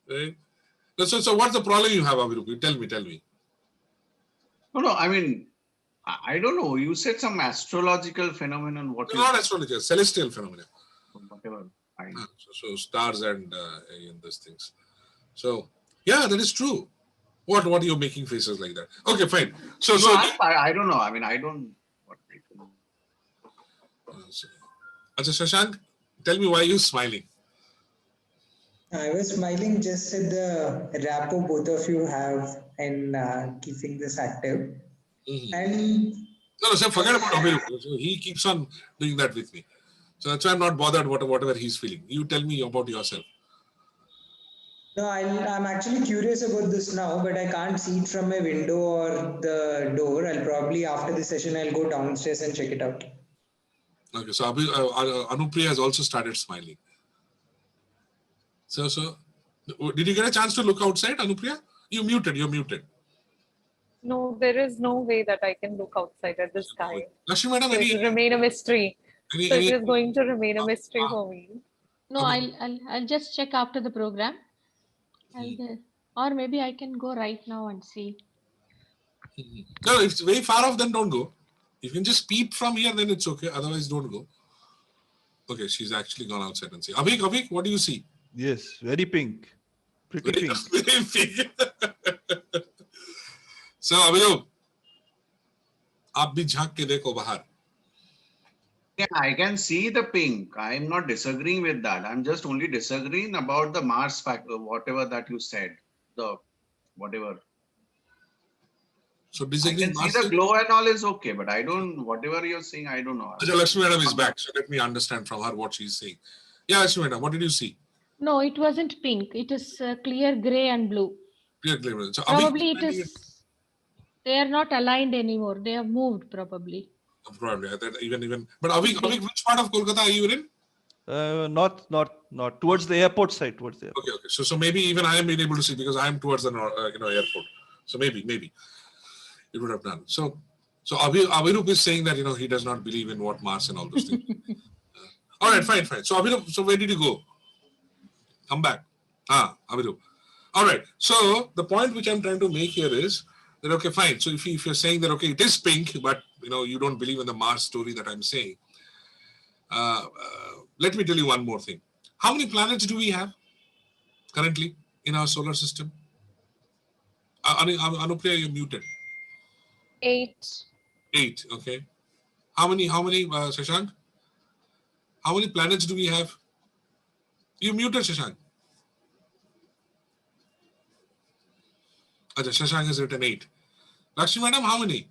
Right? So what's the problem you have, Abhiruk? Tell me. No, I mean, I don't know. You said some astrological phenomenon. What? Not astrology, celestial phenomena. Whatever. So stars and these things. So yeah, that is true. What are you making faces like that? Okay, fine. So I don't know. I mean, I don't. Shashank, tell me why you're smiling. I was smiling just at the rapport both of you have in keeping this active. Mm-hmm. And so forget about Abhiruk. So he keeps on doing that with me. So that's why I'm not bothered whatever he's feeling. You tell me about yourself. No, I'm actually curious about this now, but I can't see it from my window or the door. I'll probably, after the session, I'll go downstairs and check it out. Okay, so Anupriya has also started smiling. So did you get a chance to look outside, Anupriya? You're muted. No, there is no way that I can look outside at the sky. Lakshmi Madam, so it will remain a mystery. It is going to remain a mystery for me. No, I'll just check after the program. Or maybe I can go right now and see. No, if it's very far off, then don't go. You can just peep from here, then it's okay. Otherwise, don't go. Okay, she's actually gone outside and see. Avik, what do you see? Yes, very pink. Pretty pink. Very pink. So, Abhinav, आप भी झांक के देखो बाहर. Yeah, I can see the pink. I'm not disagreeing with that. I'm just only disagreeing about the Mars factor, whatever that you said. The whatever. So I disagreeing. can see the glow and all is okay, but I don't. Whatever you're saying, I don't know. Lakshmi Madam is back, so let me understand from her what she's saying. Yeah, Lakshmi Madam, what did you see? No, it wasn't pink. It is clear gray and blue. Clear. So probably it is. They are not aligned anymore. They have moved probably. Probably. Even. But Avik, which part of Kolkata are you in? Not towards the airport side. Okay. So maybe even I am being able to see because I am towards the airport. So maybe it would have done. So Abhirup is saying that he does not believe in what Mars and all those things. All right, fine. So Abhirup, so where did you go? Come back. Abhirup. All right. So the point which I'm trying to make here is that okay, fine. So if you're saying that okay, it is pink, but you don't believe in the Mars story that I'm saying. Let me tell you one more thing. How many planets do we have currently in our solar system? Anupriya, you're muted. 8. 8. Okay. How many? Shashank? How many planets do we have? You muted, Shashank. Shashank has written 8. Lakshmi Madam, how many?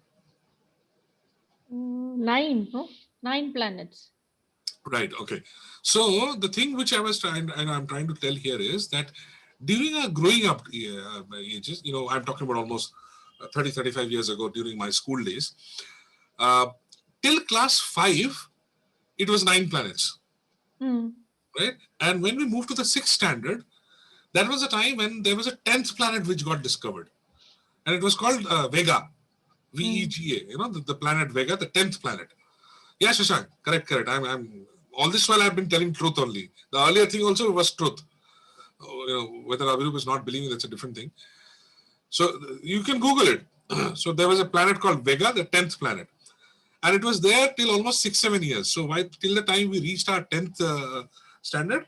9. No? 9 planets. Right. Okay. So the thing which I'm trying to tell here is that during our growing up ages, I'm talking about almost 35 years ago during my school days, till class 5, it was 9 planets, Hmm. right? And when we moved to the 6th standard, that was a time when there was a 10th planet which got discovered. And it was called Vega, VEGA, the planet Vega, the 10th planet. Yeah, Shashank, correct. I'm all this while I've been telling truth only. The earlier thing also was truth. Whether Abhirup is not believing, that's a different thing. So you can Google it. So there was a planet called Vega, the 10th planet. And it was there till almost 6-7 years. So till the time we reached our 10th standard,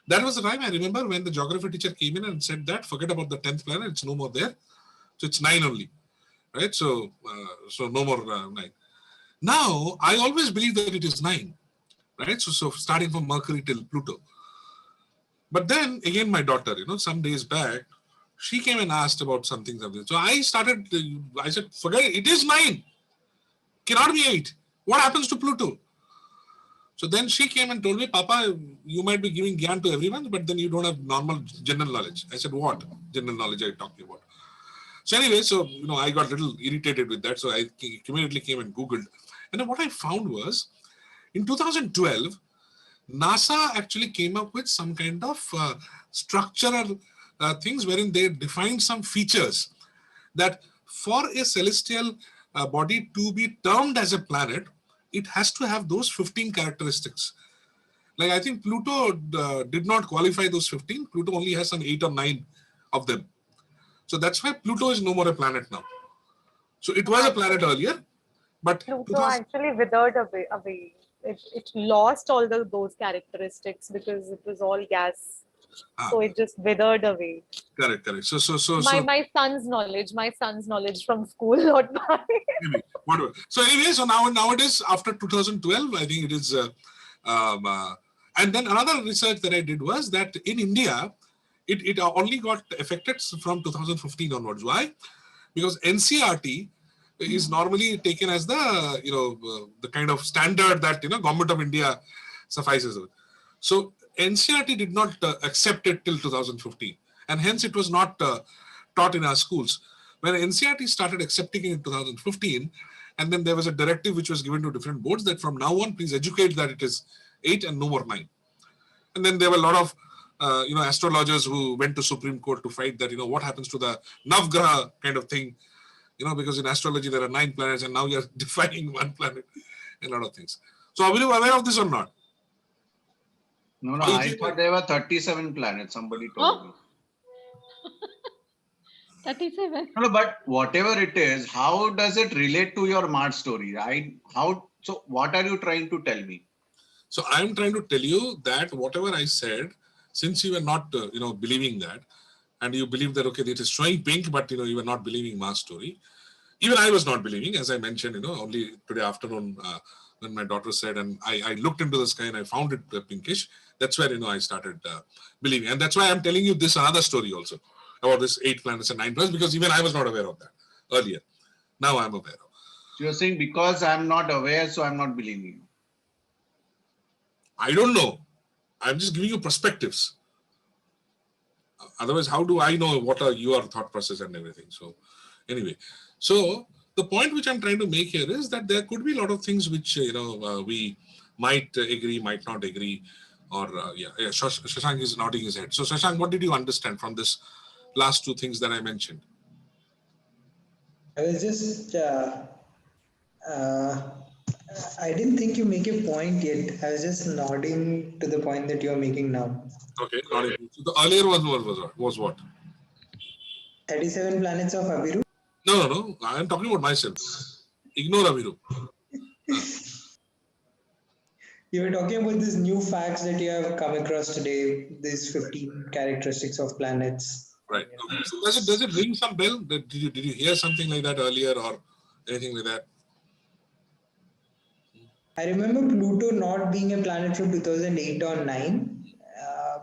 that was the time I remember when the geography teacher came in and said that forget about the 10th planet, it's no more there. So it's 9 only, right? So no more 9. Now, I always believe that it is 9, right? So starting from Mercury till Pluto. But then again, my daughter, some days back, she came and asked about something. So I said, forget it is 9. Cannot be 8. What happens to Pluto? So then she came and told me, Papa, you might be giving gyan to everyone, but then you don't have normal general knowledge. I said, what general knowledge are you talking about? So anyway, I got a little irritated with that. So I immediately came and Googled. And then what I found was, in 2012, NASA actually came up with some kind of structural things wherein they defined some features that for a celestial body to be termed as a planet, it has to have those 15 characteristics. Like I think Pluto did not qualify those 15. Pluto only has some 8 or 9 of them. So that's why Pluto is no more a planet now. So it was a planet earlier, but Pluto actually withered away. It lost all those characteristics because it was all gas. So it just withered away. Correct. So my son's knowledge from school, not mine. Maybe, whatever. So anyway, so nowadays after 2012, I think it is. And then another research that I did was that in India, it only got affected from 2015 onwards. Why? Because NCRT is normally taken as the kind of standard that Government of India suffices with. So NCRT did not accept it till 2015, and hence it was not taught in our schools. When NCRT started accepting it in 2015, and then there was a directive which was given to different boards that from now on, please educate that it is 8 and no more 9. And then there were a lot of astrologers who went to Supreme Court to fight that what happens to the Navgraha kind of thing, because in astrology there are 9 planets and now you're defining one planet, a lot of things. So are you aware of this or not? No, I thought there were 37 planets. Somebody told me. 37. No, but whatever it is, how does it relate to your Mars story, right? So what are you trying to tell me? So I'm trying to tell you that whatever I said, since you were not, believing that, and you believe that, okay, it is showing pink, but, you were not believing Mars story. Even I was not believing, as I mentioned, only today afternoon when my daughter said, and I looked into the sky and I found it pinkish. That's where, I started believing. And that's why I'm telling you this another story also about this 8 planets and 9 planets, because even I was not aware of that earlier. Now I'm aware of. So you're saying because I'm not aware, so I'm not believing you. I don't know. I'm just giving you perspectives. Otherwise, how do I know what are your thought process and everything? So anyway, so the point which I'm trying to make here is that there could be a lot of things which, we might agree, might not agree, or Shashank is nodding his head. So Shashank, what did you understand from this last 2 things that I mentioned? I was just, I didn't think you make a point yet. I was just nodding to the point that you're making now. Okay, nodding. So the earlier one was what? 37 planets of Abiru? No. I'm talking about myself. Ignore Abiru. You were talking about these new facts that you have come across today, these 15 characteristics of planets. Right. Okay. So does it ring some bell? Did you hear something like that earlier or anything like that? I remember Pluto not being a planet from 2008 or 9,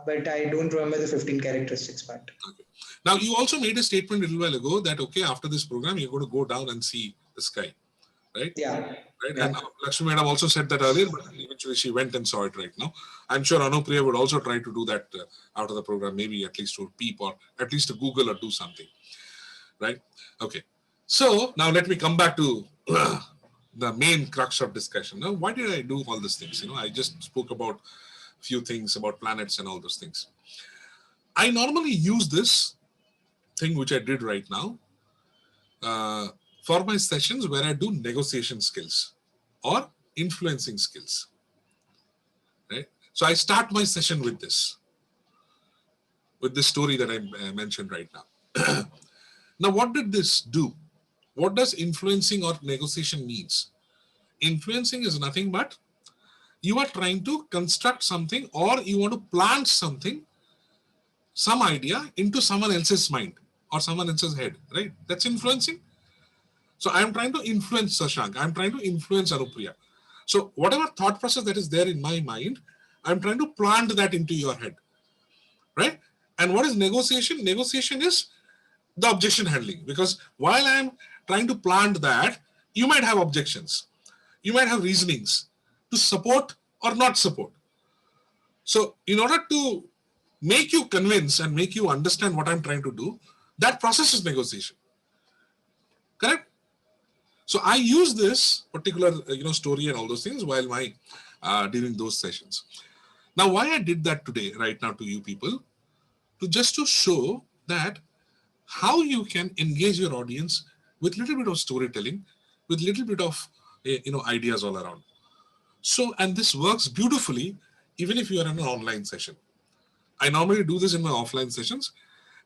but I don't remember the 15 characteristics part. Okay. Now, you also made a statement a little while ago that, okay, after this program, you're going to go down and see the sky, right? Yeah. Right. Yeah. And Lakshmi Madam also said that earlier, but eventually she went and saw it right now. I'm sure Anupriya would also try to do that out of the program, maybe at least to peep or at least to Google or do something, right? Okay. So now let me come back to the main crux of discussion. Now, why did I do all these things? I just spoke about a few things about planets and all those things. I normally use this thing which I did right now for my sessions where I do negotiation skills or influencing skills. Right? So I start my session with this story that I mentioned right now. Now, what did this do? What does influencing or negotiation means? Influencing is nothing but you are trying to construct something, or you want to plant something, some idea into someone else's mind or someone else's head, right? That's influencing. So I'm trying to influence Shashank. I'm trying to influence Anupriya. So whatever thought process that is there in my mind, I'm trying to plant that into your head, right? And what is negotiation? Negotiation is the objection handling, because while I'm trying to plant that, you might have objections. You might have reasonings to support or not support. So in order to make you convince and make you understand what I'm trying to do, that process is negotiation. Correct? So I use this particular story and all those things while during those sessions. Now, why I did that today, right now, to you people, just to show that how you can engage your audience with little bit of storytelling, with little bit of ideas all around. So, and this works beautifully even if you are in an online session. I normally do this in my offline sessions.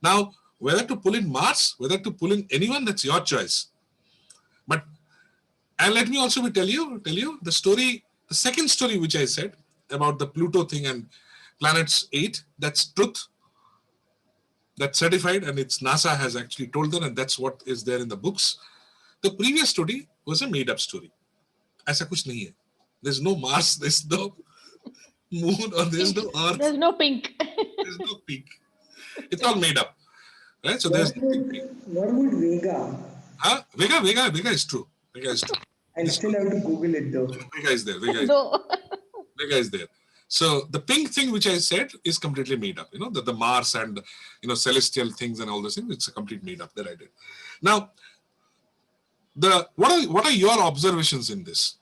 Now, whether to pull in Mars, whether to pull in anyone, that's your choice. But, and let me also tell you the story, the second story which I said about the Pluto thing and planets 8, that's truth. That's certified, and it's NASA has actually told them, and that's what is there in the books. The previous story was a made-up story. ऐसा कुछ नहीं है. There's no Mars, there's no moon, or there's no Earth. There's no pink. There's no pink. It's all made up, right? So there's nothing pink. What would Vega? Huh? Vega is true. Vega is true. I still have to Google it though. Vega is there. Vega is there. So the pink thing which I said is completely made up. The Mars and celestial things and all those things. It's a complete made up that I did. Now, what are your observations in this?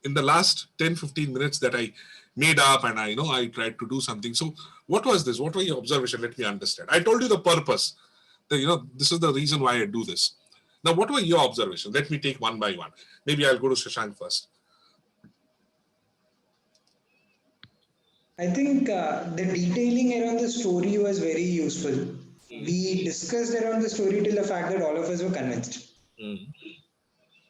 In the last 10-15 minutes that I made up, and I tried to do something. So what was this? What were your observations? Let me understand. I told you the purpose. This is the reason why I do this. Now, what were your observations? Let me take one by one. Maybe I'll go to Shashank first. I think the detailing around the story was very useful. We discussed around the story till the fact that all of us were convinced.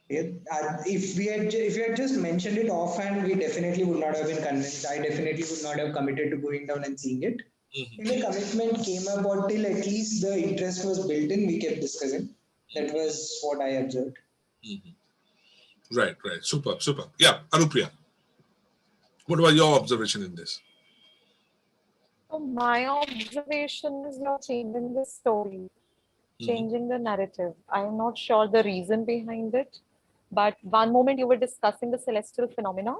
If you had just mentioned it offhand, we definitely would not have been convinced. I definitely would not have committed to going down and seeing it. If the commitment came about till at least the interest was built in, we kept discussing. That was what I observed. Right. Super. Yeah, Anupriya. What was your observation in this? So my observation is you're changing the story, changing the narrative. I'm not sure the reason behind it, but one moment you were discussing the celestial phenomena,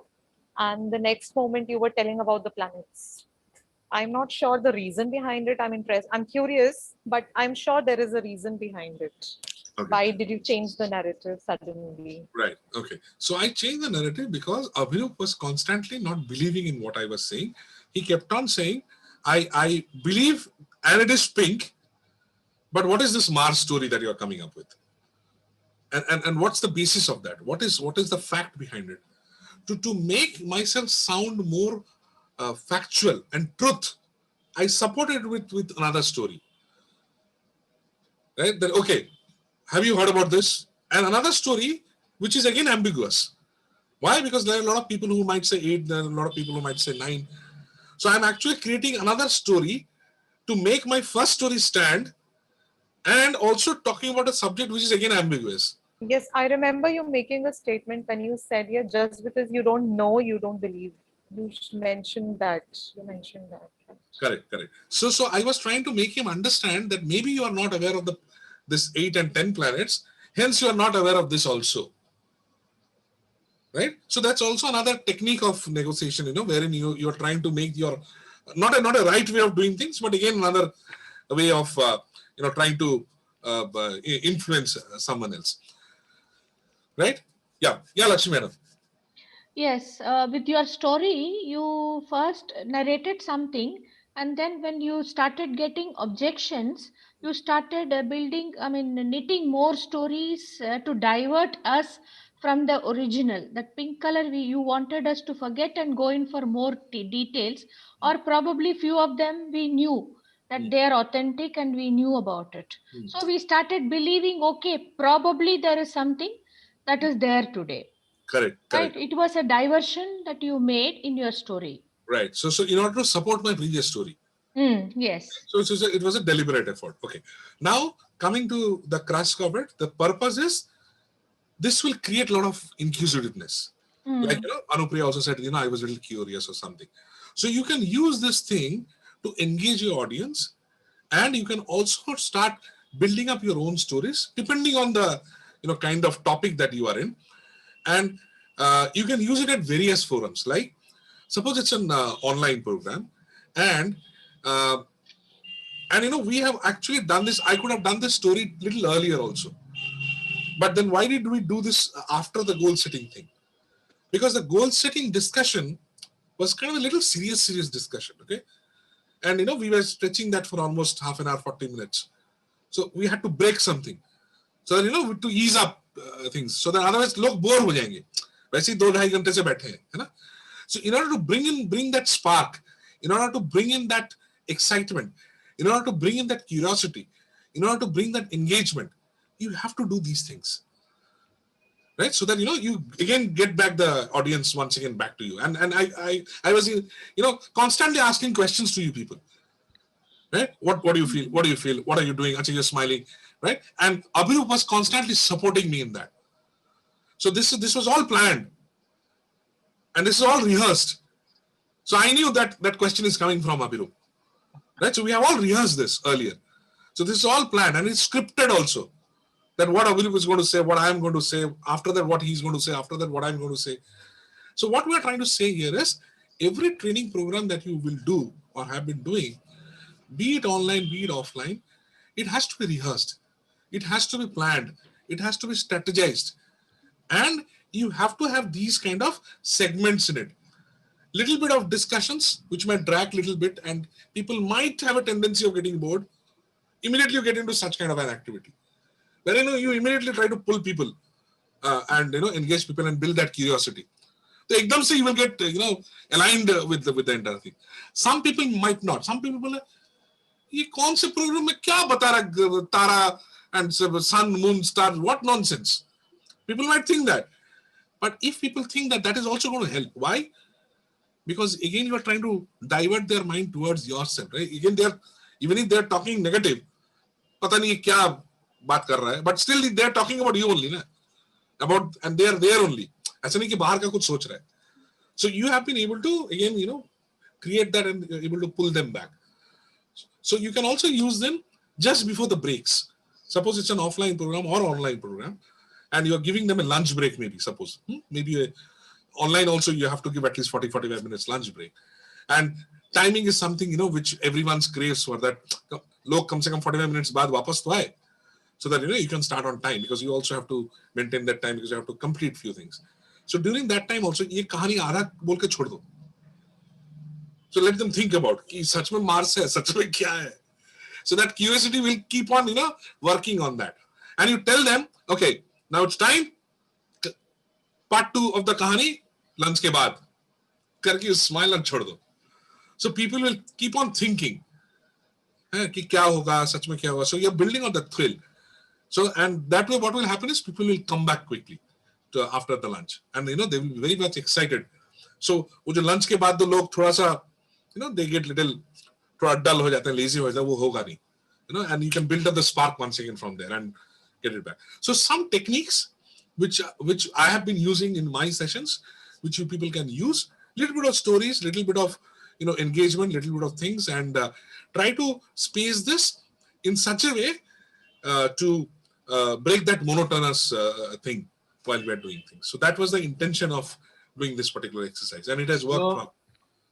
and the next moment you were telling about the planets. I'm not sure the reason behind it. I'm impressed. I'm curious, but I'm sure there is a reason behind it. Okay. Why did you change the narrative suddenly? Right. Okay. So I changed the narrative because Abhirup was constantly not believing in what I was saying. He kept on saying, I believe, and it is pink, but what is this Mars story that you're coming up with? And what's the basis of that? What is the fact behind it? To make myself sound more factual and truth, I support it with another story. Right? Then, okay, have you heard about this? And another story, which is again ambiguous. Why? Because there are a lot of people who might say 8, there are a lot of people who might say 9. So I'm actually creating another story to make my first story stand, and also talking about a subject which is again ambiguous. Yes, I remember you making a statement when you said, yeah, just because you don't know, you don't believe. You mentioned that. Correct. So I was trying to make him understand that maybe you are not aware of this 8 and 10 planets, hence you are not aware of this also. Right? So that's also another technique of negotiation, wherein you're trying to make your, not a right way of doing things, but again, another way of, trying to influence someone else. Right? Yeah, Lakshmi madam. Yes, with your story, you first narrated something, and then when you started getting objections, you started knitting more stories to divert us from the original. That pink color, you wanted us to forget and go in for more details, or probably few of them we knew that they are authentic and we knew about it. So we started believing, okay, probably there is something that is there today. Correct. Right, it was a diversion that you made in your story. Right. So in order to support my previous story. Yes. So it was a deliberate effort. Okay. Now coming to the crux of it, the purpose is this will create a lot of inquisitiveness. Like Anupriya also said, I was a little curious or something. So you can use this thing to engage your audience, and you can also start building up your own stories depending on the kind of topic that you are in, and you can use it at various forums. Like suppose it's an online program, and we have actually done this. I could have done this story little earlier also, but then why did we do this after the goal setting thing? Because the goal setting discussion was kind of a little serious discussion. Okay. And we were stretching that for almost half an hour, 40 minutes. So we had to break something. So that, to ease up things. So that otherwise लोग bore हो जाएंगे. वैसे ही 2-2.5 घंटे से बैठे हैं, है ना? So in order to bring that spark, in order to bring in that excitement, in order to bring in that curiosity, in order to bring that engagement, you have to do these things. Right, so that you again get back the audience once again back to you, and I was constantly asking questions to you people, right? What do you feel? What do you feel? What are you doing? Actually, you're smiling, right? And Abhirup was constantly supporting me in that. So this was all planned, and this is all rehearsed. So I knew that question is coming from Abhirup, right? So we have all rehearsed this earlier. So this is all planned, and it's scripted also. That what Abhirup is going to say, what I am going to say, after that what he's going to say, after that what I'm going to say. So what we are trying to say here is every training program that you will do or have been doing, be it online, be it offline, it has to be rehearsed. It has to be planned. It has to be strategized. And you have to have these kind of segments in it. Little bit of discussions, which might drag a little bit, and people might have a tendency of getting bored. Immediately you get into such kind of an activity. Where you immediately try to pull people and engage people and build that curiosity. So ekdam se you will get aligned with the entire thing. Some people might not. Some people are, ये कौन से program में क्या बता रहा तारा and sun, moon, stars, what nonsense. People might think that, but if people think that is also going to help. Why? Because again you are trying to divert their mind towards yourself, right? Again even if they are talking negative, पता नहीं क्या बात कर रहा है, but still they are talking about you only, na? And they are there only. ऐसा नहीं कि बाहर का कुछ सोच रहा है. So you have been able to again create that and able to pull them back. So you can also use them just before the breaks. Suppose it's an offline program or online program, and you are giving them a lunch break. Maybe suppose maybe online also you have to give at least 40-45 minutes lunch break, and timing is something which everyone's craves for. That लोग कम से कम 45 minutes बाद वापस तो आए. So that you can start on time, because you also have to maintain that time, because you have to complete few things. So during that time also ये कहानी आधा बोल के छोड़ दो. So let them think about कि सच में Mars है, सच में क्या है. So that curiosity will keep on working on that, and you tell them, okay, now it's time, part 2 of the कहानी lunch के बाद करके smile and छोड़ दो. So people will keep on thinking कि क्या होगा, सच में क्या होगा. So you're building on the thrill. So, and that way what will happen is people will come back quickly after the lunch, and they will be very much excited. So वो जो lunch के बाद तो लोग थोड़ा सा they get little थोड़ा dull हो जाते हैं, lazy हो जाते हैं, वो होगा नहीं, and you can build up the spark once again from there and get it back. So some techniques which I have been using in my sessions, which you people can use, little bit of stories, little bit of engagement, little bit of things, and try to space this in such a way to break that monotonous thing while we are doing things. So that was the intention of doing this particular exercise, and it has worked. So,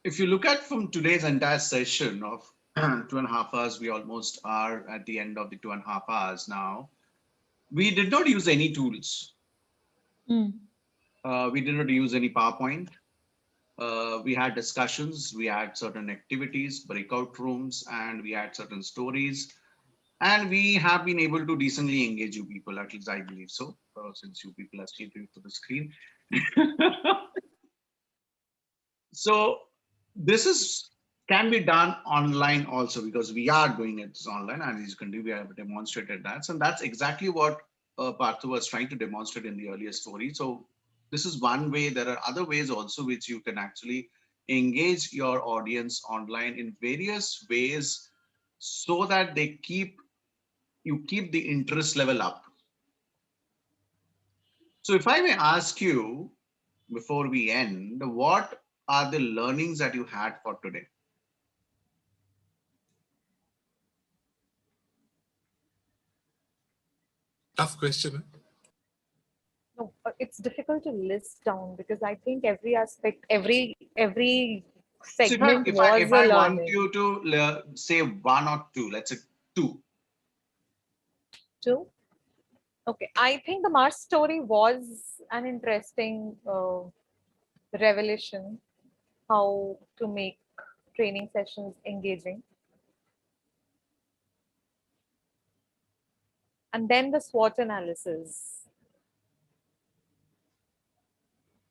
if you look at from today's entire session of 2.5 hours, we almost are at the end of the 2.5 hours now. We did not use any tools. We did not use any PowerPoint. We had discussions, we had certain activities, breakout rooms, and we had certain stories. And we have been able to decently engage you people, at least I believe so, since you people are still to the screen. So this is can be done online also, because we are doing it online, and as you can do, we have demonstrated that. And that's exactly what Parthu was trying to demonstrate in the earlier story. So this is one way. There are other ways also which you can actually engage your audience online in various ways, so that you keep the interest level up. So if I may ask you before we end, what are the learnings that you had for today? Tough question. No, it's difficult to list down because I think every aspect, every So segment if was a I want learning. you to say one or two, let's say two. Two. Okay, I think the Mars story was an interesting revelation, how to make training sessions engaging. And then the SWOT analysis.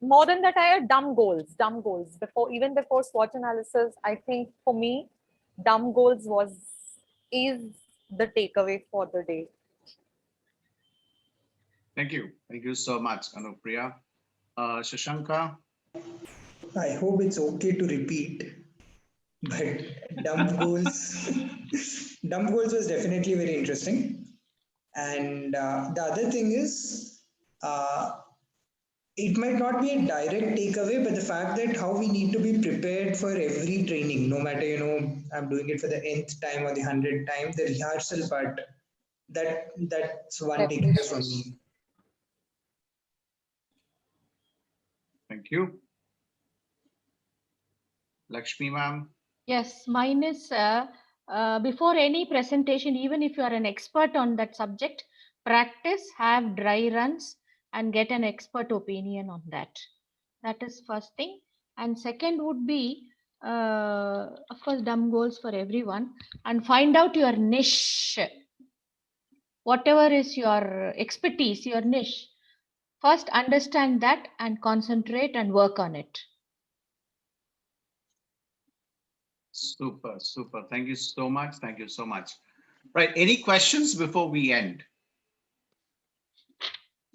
More than that, I had dumb goals. Even before SWOT analysis, I think for me, dumb goals is the takeaway for the day. Thank you. Thank you so much, Anupriya. Shashanka. I hope it's okay to repeat, but dump goals, dump goals was definitely very interesting. And the other thing is, it might not be a direct takeaway, but the fact that how we need to be prepared for every training, no matter, I'm doing it for the nth time or the 100th time, the rehearsal part, that's one takeaway from me. Thank you. Lakshmi ma'am. Yes, mine is before any presentation, even if you are an expert on that subject, practice, have dry runs, and get an expert opinion on that. That is first thing. And second would be, of course, dumb goals for everyone, and find out your niche. Whatever is your expertise, your niche, first understand that and concentrate and work on it. Super, super. Thank you so much. Thank you so much. Right. Any questions before we end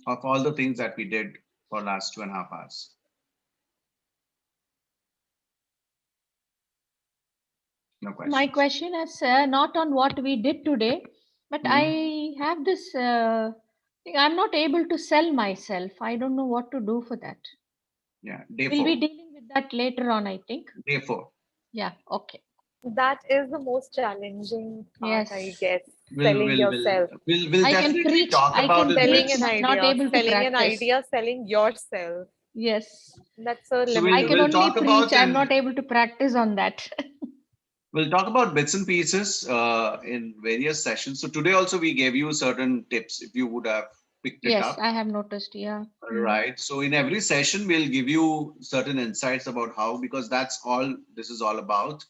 of all the things that we did for last 2.5 hours? No questions. My question is not on what we did today, but I have this thing. I'm not able to sell myself. I don't know what to do for that. Yeah, day We'll 4. be dealing with that later on, I think. Day 4. Yeah, okay. That is the most challenging part, Yes. I guess. Selling yourself. We'll I can definitely preach, talk I about can it. Selling preach, an but idea. not able to Selling an practice. idea, selling yourself. Yes. That's a So limit. I can we'll only talk preach. about I'm not able to practice on that. We'll talk about bits and pieces in various sessions. So today also we gave you certain tips if you would have picked it Yes, up. I have noticed. Yeah. Right. So in every session, we'll give you certain insights about how, because that's all this is all about.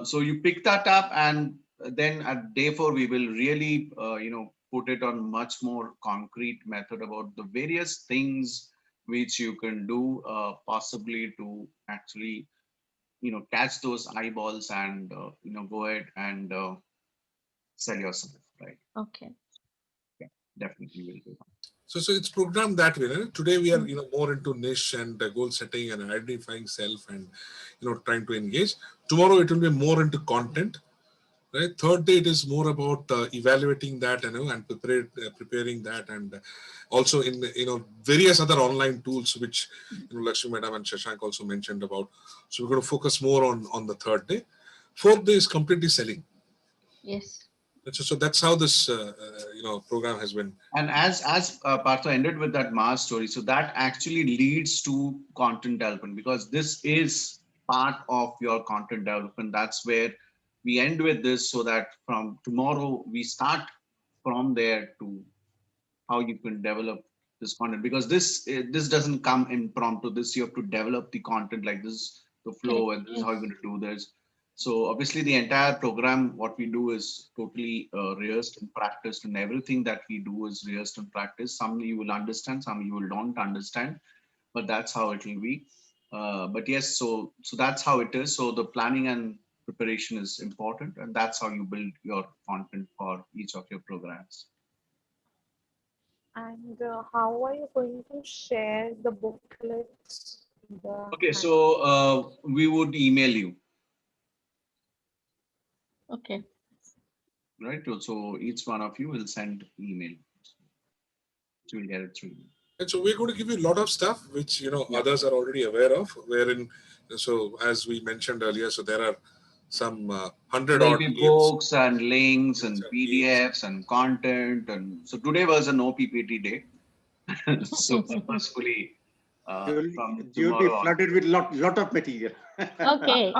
So you pick that up, and then at day 4, we will really, put it on much more concrete method about the various things which you can do possibly to actually, catch those eyeballs and, go ahead and sell yourself. Right. Okay. Yeah, definitely will do. So it's programmed that way. Right? Today we are more into niche and goal setting and identifying self and trying to engage. Tomorrow it will be more into content. Right. Third day it is more about evaluating that and preparing that, and also in various other online tools which Lakshmi Madam and Shashank also mentioned about. So we're going to focus more on the third day. Fourth day is completely selling. Yes. So that's how this program has been. And as Partha ended with that Mars story, so that actually leads to content development, because this is part of your content development. That's where we end with this, so that from tomorrow we start from there to how you can develop this content, because this doesn't come impromptu. This you have to develop the content like this, the flow, and this is how you're going to do this. So obviously the entire program, what we do is totally rehearsed and practiced, and everything that we do is rehearsed and practiced. Some you will understand, some you will don't understand, but that's how it will be. But yes, so that's how it is. So the planning and preparation is important, and that's how you build your content for each of your programs. And how are you going to share the booklets? Okay, so we would email you, Okay. right? So each one of you will send email, so you'll get it through. And so we're going to give you a lot of stuff which others are already aware of. Wherein, so as we mentioned earlier, so there are some 100 There'll odd be games. books and links and and PDFs and content, and so today was a no PPT day. So purposefully, from You'll be tomorrow on. flooded with lot of material. Okay.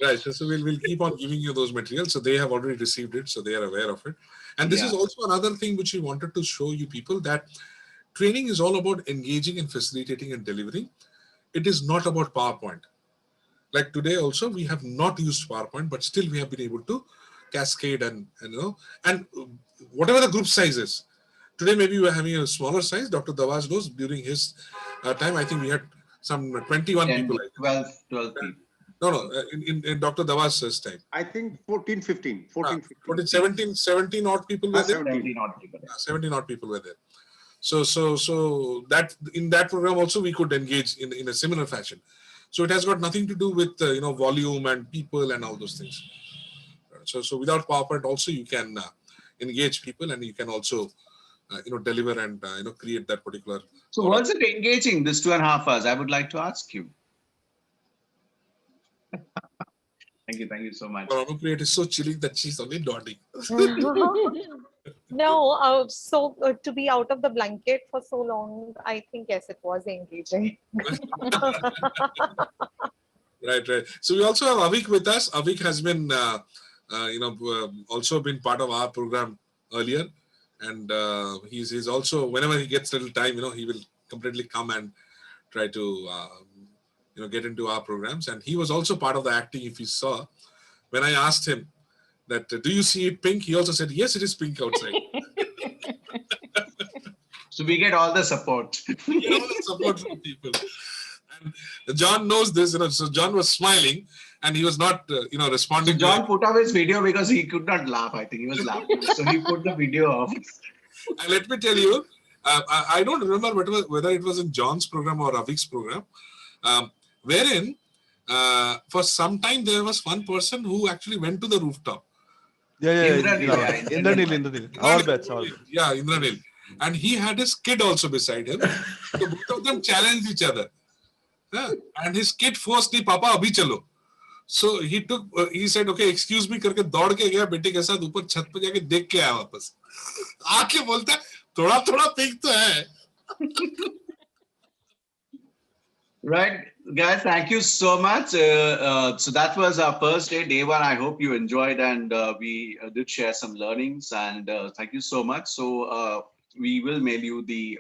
Right. So we'll keep on giving you those materials. So they have already received it, so they are aware of it. And this is also another thing which we wanted to show you people, that training is all about engaging and facilitating and delivering. It is not about PowerPoint. Like today also, we have not used PowerPoint, but still we have been able to cascade and whatever the group size is. Today maybe we are having a smaller size. Dr. Dawaz knows during his time, I think we had some 21 people. 12 people. No, in Dr. Dawaz's time. I think 14, 15. 14, 15. 17 odd people were there. 17 odd people. 17 odd people were there. So that in that program also we could engage in a similar fashion. So it has got nothing to do with volume and people and all those things. So without PowerPoint also you can engage people, and you can also deliver and create that particular. So was it engaging this 2.5 hours? I would like to ask you. Thank you so much. Well, Anupriya, it is so chilling that she's only nodding. No, so to be out of the blanket for so long, I think yes, it was engaging. Right. So we also have Avik with us. Avik has been, also been part of our program earlier, and he's also, whenever he gets little time, he will completely come and try to, get into our programs. And he was also part of the acting. If you saw, when I asked him that, do you see it pink? He also said, yes, it is pink outside. So we get all the support. We get all the support from people. And John knows this, so John was smiling and he was not, responding. So John put off his video because he could not laugh. I think he was laughing. So he put the video off. And let me tell you, I don't remember whether it was in John's program or Avik's program, wherein for some time there was one person who actually went to the rooftop. Indranil. Our batch. Yeah, Indranil. And he had his kid also beside him. So both of them challenged each other. And his kid forced me, Papa, abhi chalo. So he said, okay, excuse me, करके दौड़ के गया बेटे के साथ ऊपर छत पे जाके देख के आया वापस. आके बोलता है, थोड़ा पिक तो है. Right, guys, thank you so much. So that was our first day one. I hope you enjoyed, and we did share some learnings, and thank you so much. So we will mail you the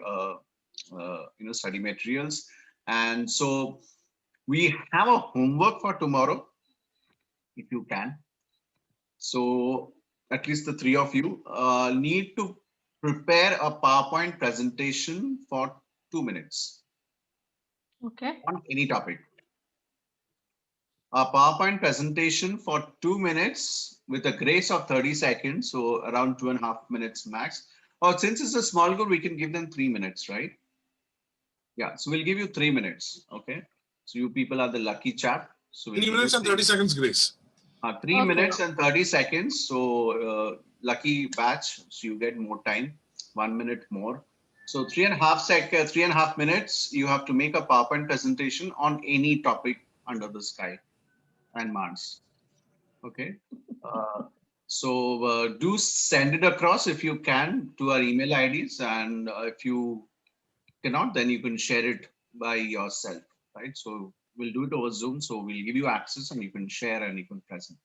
study materials, and so we have a homework for tomorrow, if you can. So at least the three of you need to prepare a PowerPoint presentation for 2 minutes. Okay. On any topic. A PowerPoint presentation for 2 minutes with a grace of 30 seconds, so around 2.5 minutes max. Or since it's a small group, we can give them 3 minutes, right? Yeah, so we'll give you 3 minutes, okay? So you people are the lucky chap. So we'll 3 minutes and 30 seconds grace. 3 minutes and 30 seconds, so lucky batch, so you get more time, 1 minute more. So 3.5 minutes, you have to make a PowerPoint presentation on any topic under the sky and Mars. Okay. So do send it across if you can to our email IDs, and if you cannot, then you can share it by yourself, right? So we'll do it over Zoom. So we'll give you access and you can share and you can present.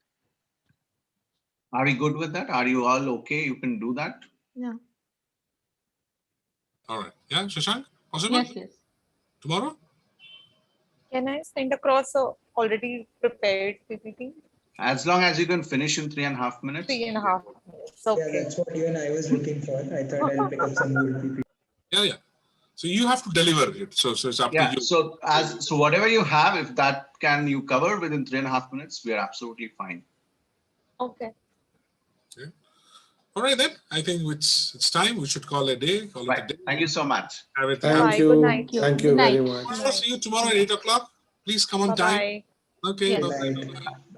Are we good with that? Are you all okay? You can do that? Yeah. All right. Yeah, Shashank, possible? Yes, yes. Tomorrow? Can I send across a already prepared PPT? As long as you can finish in 3.5 minutes. 3.5 minutes. Yeah, Okay. that's what even I was looking for. I thought I'll pick up some more PPT. Yeah, yeah. So you have to deliver it. So it's up to Yeah. you. So whatever you have, if that can you cover within 3.5 minutes, we are absolutely fine. Okay. Okay. All right then. I think it's time. We should call a day. Call it a Right. day. Thank you so much. Have it. Thank Bye. you. Good night. Thank Good you very night. much. Tomorrow, see you tomorrow at 8 o'clock. Please come on time. Bye-bye. Okay. Yes. Good Bye-bye. night. Bye-bye.